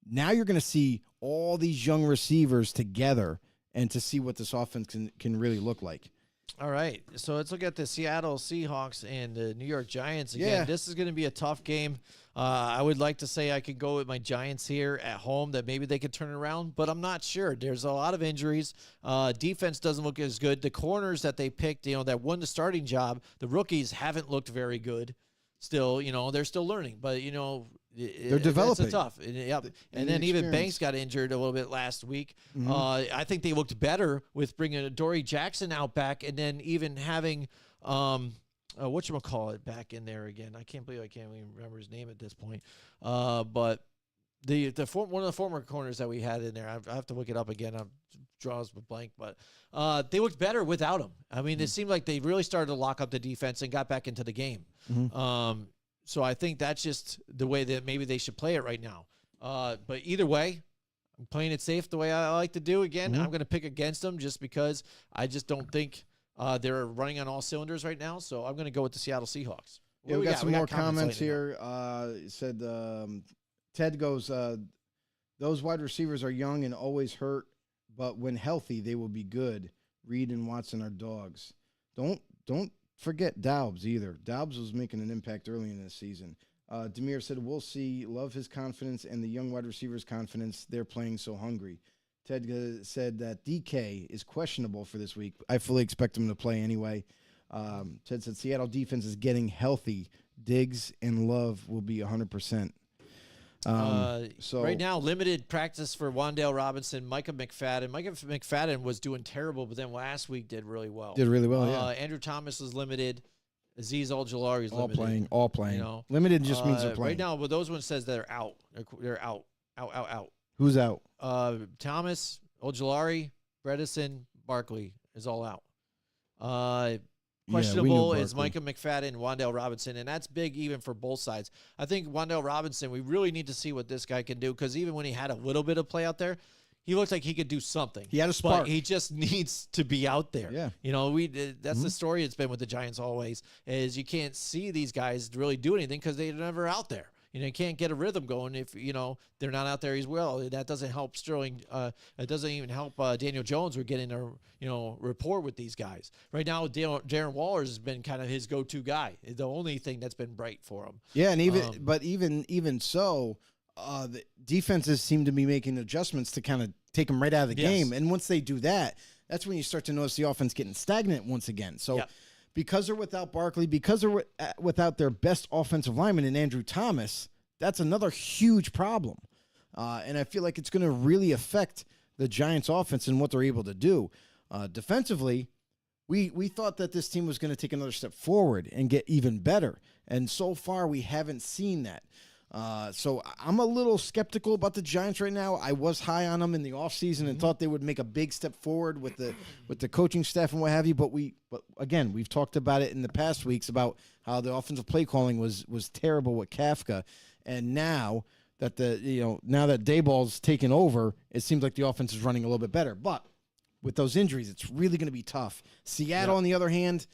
now you're going to see all these young receivers together. And to see what this offense can really look like. All right, so let's look at the Seattle Seahawks and the New York Giants again. Yeah. This is going to be a tough game. I would like to say I could go with my Giants here at home, that maybe they could turn it around, but I'm not sure. There's a lot of injuries. Defense doesn't look as good. The corners that they picked, that won the starting job, the rookies haven't looked very good. still, they're still learning. But, they're developing. It's tough. And then even Banks got injured a little bit last week. I think they looked better with bringing Dory Jackson out back, and then even having whatchamacallit back in there again. I can't believe I can't even remember his name at this point. But one of the former corners that we had in there, I have to look it up again. I draws a blank, but they looked better without him. I mean, it seemed like they really started to lock up the defense and got back into the game. So I think that's just the way that maybe they should play it right now. But either way, I'm playing it safe the way I like to do. Again, I'm going to pick against them just because I just don't think they're running on all cylinders right now. So I'm going to go with the Seattle Seahawks. Yeah, we got some more comments here. It said Ted goes, those wide receivers are young and always hurt, but when healthy, they will be good. Reed and Watson are dogs. Don't forget Daubs either. Daubs was making an impact early in the season. Demir said, we'll see. Love his confidence and the young wide receivers' confidence. They're playing so hungry. Ted said that DK is questionable for this week. I fully expect him to play anyway. Ted said Seattle defense is getting healthy. Diggs and Love will be 100%. So right now, limited practice for Wan'Dale Robinson, Micah McFadden. Micah McFadden was doing terrible, but then last week did really well. Yeah. Andrew Thomas was limited. Azeez Ojulari is limited. All playing. Limited just means they're playing. Right now, well, those ones says they're out. They're out. Who's out? Thomas, Ojulari, Bredesen, Barkley is all out. Questionable is Micah McFadden, Wan'Dale Robinson, and that's big even for both sides. I think Wan'Dale Robinson, we really need to see what this guy can do, because even when he had a little bit of play out there, he looked like he could do something. He had a spark. But he just needs to be out there. Yeah. That's the story it's been with the Giants always, is you can't see these guys really do anything because they're never out there. You can't get a rhythm going if, they're not out there as well. That doesn't help Sterling. It doesn't even help Daniel Jones with getting a, rapport with these guys. Right now, Darren Waller has been kind of his go-to guy. The only thing that's been bright for him. Yeah, and even so, the defenses seem to be making adjustments to kind of take them right out of the game. And once they do that, that's when you start to notice the offense getting stagnant once again. So because they're without Barkley, because they're without their best offensive lineman in Andrew Thomas, that's another huge problem. And I feel like it's going to really affect the Giants' offense and what they're able to do. Defensively, we thought that this team was going to take another step forward and get even better. And so far, we haven't seen that. So I'm a little skeptical about the Giants right now. I was high on them in the offseason and thought they would make a big step forward with the coaching staff and what have you. But again, we've talked about it in the past weeks about how the offensive play calling was terrible with Kafka. And now that now that Dayball's taken over, it seems like the offense is running a little bit better. But with those injuries, it's really going to be tough. Seattle, on the other hand,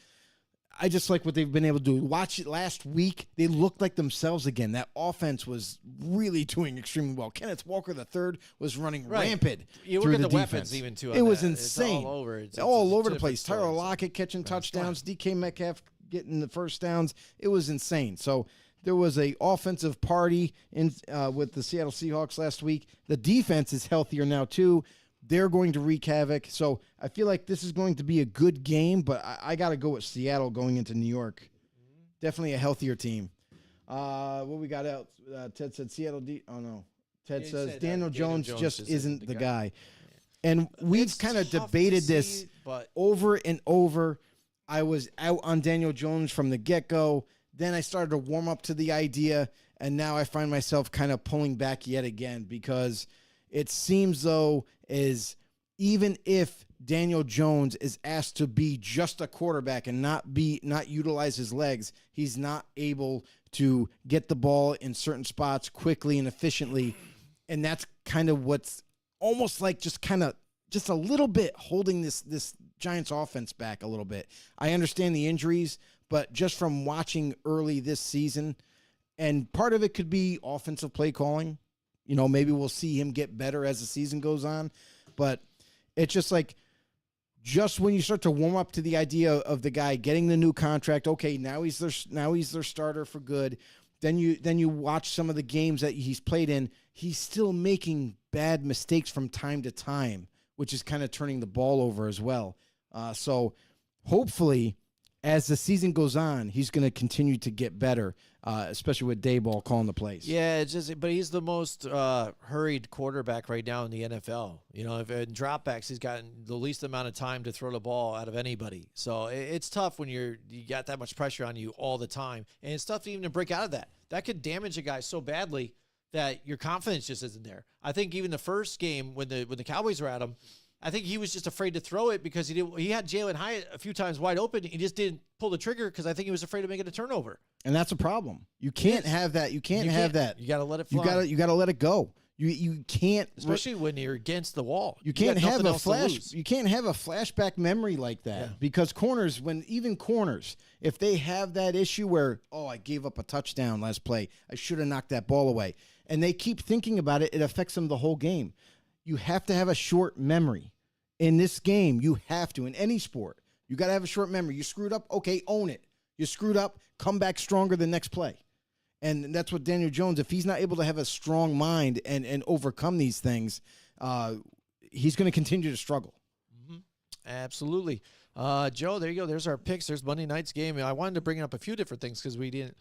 I just like what they've been able to do. Watch it last week. They looked like themselves again. That offense was really doing extremely well. Kenneth Walker III was running rampant you through look at the the defense. weapons even, too. It was that. insane. It's all over. It's all over the place. Tyler Lockett catching touchdowns. DK Metcalf getting the first downs. It was insane. So there was a offensive party with the Seattle Seahawks last week. The defense is healthier now, too. They're going to wreak havoc. So I feel like this is going to be a good game, but I got to go with Seattle going into New York. Definitely a healthier team. What we got out? Ted said Seattle. Ted says Daniel Jones just isn't the guy. Yeah. And we've kind of debated this over and over. I was out on Daniel Jones from the get-go. Then I started to warm up to the idea, and now I find myself kind of pulling back yet again because it seems though is even if Daniel Jones is asked to be just a quarterback and not utilize his legs, he's not able to get the ball in certain spots quickly and efficiently. And that's kind of what's almost like just a little bit holding this Giants offense back a little bit. I understand the injuries, but just from watching early this season, and part of it could be offensive play calling. Maybe we'll see him get better as the season goes on, but it's just like, just when you start to warm up to the idea of the guy getting the new contract, okay, now he's their starter for good. Then you watch some of the games that he's played in. He's still making bad mistakes from time to time, which is kind of turning the ball over as well. So hopefully as the season goes on, he's going to continue to get better, especially with Dayball calling the plays. Yeah, but he's the most hurried quarterback right now in the NFL. You know, if in dropbacks, he's gotten the least amount of time to throw the ball out of anybody. So it's tough when you got that much pressure on you all the time, and it's tough even to break out of that. That could damage a guy so badly that your confidence just isn't there. I think even the first game when the Cowboys were at him, I think he was just afraid to throw it because he had Jalen Hyatt a few times wide open. He just didn't pull the trigger because I think he was afraid of making a turnover. And that's a problem. You can't have that. You can't have that. You got to let it fly. You got to let it go. You can't, especially when you're against the wall. You can't have a flash. You can't have a flashback memory like that because corners, if they have that issue where, oh, I gave up a touchdown last play, I should have knocked that ball away, and they keep thinking about it, it affects them the whole game. You have to have a short memory. In this game, you have to. In any sport, you got to have a short memory. You screwed up, okay, own it. You screwed up, come back stronger the next play. And that's what Daniel Jones, if he's not able to have a strong mind and overcome these things, he's going to continue to struggle. Mm-hmm. Absolutely. Joe, there you go. There's our picks. There's Monday night's game. I wanted to bring up a few different things because we didn't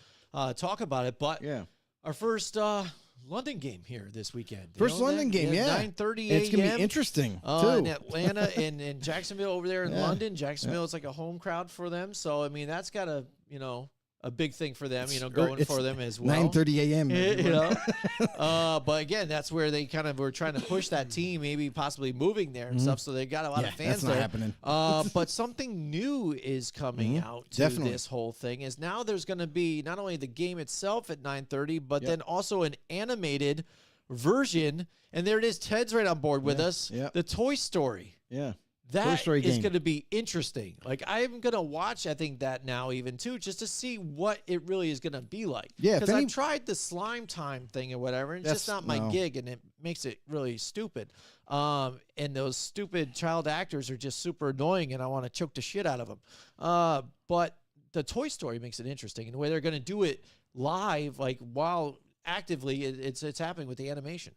talk about it. But our first London game here this weekend. First London game, 9:30 a.m. It's going to be interesting, too. In Atlanta and in Jacksonville over there in London. Jacksonville is like a home crowd for them. So, I mean, that's got a big thing for them, going for them as well. 9:30 a.m. But again, that's where they kind of were trying to push that team, maybe possibly moving there and stuff. So they got a lot of fans that's there. Not happening. But something new is coming out to this whole thing. Is now there's going to be not only the game itself at 9:30, but then also an animated version. And there it is. Ted's right on board with us. The Toy Story. Yeah. That is going to be interesting. Like, I'm going to watch, I think, that now even, too, just to see what it really is going to be like. Yeah. Because I've tried the slime time thing or whatever, and it's just not my gig, and it makes it really stupid. And those stupid child actors are just super annoying, and I want to choke the shit out of them. But the Toy Story makes it interesting, and the way they're going to do it live, like, while actively it's happening with the animation.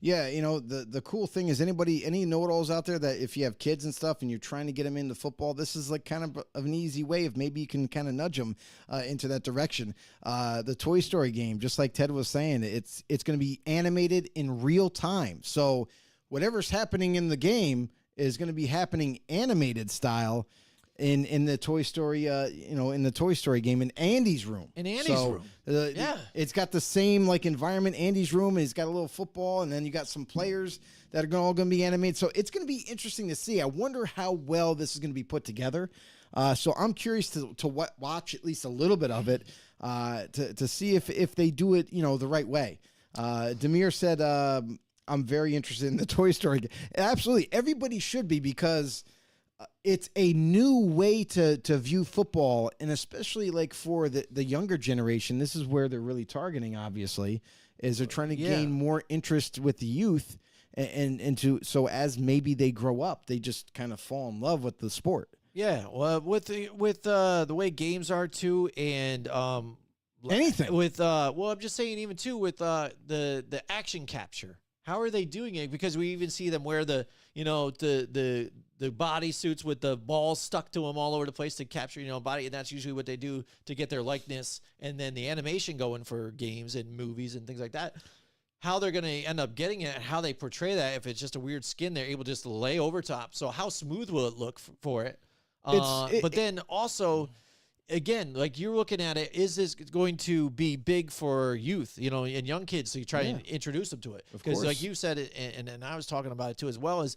Yeah, the cool thing is any know-it-alls out there that if you have kids and stuff and you're trying to get them into football, this is like kind of an easy way of maybe you can kind of nudge them into that direction. The Toy Story game, just like Ted was saying, it's going to be animated in real time. So whatever's happening in the game is going to be happening animated style in the Toy Story, in the Toy Story game in Andy's room. In Andy's room. It's got the same like environment. Andy's room. He's got a little football, and then you got some players that are all going to be animated. So it's going to be interesting to see. I wonder how well this is going to be put together. So I'm curious to watch at least a little bit of it to see if they do it, the right way. Demir said, I'm very interested in the Toy Story game. Absolutely. Everybody should be, because it's a new way to view football, and especially like for the younger generation, this is where they're really targeting, obviously, is they're trying to gain more interest with the youth so as maybe they grow up, they just kind of fall in love with the sport. Yeah, well, with the way games are too, and anything with I'm just saying, even too with the action capture. How are they doing it? Because we even see them wear the body suits with the balls stuck to them all over the place to capture, body. And that's usually what they do to get their likeness. And then the animation going for games and movies and things like that. How they're going to end up getting it, how they portray that. If it's just a weird skin, they're able to just lay over top. So how smooth will it look for it? But then also, again, like you're looking at it, is this going to be big for youth, and young kids, so you try and introduce them to it? Because like you said it, and I was talking about it too, as well as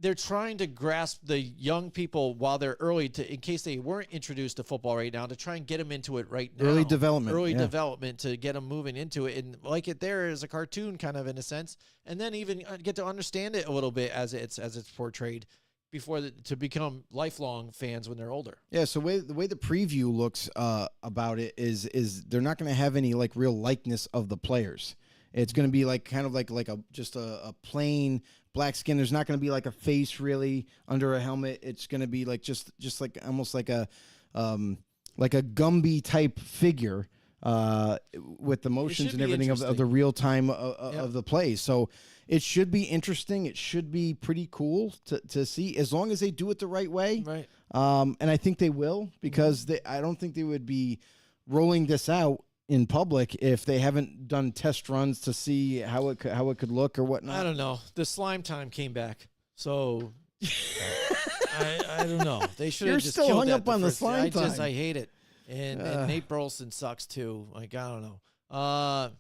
they're trying to grasp the young people while they're early in case they weren't introduced to football right now, to try and get them into it right now. Early development to get them moving into it and like it there as a cartoon kind of in a sense, and then even get to understand it a little bit as it's portrayed before to become lifelong fans when they're older. Yeah, so the way the preview looks about it is they're not going to have any like real likeness of the players. It's going to be like kind of like a plain black skin. There's not going to be like a face really under a helmet. It's going to be like just like almost like a Gumby type figure with the motions and everything of the real time of the play. So it should be interesting. It should be pretty cool to see, as long as they do it the right way. Right. And I think they will, because I don't think they would be rolling this out in public if they haven't done test runs to see how it could look or whatnot. I don't know. The slime time came back, so I don't know. They should have just still killed hung that up on the slime time. I hate it, and Nate Burleson sucks too. Like, I don't know.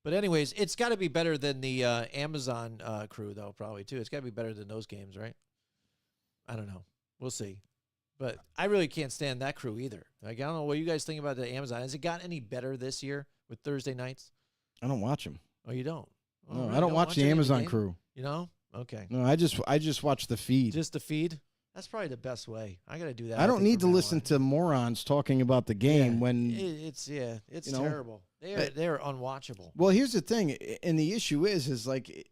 But anyways, it's got to be better than the Amazon crew, though, probably too. It's got to be better than those games, right? I don't know. We'll see. But I really can't stand that crew either. Like, I don't know what you guys think about the Amazon. Has it gotten any better this year with Thursday nights? I don't watch them. Oh, you don't? Oh, No, really? I don't watch the Amazon crew. You know? Okay. No, I just watch the feed. Just the feed? That's probably the best way. I got to do that. I don't need to listen to morons talking about the game when it's terrible. They're unwatchable. Well, here's the thing, and the issue is like,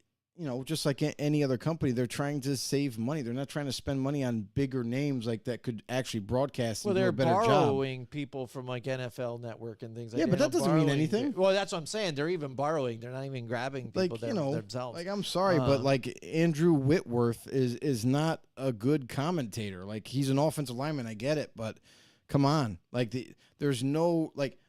just like any other company, they're trying to save money. They're not trying to spend money on bigger names like that could actually broadcast and do a better job. Well, they're borrowing people from like NFL Network and things like that. Yeah, but that doesn't mean anything. Well, that's what I'm saying. They're even borrowing. They're not even grabbing people themselves. Like, I'm sorry, but like Andrew Whitworth is not a good commentator. Like, he's an offensive lineman. I get it, but come on. Like, there's no like.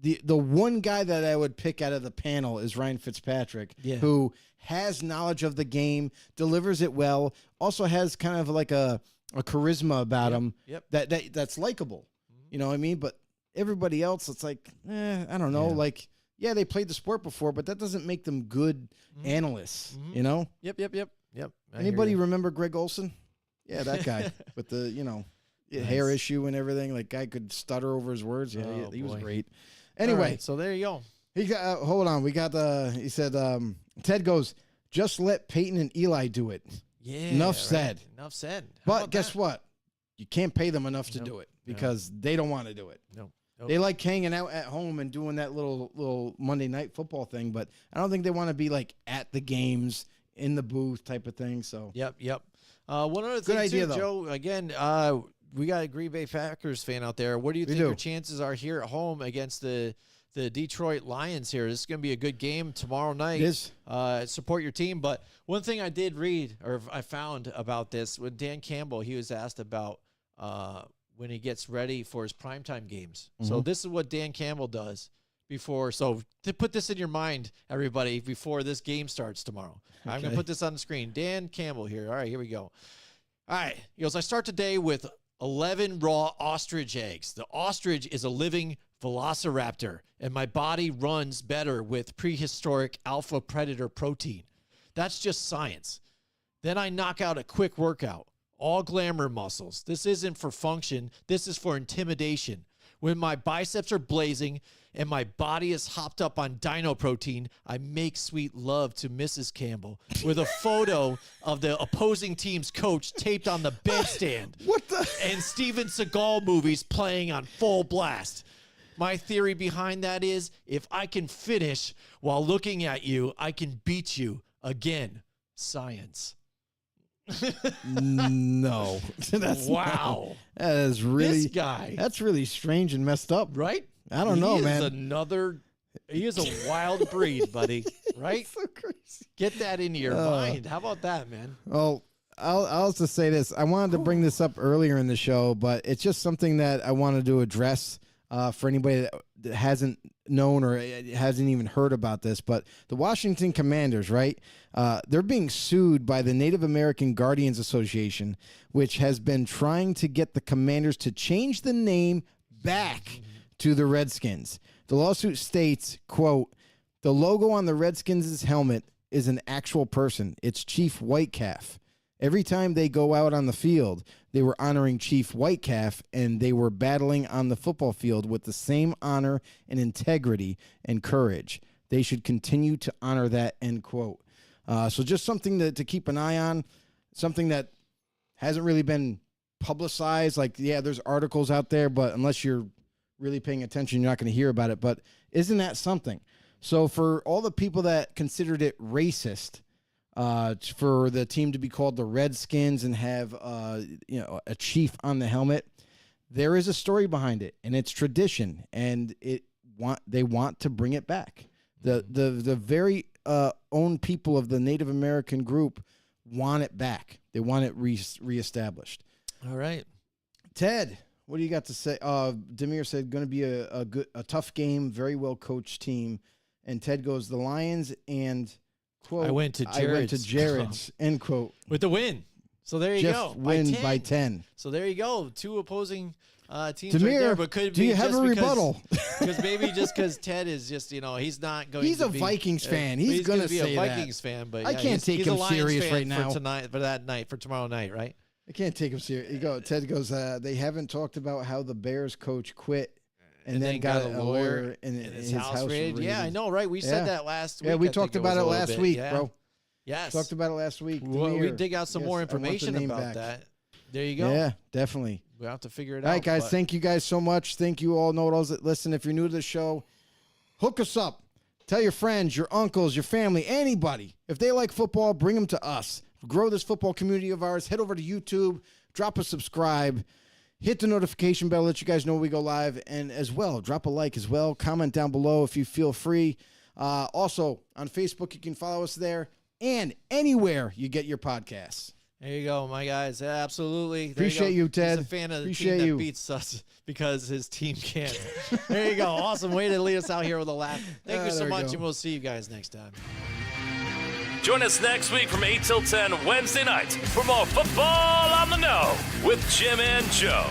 The one guy that I would pick out of the panel is Ryan Fitzpatrick, who has knowledge of the game, delivers it well, also has kind of like a charisma about him that's likable. You know what I mean? But everybody else, it's like, I don't know. Like, they played the sport before, but that doesn't make them good analysts, you know? Yep. Anybody remember Greg Olson? Yeah, that guy with the, hair issue and everything. Like, guy could stutter over his words. Yeah, he was great. Anyway, right, so there you go. He got. Hold on, we got the. He said. Ted goes. Just let Peyton and Eli do it. Yeah. Enough said. Enough said. But guess what? You can't pay them enough to do it because they don't want to do it. No. They like hanging out at home and doing that little Monday Night Football thing, but I don't think they want to be like at the games in the booth type of thing. So. Yep. One other thing, idea, too, Joe. Again, we got a Green Bay Packers fan out there. What do you think your chances are here at home against the Detroit Lions here? This is going to be a good game tomorrow night. It is. Support your team. But one thing I did read, or I found about this, with Dan Campbell, he was asked about when he gets ready for his primetime games. So this is what Dan Campbell does before. So to put this in your mind, everybody, before this game starts tomorrow. Okay. I'm going to put this on the screen. Dan Campbell here. All right, here we go. All right. He goes, I start today with 11 raw ostrich eggs. The ostrich is a living velociraptor, and my body runs better with prehistoric alpha predator protein. That's just science. Then I knock out a quick workout. All glamour muscles. This isn't for function. This is for intimidation. When my biceps are blazing and my body is hopped up on dino protein, I make sweet love to Mrs. Campbell with a photo of the opposing team's coach taped on the bedstand. What the? And Steven Seagal movies playing on full blast. My theory behind that is, if I can finish while looking at you, I can beat you again. Science. No. That's wow. That is really, this guy. That's really strange and messed up. Right? I don't know, man. He is a wild breed, buddy. Right? So crazy. Get that into your mind. How about that, man? Well, I'll also say this. I wanted to bring this up earlier in the show, but it's just something that I wanted to address for anybody that hasn't known or hasn't even heard about this. But the Washington Commanders, right? They're being sued by the Native American Guardians Association, which has been trying to get the Commanders to change the name back to the Redskins. The lawsuit states, quote, the logo on the Redskins' helmet is an actual person. It's Chief Whitecalf. Every time they go out on the field, they were honoring Chief Whitecalf, and they were battling on the football field with the same honor and integrity and courage. They should continue to honor that, end quote. So just something to keep an eye on, something that hasn't really been publicized. Like, yeah, there's articles out there, but unless you're really paying attention, you're not going to hear about it. But isn't that something? So for all the people that considered it racist, for the team to be called the Redskins and have a chief on the helmet, there is a story behind it, and it's tradition, and it want to bring it back. The very own people of the Native American group want it back. They want it reestablished. All right. Ted, what do you got to say? Demir said going to be a tough game, very well coached team. And Ted goes, the Lions and, quote, I went to Jared's, end quote. With the win. So there you go. Win by 10. So there you go. 2 opposing teams Demir, right there. But could do be you have just a rebuttal? Because maybe just because Ted is just, he's not going He's to a be, Vikings fan. He's going to be say a Vikings fan. But I can't take him serious right now. For tomorrow night, right? I can't take him serious. Ted goes, they haven't talked about how the Bears coach quit and then got a lawyer in his house raided. Yeah, I know, right? We said that last week. Yeah, we talked about it last week, bro. Yes. Talked about it last week. Well, we dig out some more information about that. There you go. Yeah, definitely. We'll have to figure it out. All right, guys. Thank you guys so much. Thank you all know-it-alls that listen. If you're new to the show, hook us up. Tell your friends, your uncles, your family, anybody. If they like football, bring them to us. Grow this football community of ours. Head over to YouTube. Drop a subscribe. Hit the notification bell. Let you guys know when we go live. And as well, drop a like as well. Comment down below if you feel free. Also, on Facebook, you can follow us there. And anywhere you get your podcasts. There you go, my guys. Absolutely. Appreciate you, Ted. He's a fan of the team that beats us because his team can't. There you go. Awesome way to lead us out here with a laugh. Thank you so much, and we'll see you guys next time. Join us next week from 8 till 10 Wednesday nights for more Football on the Know with Jim and Joe.